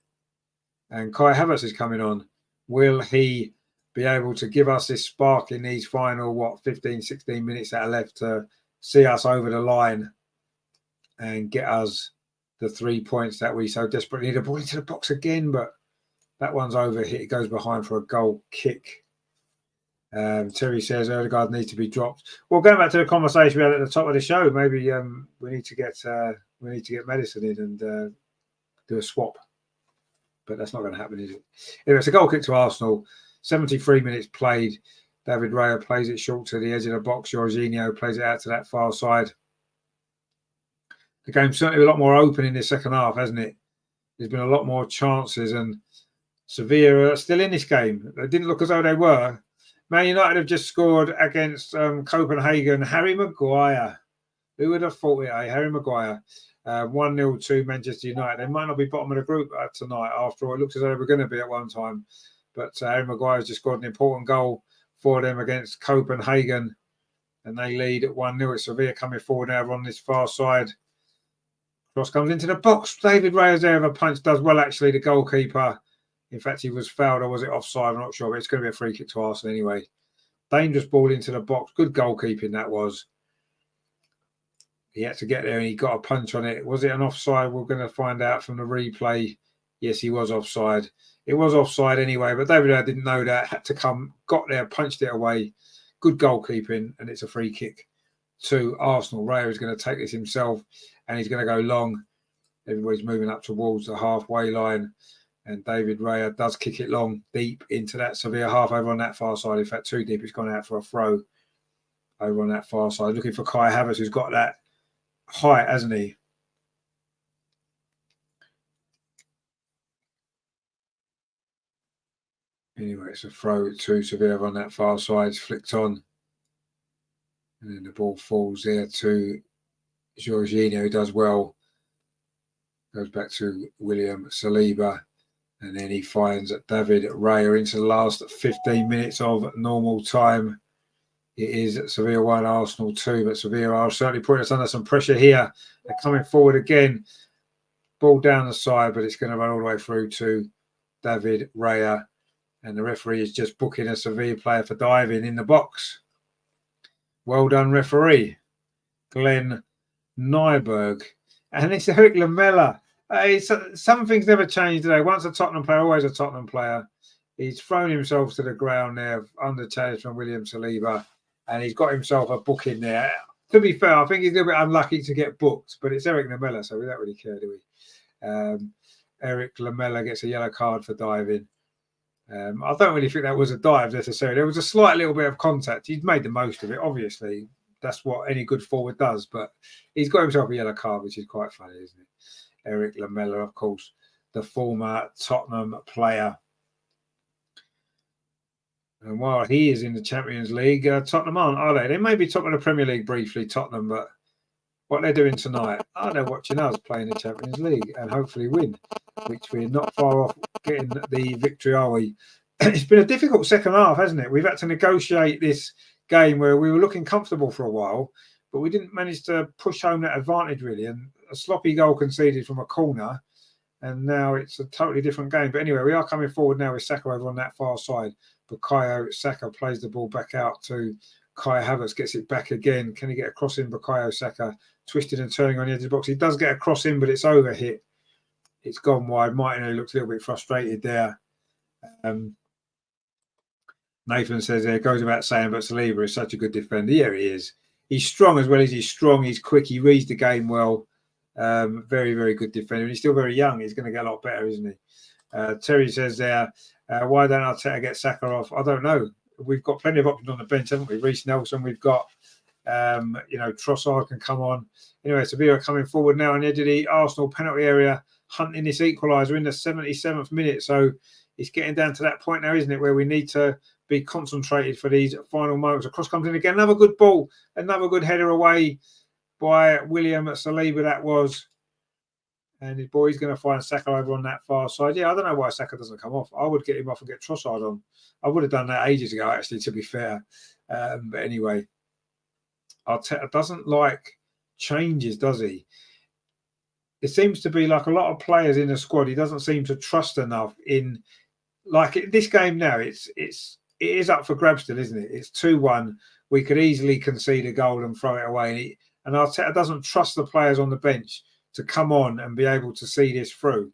And Kai Havertz is coming on. Will he be able to give us this spark in these final, 15, 16 minutes that are left to see us over the line and get us the 3 points that we so desperately need? A ball into the box again, but that one's over. It goes behind for a goal kick. Terry says Ødegaard needs to be dropped. Well, going back to the conversation we had at the top of the show, maybe we need to get medicine in and do a swap. But that's not going to happen, is it? Anyway, it's a goal kick to Arsenal. 73 minutes played. David Raya plays it short to the edge of the box. Jorginho plays it out to that far side. The game's certainly a lot more open in the second half, hasn't it? There's been a lot more chances, and Sevilla are still in this game. They didn't look as though they were. Man United have just scored against Copenhagen. Harry Maguire. Who would have thought it, eh? Harry Maguire. 1-0 to Manchester United. They might not be bottom of the group tonight. After all, it looks as though they were going to be at one time. But Harry Maguire has just scored an important goal for them against Copenhagen. And they lead at 1-0. It's Sevilla coming forward now on this far side. Cross comes into the box. David Raya's there with a punch. Does well, actually, the goalkeeper. In fact, he was fouled, or was it offside? I'm not sure, but it's going to be a free kick to Arsenal anyway. Dangerous ball into the box. Good goalkeeping that was. He had to get there and he got a punch on it. Was it an offside? We're going to find out from the replay. Yes, he was offside. It was offside anyway, but David Raya didn't know that. Had to come, got there, punched it away. Good goalkeeping, and it's a free kick to Arsenal. Raya is going to take this himself, and he's going to go long. Everybody's moving up towards the halfway line, and David Raya does kick it long, deep into that Sevilla half over on that far side. In fact, too deep. It's gone out for a throw over on that far side. Looking for Kai Havertz, who's got that height, hasn't he? Anyway, it's a throw to Sevilla on that far side. It's flicked on. And then the ball falls there to Jorginho, who does well. Goes back to William Saliba. And then he finds David Raya into the last 15 minutes of normal time. It is Sevilla 1, Arsenal 2. But Sevilla are certainly putting us under some pressure here. They're coming forward again. Ball down the side, but it's going to run all the way through to David Raya. And the referee is just booking a Sevilla player for diving in the box. Well done, referee. Glenn Nyberg. And it's Eric Lamela. Some things never change today. Once a Tottenham player, always a Tottenham player. He's thrown himself to the ground there under challenge from William Saliba. And he's got himself a booking there. To be fair, I think he's a little bit unlucky to get booked. But it's Eric Lamela, so we don't really care, do we? Eric Lamela gets a yellow card for diving. I don't really think that was a dive necessarily. There was a slight little bit of contact. He'd made the most of it, obviously. that's what any good forward does. But he's got himself a yellow card, which is quite funny, isn't it? Eric Lamela, of course, the former Tottenham player. And while he is in the Champions League, Tottenham aren't, are they? They may be top of the Premier League briefly, Tottenham, but what they're doing tonight, they're watching us play in the Champions League and hopefully win, which we're not far off getting the victory, are we? It's been a difficult second half, hasn't it? We've had to negotiate this game where we were looking comfortable for a while, but we didn't manage to push home that advantage, really. And a sloppy goal conceded from a corner, and now it's a totally different game. But anyway, we are coming forward now with Saka over on that far side. Bukayo Saka plays the ball back out to Kai Havertz, gets it back again. Can he get a cross in? Bukayo Saka twisted and turning on the edge of the box. He does get a cross in, but it's overhit. It's gone wide. Martinelli looked a little bit frustrated there. Nathan says there, goes about saying, but Saliba is such a good defender. Yeah, he is. He's strong as well as he's strong. He's quick. He reads the game well. Very, very good defender. And he's still very young. He's going to get a lot better, isn't he? Terry says there, why don't Arteta get Saka off? I don't know. We've got plenty of options on the bench, haven't we? Reece Nelson, we've got, Trossard can come on. Anyway, Sevilla coming forward now on the edge of the Arsenal penalty area, hunting this equaliser in the 77th minute. So it's getting down to that point now, isn't it, where we need to be concentrated for these final moments. A cross comes in again. Another good ball. Another good header away by William Saliba, that was. And his boy's going to find Saka over on that far side. Yeah, I don't know why Saka doesn't come off. I would get him off and get Trossard on. I would have done that ages ago, actually, to be fair. But anyway, Arteta doesn't like changes, does he? It seems to be like a lot of players in the squad. He doesn't seem to trust enough in, like this game now. It is up for grabs still, isn't it? It's 2-1. We could easily concede a goal and throw it away. And Arteta doesn't trust the players on the bench to come on and be able to see this through.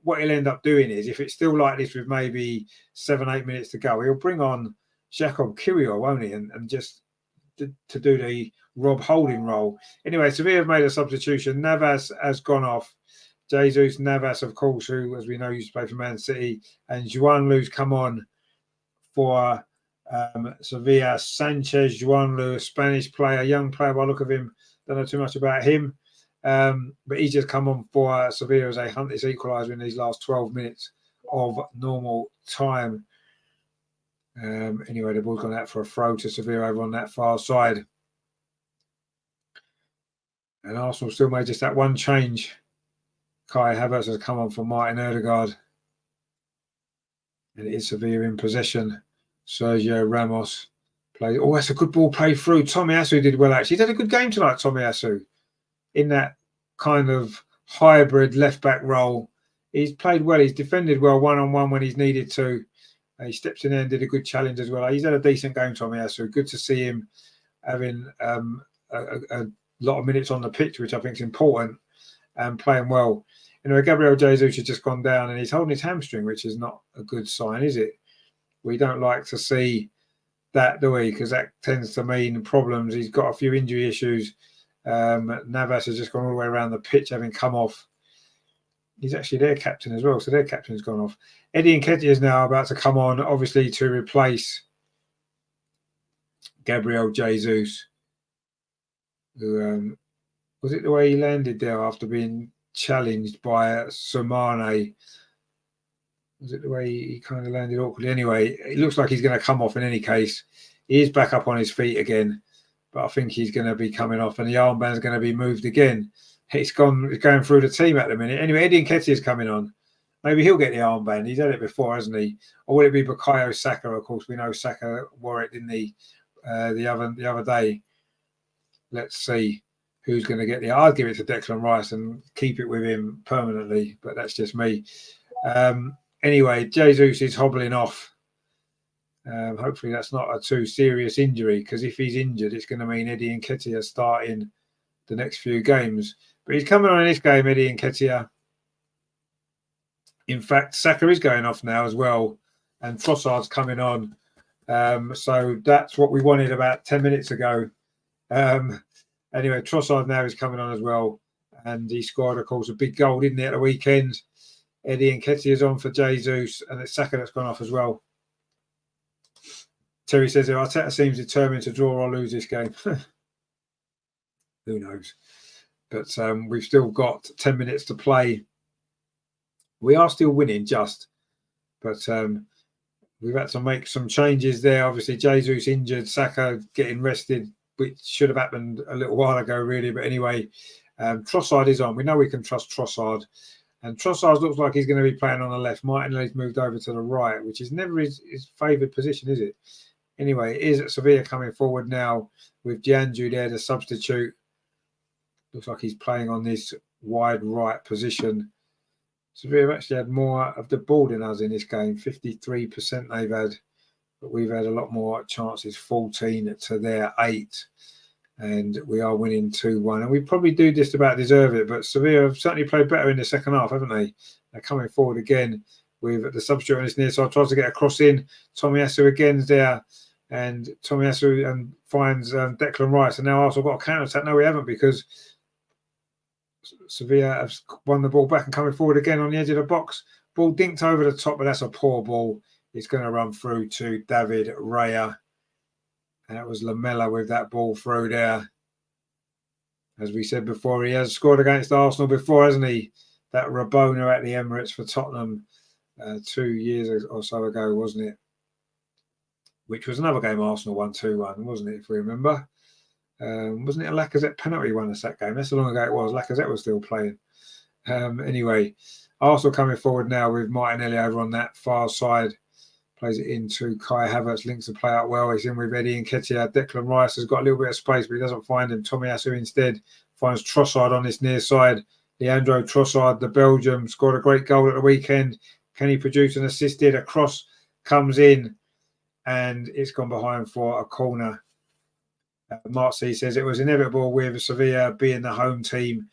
What he'll end up doing is, if it's still like this with maybe 7-8 minutes to go, he'll bring on Jacob Kiwior, won't he? And just to do the Rob Holding role. Anyway, Sevilla have made a substitution. Navas has gone off. Jesus Navas, of course, who, as we know, used to play for Man City. And Juan Lu's come on for Sevilla. Sanchez, Juan Lu, a Spanish player, young player by the look of him. Don't know too much about him. But he's just come on for Sevilla as they hunt this equaliser in these last 12 minutes of normal time. Anyway, the ball's gone out for a throw to Sevilla over on that far side. And Arsenal still made just that one change. Kai Havertz has come on for Martin Ødegaard. And it is Sevilla in possession. Sergio Ramos plays. Oh, that's a good ball played through. Tomiyasu did well, actually. He's had a good game tonight, Tomiyasu. In that kind of hybrid left-back role. He's played well. He's defended well one-on-one when he's needed to. He steps in there and did a good challenge as well. He's had a decent game, Tomiyasu. Good to see him having a lot of minutes on the pitch, which I think is important, and playing well. Anyway, Gabriel Jesus has just gone down and he's holding his hamstring, which is not a good sign, is it? We don't like to see that, do we? Because that tends to mean problems. He's got a few injury issues. Navas has just gone all the way around the pitch, having come off. He's actually their captain as well, so their captain's gone off. Eddie Nketiah is now about to come on, obviously, to replace Gabriel Jesus. Who was it the way he landed there after being challenged by Somane? Was it the way he kind of landed awkwardly? Anyway, it looks like he's going to come off in any case. He is back up on his feet again, but I think he's going to be coming off, and the armband's going to be moved again. It's going through the team at the minute. Anyway, Eddie Nketiah is coming on. Maybe he'll get the armband. He's had it before, hasn't he? Or will it be Bukayo Saka? Of course, we know Saka wore it, didn't he, the other day. Let's see who's going to get the. I'd give it to Declan Rice and keep it with him permanently, but that's just me. Anyway, Jesus is hobbling off. Hopefully that's not a too serious injury, because if he's injured, it's going to mean Eddie Nketiah starting the next few games. But he's coming on in this game, Eddie Nketiah. In fact, Saka is going off now as well, and Trossard's coming on. So that's what we wanted about 10 minutes ago. Anyway, Trossard now is coming on as well, and he scored, of course, a big goal, didn't he, at the weekend? Eddie Nketiah is on for Jesus, and it's Saka that's gone off as well. Terry says Arteta seems determined to draw or lose this game. Who knows? But we've still got 10 minutes to play. We are still winning just, but we've had to make some changes there. Obviously, Jesus injured, Saka getting rested, which should have happened a little while ago, really. But anyway, Trossard is on. We know we can trust Trossard. And Trossard looks like he's going to be playing on the left. Martinelli's moved over to the right, which is never his favoured position, is it? Anyway, it is at Sevilla coming forward now with Gianju there, the substitute. Looks like he's playing on this wide right position. Sevilla have actually had more of the ball than us in this game. 53% they've had, but we've had a lot more chances, 14 to their 8. And we are winning 2-1. And we probably do just about deserve it, but Sevilla have certainly played better in the second half, haven't they? They're coming forward again with the substitute on his near side, tries to get a cross in. Tomiyasu again's there, and Tomiyasu finds Declan Rice. And now Arsenal got a counter attack. No, we haven't, because Sevilla have won the ball back and coming forward again on the edge of the box. Ball dinked over the top, but that's a poor ball. It's going to run through to David Raya. And that was Lamela with that ball through there. As we said before, he has scored against Arsenal before, hasn't he? That Rabona at the Emirates for Tottenham 2 years or so ago, wasn't it? Which was another game Arsenal won 2-1, wasn't it, if we remember? Wasn't it a Lacazette penalty won us that game? That's how long ago it was. Lacazette was still playing. Anyway, Arsenal coming forward now with Martinelli over on that far side. Plays it into Kai Havertz, links the play out well. He's in with Eddie Nketiah. Declan Rice has got a little bit of space, but he doesn't find him. Tomiyasu instead finds Trossard on his near side. Leandro Trossard, the Belgium, scored a great goal at the weekend. Can he produce an assisted? A cross comes in, and it's gone behind for a corner. Mark C says it was inevitable with Sevilla being the home team.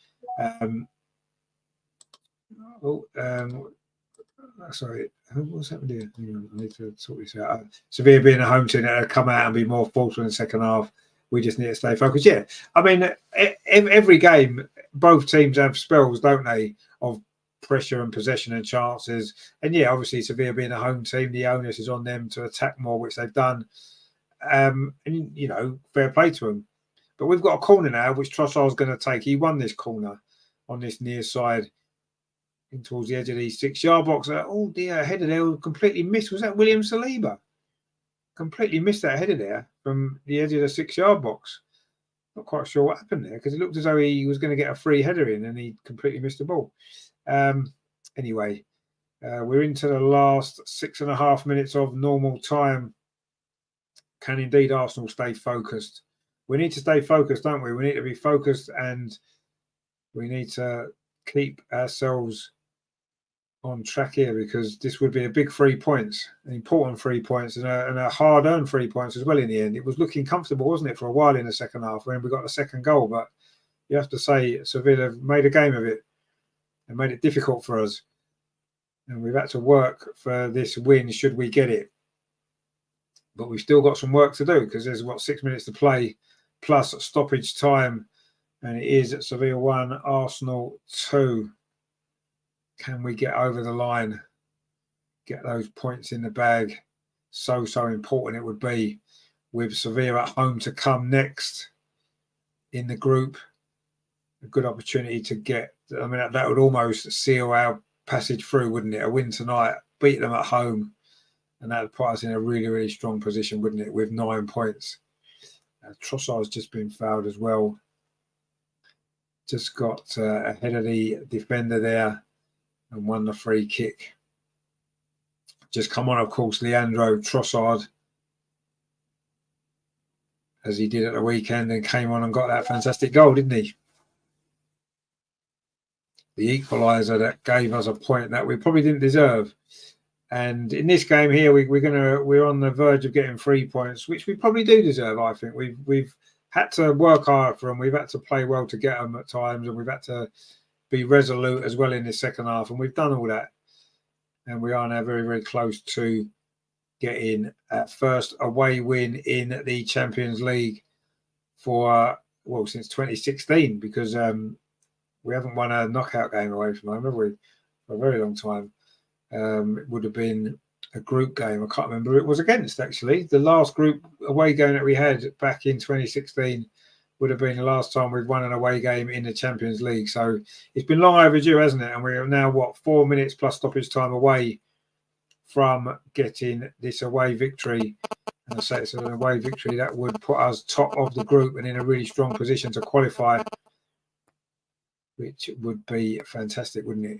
Sorry, what's happened here? I need to sort this out. Sevilla being a home team, that come out and be more forceful in the second half. We just need to stay focused. Yeah, I mean, every game, both teams have spells, don't they, of pressure and possession and chances. And yeah, obviously, Sevilla being a home team, the onus is on them to attack more, which they've done. And you know, fair play to them. But we've got a corner now, which Trossard's going to take. He won this corner on this near side in towards the edge of the 6-yard box. Oh dear, a header there completely missed. Was that William Saliba? Completely missed that header there from the edge of the 6-yard box. Not quite sure what happened there, because it looked as though he was going to get a free header in and he completely missed the ball. Anyway, we're into the last 6.5 minutes of normal time. Can indeed Arsenal stay focused? We need to stay focused, don't we? We need to be focused, and we need to keep ourselves on track here, because this would be a big 3 points, an important 3 points, and a hard-earned 3 points as well in the end. It was looking comfortable, wasn't it, for a while in the second half when we got the second goal, but you have to say Sevilla made a game of it and made it difficult for us. And we've had to work for this win should we get it. But we've still got some work to do, because there's, 6 minutes to play plus stoppage time. And it is Sevilla 1, Arsenal 2. Can we get over the line? Get those points in the bag? So important it would be, with Sevilla at home to come next in the group. A good opportunity to get, I mean, that would almost seal our passage through, wouldn't it? A win tonight, beat them at home. And that would put us in a really, really strong position, wouldn't it, with 9 points. Trossard's just been fouled as well. Just got ahead of the defender there and won the free kick. Just come on, of course, Leandro Trossard, as he did at the weekend, and came on and got that fantastic goal, didn't he? The equaliser that gave us a point that we probably didn't deserve. And in this game here, we're on the verge of getting 3 points, which we probably do deserve. I think we've had to work hard for them. We've had to play well to get them at times, and we've had to be resolute as well in the second half, and we've done all that. And we are now very, very close to getting our first away win in the Champions League since 2016, because we haven't won a knockout game away from home, have we, for a very long time. It would have been a group game. I can't remember who it was against, actually. The last group away game that we had back in 2016 would have been the last time we've won an away game in the Champions League. So it's been long overdue, hasn't it? And we are now, 4 minutes plus stoppage time away from getting this away victory. And I say it's an away victory that would put us top of the group and in a really strong position to qualify, which would be fantastic, wouldn't it?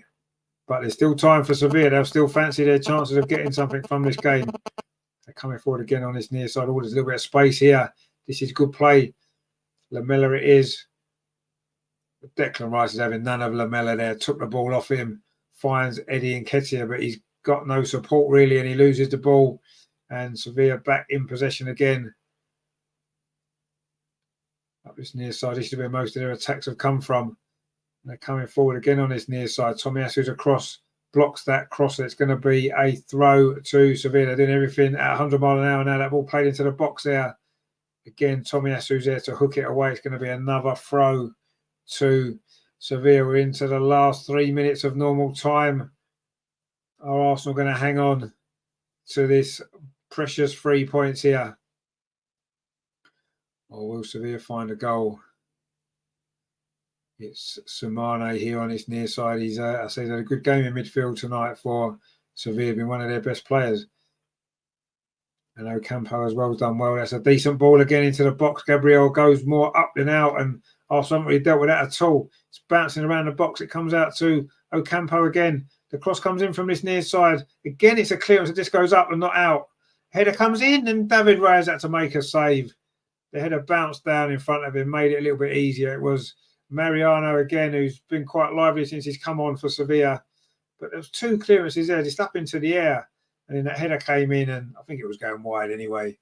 But there's still time for Sevilla. They'll still fancy their chances of getting something from this game. They're coming forward again on this near side. Oh, there's a little bit of space here. This is good play. Lamela it is. Declan Rice is having none of Lamela there. Took the ball off him. Finds Eddie Nketiah, but he's got no support really, and he loses the ball. And Sevilla back in possession again. Up this near side. This is where most of their attacks have come from. They're coming forward again on this near side. Tomiyasu's across, blocks that cross. It's going to be a throw to Sevilla. They're doing everything at 100 miles an hour now. That ball played into the box there. Again, Tomiyasu's there to hook it away. It's going to be another throw to Sevilla. We're into the last 3 minutes of normal time. Are Arsenal going to hang on to this precious 3 points here? Or will Sevilla find a goal? It's Sumane here on his near side. He's I say he's had a good game in midfield tonight for Sevilla, been one of their best players. And Ocampo as well has done well. That's a decent ball again into the box. Gabriel goes more up than out, and Arsenal haven't really dealt with that at all. It's bouncing around the box. It comes out to Ocampo again. The cross comes in from this near side. Again, it's a clearance. It just goes up and not out. Header comes in, and David Reyes had to make a save. The header bounced down in front of him, made it a little bit easier. It was Mariano again, who's been quite lively since he's come on for Sevilla. But there was 2 clearances there, just up into the air. And then that header came in, and I think it was going wide anyway.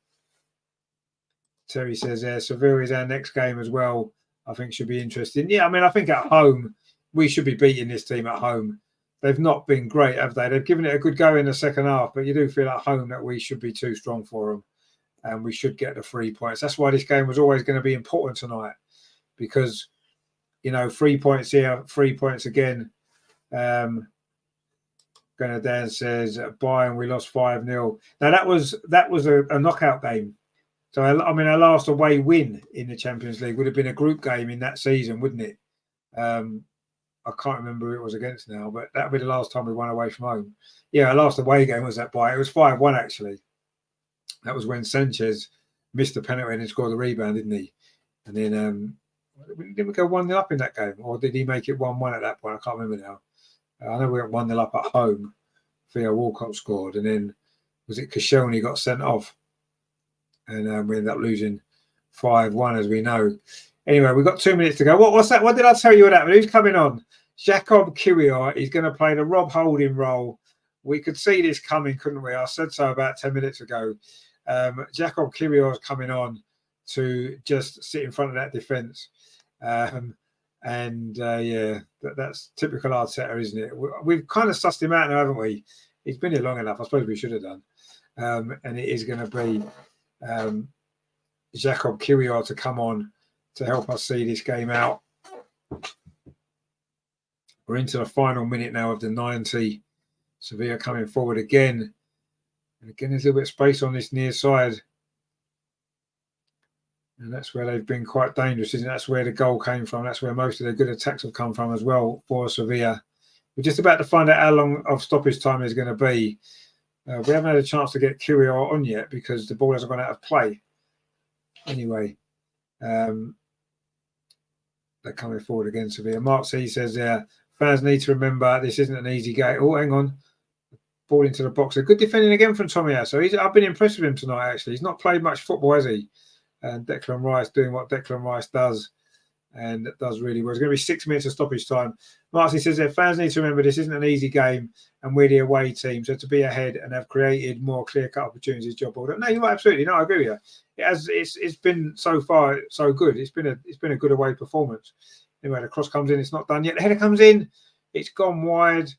Terry says there, Sevilla is our next game as well. I think should be interesting. Yeah, I mean, I think at home, we should be beating this team at home. They've not been great, have they? They've given it a good go in the second half, but you do feel at home that we should be too strong for them. And we should get the 3 points. That's why this game was always going to be important tonight. Because, 3 points here, 3 points again. Dan says, Bayern, we lost 5-0. Now, that was a knockout game. So, I mean, our last away win in the Champions League would have been a group game in that season, wouldn't it? I can't remember who it was against now, but that would be the last time we won away from home. Yeah, our last away game was at Bayern. It was 5-1, actually. That was when Sanchez missed the penalty and scored the rebound, didn't he? And then, didn't we go 1-0 up in that game? Or did he make it 1-1 at that point? I can't remember now. I know we went 1-0 up at home. Theo Walcott scored. And then, was it Koscielny got sent off? And we ended up losing 5-1, as we know. Anyway, we've got 2 minutes to go. What's that? What did I tell you about? Who's coming on? Jacob Kiwior. He's going to play the Rob Holding role. We could see this coming, couldn't we? I said so about 10 minutes ago. Jacob Kiwior is coming on to just sit in front of that defence. That's typical Arteta, isn't it? We've kind of sussed him out now, haven't we? He's been here long enough. I suppose we should have done. And it is going to be Jacob Kiwior to come on to help us see this game out. We're into the final minute now of the 90. Sevilla coming forward again. And again, there's a little bit of space on this near side. And that's where they've been quite dangerous, isn't it? That's where the goal came from. That's where most of their good attacks have come from as well for Sevilla. We're just about to find out how long of stoppage time is going to be. We haven't had a chance to get Kiwior on yet because the ball hasn't gone out of play. Anyway, they're coming forward again, Sevilla. Mark C says fans need to remember this isn't an easy game. Oh, hang on. Ball into the box. A good defending again from Tomiyasu. I've been impressed with him tonight, actually. He's not played much football, has he? And Declan Rice doing what Declan Rice does. And it does really well. It's going to be 6 minutes of stoppage time. Marcy says that fans need to remember this isn't an easy game and we're the away team. So to be ahead and have created more clear-cut opportunities, job order. No, you're right, absolutely. No, I agree with you. It's been so far so good. It's been a good away performance. Anyway, the cross comes in. It's not done yet. The header comes in. It's gone wide.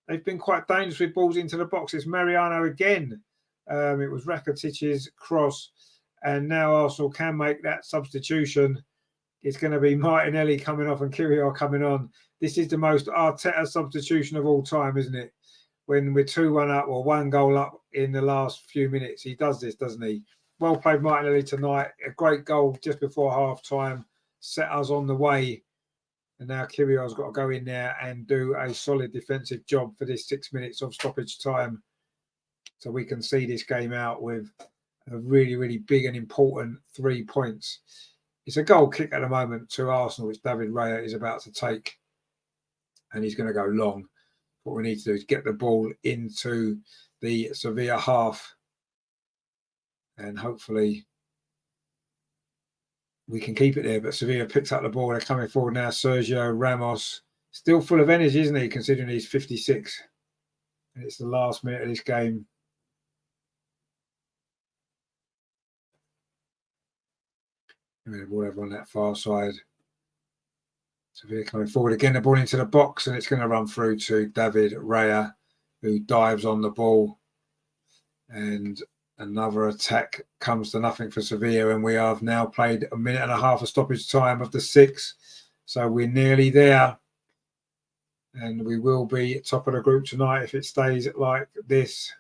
They've been quite dangerous with balls into the box. It's Mariano again. It was Rakitić's cross. And now Arsenal can make that substitution. It's going to be Martinelli coming off and Kiwior coming on. This is the most Arteta substitution of all time, isn't it? When we're 2-1 up or 1 goal up in the last few minutes. He does this, doesn't he? Well played Martinelli tonight. A great goal just before half-time. set us on the way. And now Kyrgios's got to go in there and do a solid defensive job for this 6 minutes of stoppage time, so we can see this game out with a really, really big and important 3 points. It's a goal kick at the moment to Arsenal, which David Raya is about to take, and he's going to go long. What we need to do is get the ball into the Sevilla half, and hopefully we can keep it there. But Sevilla picks up the ball. They're coming forward now. Sergio Ramos, still full of energy, isn't he, considering he's 56. And it's the last minute of this game. The ball over on that far side. Sevilla coming forward again. The ball into the box, and it's going to run through to David Raya, who dives on the ball. And another attack comes to nothing for Sevilla, and we have now played a minute and a half of stoppage time of the 6. So we're nearly there. And we will be top of the group tonight if it stays like this.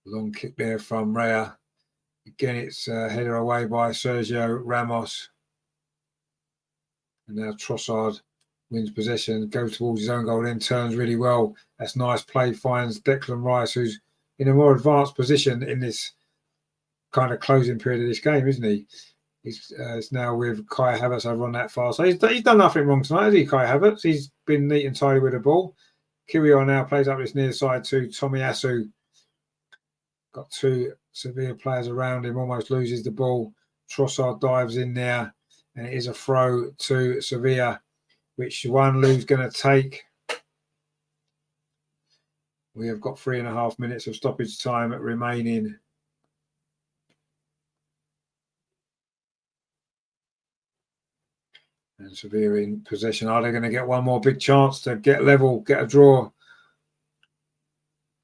Long kick there from Raya. Again, it's headed away by Sergio Ramos. And now Trossard wins possession, goes towards his own goal, then turns really well. That's nice play, finds Declan Rice, who's in a more advanced position in this kind of closing period of this game, isn't he? It's now with Kai Havertz over on that far. So he's done nothing wrong tonight, has he, Kai Havertz? He's been neat and tidy with the ball. Kyrgios now plays up this near side to Tomiyasu. Got 2 Sevilla players around him, almost loses the ball. Trossard dives in there, and it is a throw to Sevilla, which Wanlu's going to take. We have got 3.5 minutes of stoppage time remaining. And Sevilla in possession. Are they going to get one more big chance to get level, get a draw?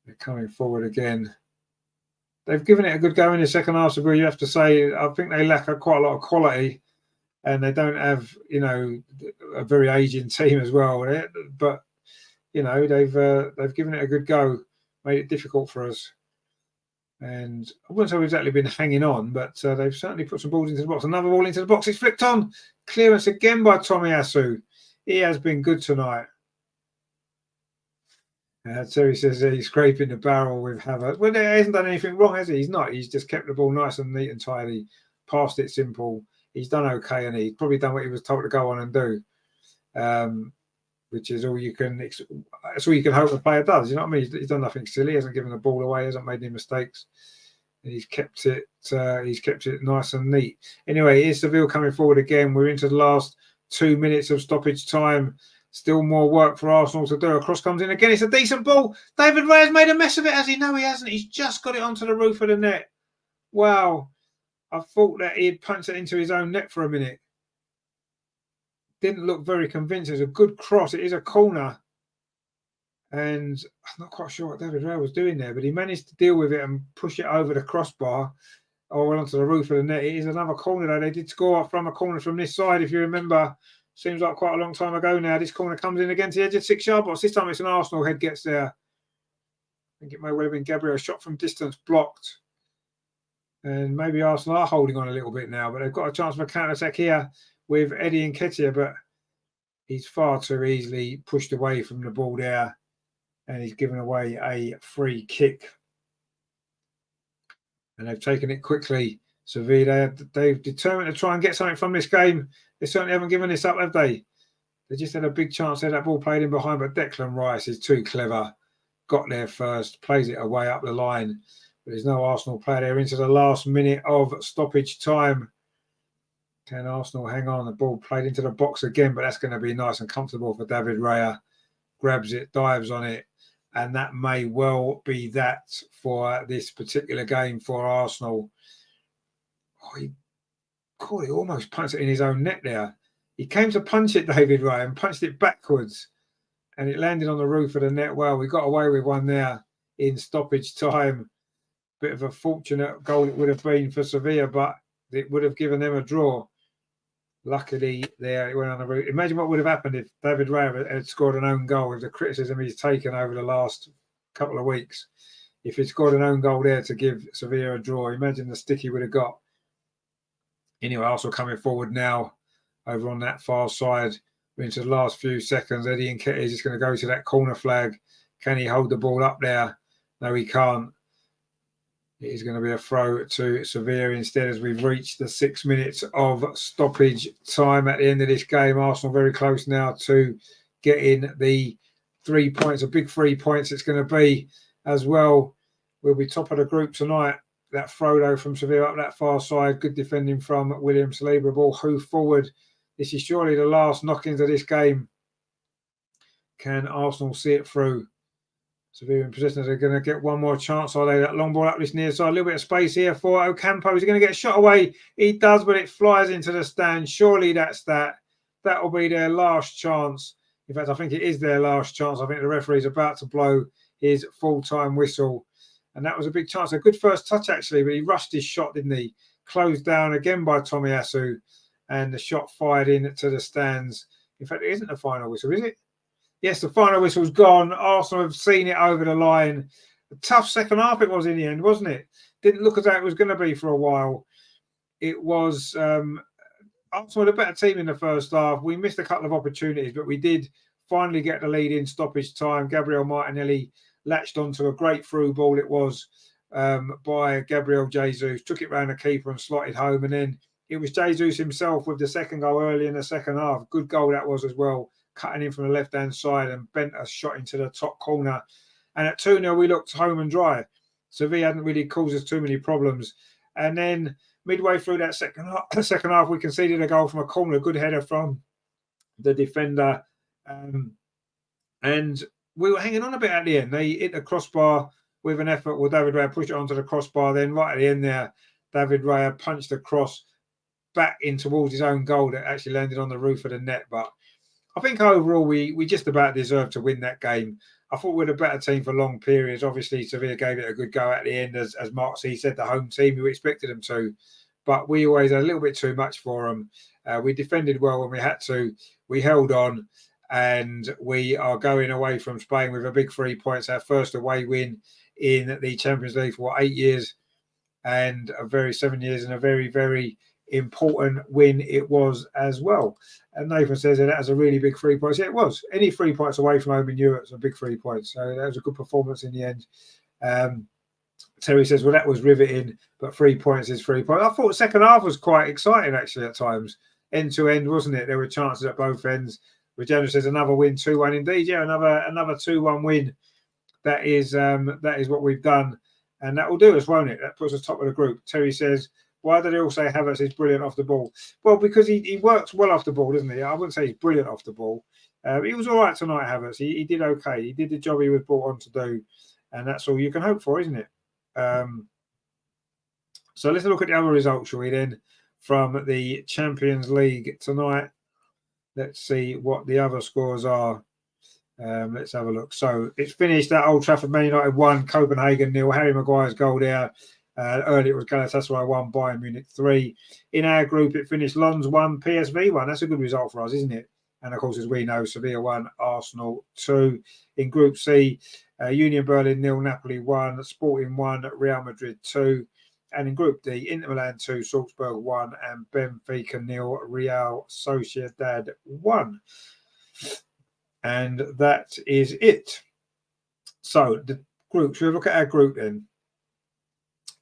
They're coming forward again. They've given it a good go in the second half, Sevilla, you have to say. I think they lack quite a lot of quality, and they don't have, a very aging team as well. But, they've given it a good go, made it difficult for us. And I wouldn't say we've exactly been hanging on, but they've certainly put some balls into the box. Another ball into the box. It's flicked on. Clearance again by Tomiyasu. He has been good tonight. Terry says he's scraping the barrel with Havertz. Well, he hasn't done anything wrong, has he? He's not. He's just kept the ball nice and neat and tidy. Passed it simple. He's done okay, and he's probably done what he was told to go on and do, which is all you can. That's all you can hope the player does. You know what I mean? He's done nothing silly. He hasn't given the ball away. He hasn't made any mistakes. He's kept it. He's kept it nice and neat. Anyway, here's Seville coming forward again. We're into the last 2 minutes of stoppage time. Still more work for Arsenal to do. A cross comes in again. It's a decent ball. David Raya's made a mess of it, has he? No, he hasn't. He's just got it onto the roof of the net. Wow. I thought that he'd punched it into his own net for a minute. Didn't look very convincing. It's a good cross. It is a corner. And I'm not quite sure what David Raya was doing there, but he managed to deal with it and push it over the crossbar or onto the roof of the net. It is another corner, though. They did score from a corner from this side, if you remember. Seems like quite a long time ago now. This corner comes in against the edge of 6-yard box. This time it's an Arsenal head gets there. I think it may well have been Gabriel. Shot from distance blocked. And maybe Arsenal are holding on a little bit now, but they've got a chance for a counter-attack here with Eddie Nketiah, but he's far too easily pushed away from the ball there, and he's given away a free kick. And they've taken it quickly. Sevilla, they've determined to try and get something from this game. They certainly haven't given this up, have they? They just had a big chance there. That ball played in behind, but Declan Rice is too clever. Got there first, plays it away up the line. But there's no Arsenal player there into the last minute of stoppage time. Can Arsenal hang on? The ball played into the box again, but that's going to be nice and comfortable for David Raya. Grabs it, dives on it, and that may well be that for this particular game for Arsenal. Oh, he almost punched it in his own net there. He came to punch it, David Raya, and punched it backwards, and it landed on the roof of the net. Well, we got away with one there in stoppage time. Bit of a fortunate goal it would have been for Sevilla, but it would have given them a draw. Luckily, there it went on the roof. Imagine what would have happened if David Raya had scored an own goal with the criticism he's taken over the last couple of weeks. if he'd scored an own goal there to give Sevilla a draw, imagine the stick he would have got. Anyway, Arsenal coming forward now over on that far side. We're into the last few seconds. Eddie Nketiah is just going to go to that corner flag. Can he hold the ball up there? No, he can't. It is going to be a throw to Sevilla instead, as we've reached the 6 minutes of stoppage time at the end of this game. Arsenal very close now to getting the 3 points, a big 3 points it's going to be as well. We'll be top of the group tonight. That throw, though, from Sevilla up that far side. Good defending from William Saliba. Ball hoof forward. This is surely the last knock-ins of this game. Can Arsenal see it through? Sevilla in possession. They're going to get one more chance, are they? That long ball up this near side. A little bit of space here for Ocampo. Is he going to get shot away? He does, but it flies into the stand. Surely that's that. That will be their last chance. In fact, I think it is their last chance. I think the referee's about to blow his full-time whistle. And that was a big chance. A good first touch, actually, but he rushed his shot, didn't he? Closed down again by Tomiyasu. And the shot fired into the stands. In fact, it isn't the final whistle, is it? Yes, the final whistle's gone. Arsenal have seen it over the line. A tough second half it was in the end, wasn't it? Didn't look as though it was going to be for a while. It was Arsenal a better team in the first half. We missed a couple of opportunities, but we did finally get the lead in stoppage time. Gabriel Martinelli latched onto a great through ball. It was by Gabriel Jesus. Took it round the keeper and slotted home. And then it was Jesus himself with the second goal early in the second half. Good goal that was as well. Cutting in from the left-hand side and bent a shot into the top corner. And at 2-0, we looked home and dry. Sevilla hadn't really caused us too many problems. And then midway through that second half, we conceded a goal from a corner, a good header from the defender. And we were hanging on a bit at the end. They hit the crossbar with an effort. Well, David Raya pushed it onto the crossbar. Then right at the end there, David Raya punched the cross back in towards his own goal that actually landed on the roof of the net. But I think overall we just about deserved to win that game. I thought we were a better team for long periods. Obviously, Sevilla gave it a good go at the end, as Mark C said, the home team, who expected them to. But we always had a little bit too much for them. We defended well when we had to. We held on, and we are going away from Spain with a big 3 points, our first away win in the Champions League for 8 years, and 7 years, and a very, very important win it was as well. And Nathan says that was a really big 3 points. Yeah, it was. Any 3 points away from home in Europe is a big 3 points. So that was a good performance in the end. Terry says, well, that was riveting, but 3 points is 3 points. I thought the second half was quite exciting, actually, at times. End to end, wasn't it? There were chances at both ends. Regina says another win, 2-1 indeed. Yeah, another 2-1 win. That is what we've done. And that will do us, won't it? That puts us top of the group. Terry says, why do they all say Havertz is brilliant off the ball? Well, because he works well off the ball, doesn't he? I wouldn't say he's brilliant off the ball. He was all right tonight, Havertz. He did okay. He did the job he was brought on to do. And that's all you can hope for, isn't it? So let's look at the other results, shall we then, from the Champions League tonight. Let's see what the other scores are. Let's have a look. So it's finished at Old Trafford. Man United 1, Copenhagen 0. Harry Maguire's goal there. Earlier it was Galatasaray 1, Bayern Munich 3. In our group, it finished Lens 1, PSV 1. That's a good result for us, isn't it? And of course, as we know, Sevilla 1, Arsenal 2. In Group C, Union Berlin 0, Napoli 1, Sporting 1, Real Madrid 2. And in Group D, Inter Milan 2, Salzburg 1, and Benfica 0, Real Sociedad 1. And that is it. So the group, should we look at our group then?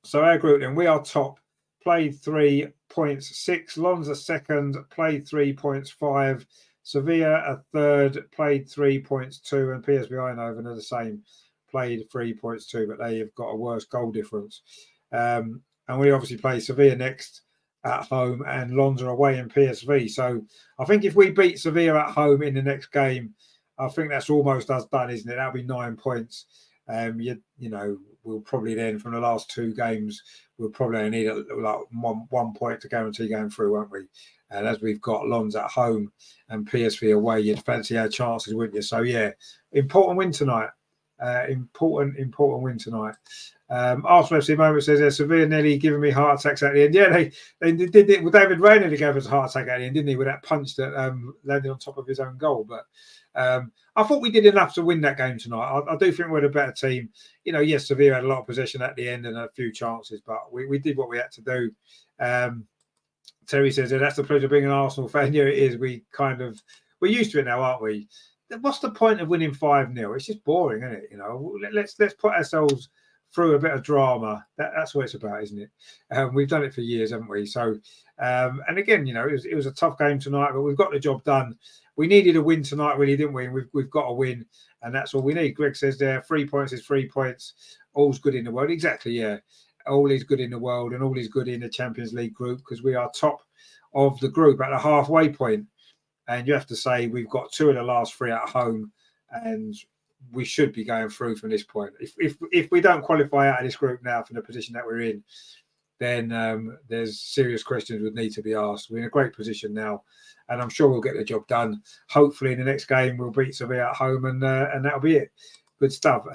So our group then, we are top, played 3 points 6. Lens are second, played 3 points 5. Sevilla are third, played 3 points 2. And PSV Eindhoven are the same, played 3 points 2, but they have got a worse goal difference. And we obviously play Sevilla next at home, and Lens are away in PSV. So I think if we beat Sevilla at home in the next game, I think that's almost us done, isn't it? That'll be 9 points. You know, we'll probably then, from the last 2 games, we'll probably need like one point to guarantee going through, won't we? And as we've got Lens at home and PSV away, you'd fancy our chances, wouldn't you? So yeah, important win tonight. Important win tonight. Arsenal FC Moment says, Sevilla nearly giving me heart attacks at the end. Yeah, they did it. Well, David Ray nearly gave us a heart attack at the end, didn't he? With that punch that landed on top of his own goal. But I thought we did enough to win that game tonight. I do think we're the better team. Yes, Sevilla had a lot of possession at the end and a few chances, but we did what we had to do. Terry says, that's the pleasure of being an Arsenal fan. Yeah, it is. We're used to it now, aren't we? What's the point of winning 5-0? It's just boring, isn't it? Let's put ourselves through a bit of drama. That's what it's about, isn't it? We've done it for years, haven't we? So, and again, it was a tough game tonight, but we've got the job done. We needed a win tonight, really, didn't we? And we've got a win, and that's all we need. Greg says there, 3 points is 3 points. All's good in the world. Exactly, yeah. All is good in the world, and all is good in the Champions League group, because we are top of the group at the halfway point. And you have to say we've got 2 of the last 3 at home, and we should be going through from this point. If we don't qualify out of this group now from the position that we're in, then there's serious questions would need to be asked. We're in a great position now, and I'm sure we'll get the job done. Hopefully, in the next game, we'll beat Sevilla at home, and that'll be it. Good stuff.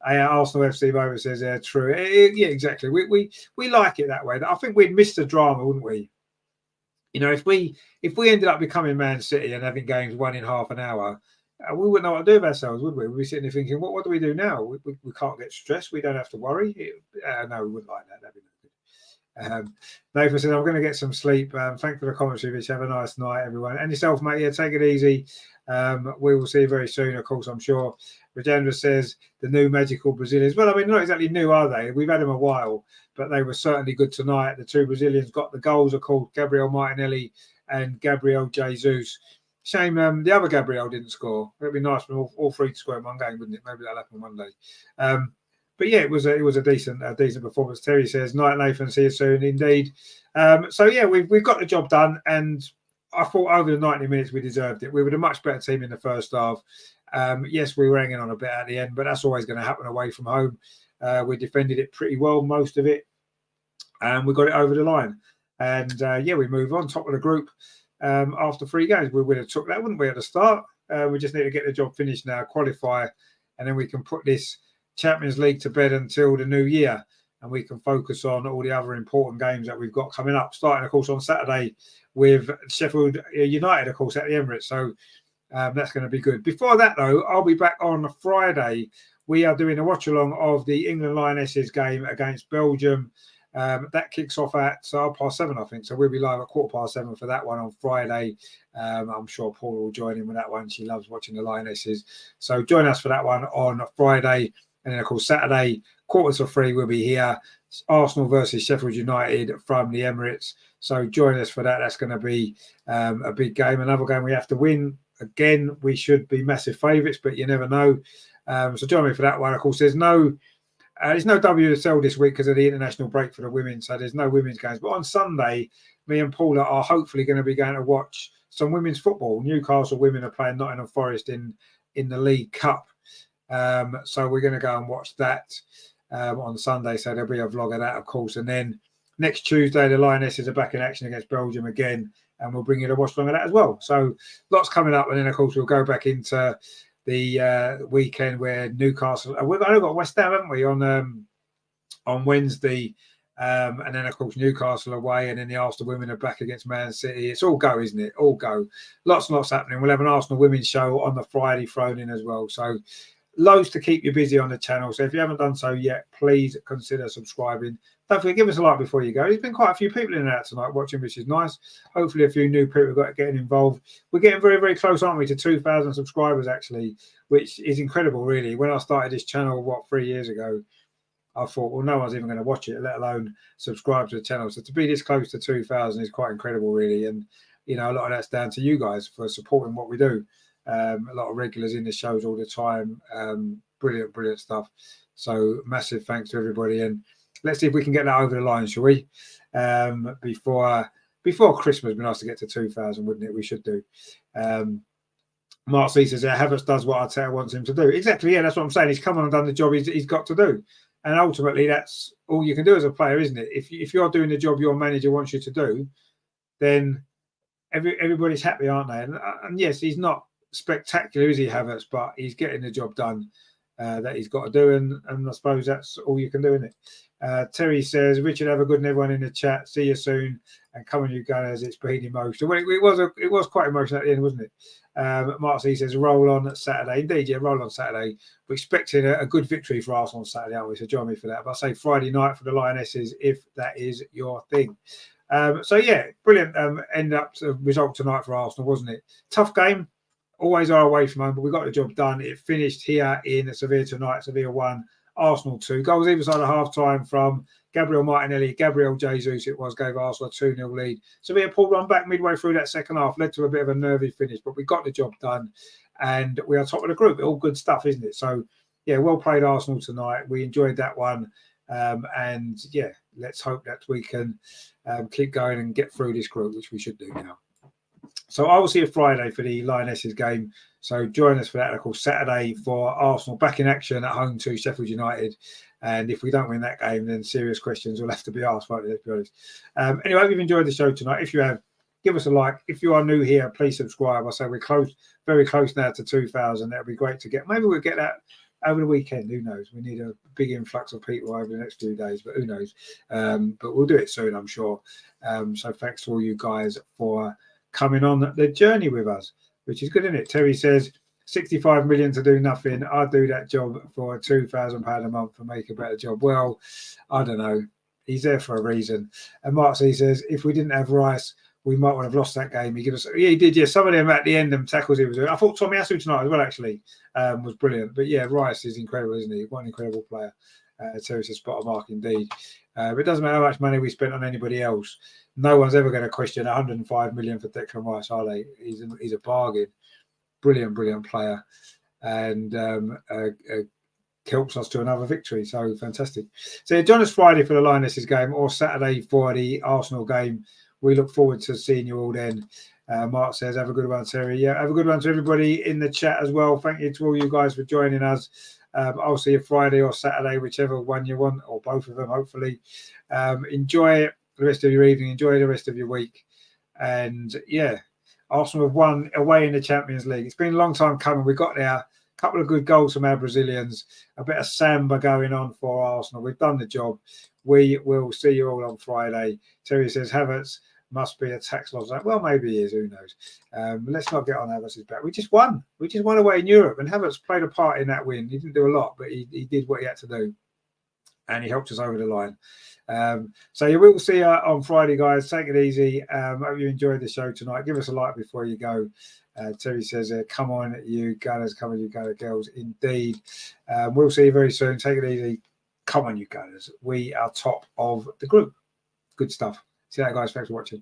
Arsenal FC Boba says, true. Yeah, exactly. We like it that way. I think we'd miss the drama, wouldn't we? If we ended up becoming Man City and having games won in half an hour, we wouldn't know what to do with ourselves, would we? We'd be sitting there thinking, what do we do now? We can't get stressed. We don't have to worry. No, we wouldn't like that. That'd be no good. Nathan said, I'm going to get some sleep. Thanks for the commentary, Rich. Have a nice night, everyone. And yourself, mate. Yeah, take it easy. We will see you very soon, of course, I'm sure. Rajendra says, the new magical Brazilians. Well, I mean, not exactly new, are they? We've had them a while, but they were certainly good tonight. The 2 Brazilians got the goals, are called Gabriel Martinelli and Gabriel Jesus. Shame the other Gabriel didn't score. It'd be nice for all 3 to score in one game, wouldn't it? Maybe that'll happen one day. But yeah, it was a decent performance. Terry says, night, Nathan. See you soon, indeed. So yeah, we've got the job done, and I thought over the 90 minutes we deserved it. We were a much better team in the first half. Yes, we were hanging on a bit at the end, but that's always going to happen away from home. We defended it pretty well, most of it, and we got it over the line. And yeah, we move on, top of the group after 3 games. We would have took that, wouldn't we, at the start? We just need to get the job finished now, qualify, and then we can put this Champions League to bed until the new year, and we can focus on all the other important games that we've got coming up, starting, of course, on Saturday with Sheffield United, of course, at the Emirates. So that's going to be good. Before that, though, I'll be back on Friday. We are doing a watch-along of the England Lionesses game against Belgium. That kicks off at 7:30, I think. So we'll be live at 7:15 for that one on Friday. I'm sure Paula will join in with that one. She loves watching the Lionesses. So join us for that one on Friday. And then, of course, Saturday, 2:45, we'll be here. Arsenal versus Sheffield United from the Emirates. So join us for that. That's going to be a big game. Another game we have to win. Again, we should be massive favourites, but you never know. So join me for that one. Of course, there's no WSL this week because of the international break for the women. So there's no women's games. But on Sunday, me and Paula are hopefully going to be going to watch some women's football. Newcastle women are playing Nottingham Forest in the League Cup. So we're going to go and watch that on Sunday. So there'll be a vlog of that, of course. And then next Tuesday, the Lionesses are back in action against Belgium again, and we'll bring you a watch along of that as well. So lots coming up. And then, of course, we'll go back into the weekend where Newcastle. We've only got West Ham, haven't we, on Wednesday. And then, of course, Newcastle away, and then the Arsenal women are back against Man City. It's all go, isn't it? All go. Lots and lots happening. We'll have an Arsenal women's show on the Friday thrown in as well. So loads to keep you busy on the channel. So if you haven't done so yet, please consider subscribing. Don't forget, give us a like before you go. There's been quite a few people in and out tonight watching, which is nice. Hopefully a few new people got getting involved. We're getting very, very close, aren't we, to 2,000 subscribers, actually, which is incredible, really. When I started this channel, 3 years ago, I thought, well, no one's even going to watch it, let alone subscribe to the channel. So to be this close to 2,000 is quite incredible, really. And, you know, a lot of that's down to you guys for supporting what we do. A lot of regulars in the shows all the time. Brilliant stuff. So massive thanks to everybody. And let's see if we can get that over the line, shall we? Before Christmas, it'd be nice to get to 2,000, wouldn't it? We should do. Mark C says, Havertz does what Arteta wants him to do. Exactly, yeah, that's what I'm saying. He's come on and done the job he's got to do. And ultimately, that's all you can do as a player, isn't it? If you're doing the job your manager wants you to do, then everybody's happy, aren't they? And yes, he's not spectacular, is he, Havertz? But he's getting the job done. that he's got to do, and I suppose that's all you can do, isn't it? Terry says, Richard, have a good and everyone in the chat. See you soon, and come on, you guys. It's been emotional. Well, it was quite emotional at the end, wasn't it? Mark C says, roll on Saturday. Indeed, yeah, roll on Saturday. We're expecting a good victory for Arsenal on Saturday, aren't we? So join me for that. But I say Friday night for the Lionesses, if that is your thing. So yeah, brilliant end up to result tonight for Arsenal, wasn't it? Tough game. Always are away from home, but we got the job done. It finished here in Sevilla tonight. Sevilla 1, Arsenal 2. Goals either side of half-time from Gabriel Martinelli, Gabriel Jesus, it was, gave Arsenal a 2-0 lead. Sevilla pulled one back midway through that second half, led to a bit of a nervy finish, but we got the job done, and we are top of the group. All good stuff, isn't it? So, yeah, well played Arsenal tonight. We enjoyed that one, and, yeah, let's hope that we can keep going and get through this group, which we should do now. So I will see you Friday for the Lionesses game. So join us for that. Of course, Saturday for Arsenal back in action at home to Sheffield United. And if we don't win that game, then serious questions will have to be asked, won't they, let's be honest. Anyway, I hope you've enjoyed the show tonight. If you have, give us a like. If you are new here, please subscribe. I say we're close, very close now to 2,000. That would be great to get. Maybe we'll get that over the weekend. Who knows? We need a big influx of people over the next few days, but who knows? But we'll do it soon, I'm sure. So thanks to all you guys for coming on the journey with us, which is good, isn't it? Terry says, 65 million to do nothing. I'd do that job for £2,000 a month and make a better job. Well, I don't know. He's there for a reason. And Mark C says, if we didn't have Rice, we might have lost that game. He did, yeah. Some of them at the end, them tackles he was doing. I thought Tommy Asu tonight as well, actually, was brilliant. But yeah, Rice is incredible, isn't he? What an incredible player. Terry says, spot on mark indeed. But it doesn't matter how much money we spent on anybody else. No one's ever going to question 105 million for Declan Rice, are they? He's a bargain. Brilliant player, and helps us to another victory. So fantastic. So join us Friday for the Lionesses game or Saturday for the Arsenal game. We look forward to seeing you all then. Mark says, have a good one, Terry. Yeah, have a good one to everybody in the chat as well. Thank you to all you guys for joining us. I'll see you Friday or Saturday, whichever one you want, or both of them, hopefully. Enjoy the rest of your evening. Enjoy the rest of your week. And, yeah, Arsenal have won away in the Champions League. It's been a long time coming. We got there. A couple of good goals from our Brazilians. A bit of samba going on for Arsenal. We've done the job. We will see you all on Friday. Terry says, Havertz must be a tax loss. Well, maybe he is. Who knows? Let's not get on Havertz's back. We just won. We just won away in Europe. And Havertz played a part in that win. He didn't do a lot, but he did what he had to do. And he helped us over the line. So you will see on Friday, guys. Take it easy. Hope you enjoyed the show tonight. Give us a like before you go. Terry says, come on, you Gunners. Come on, you Gunner girls. Indeed. We'll see you very soon. Take it easy. Come on, you Gunners. We are top of the group. Good stuff. See you later, guys. Thanks for watching.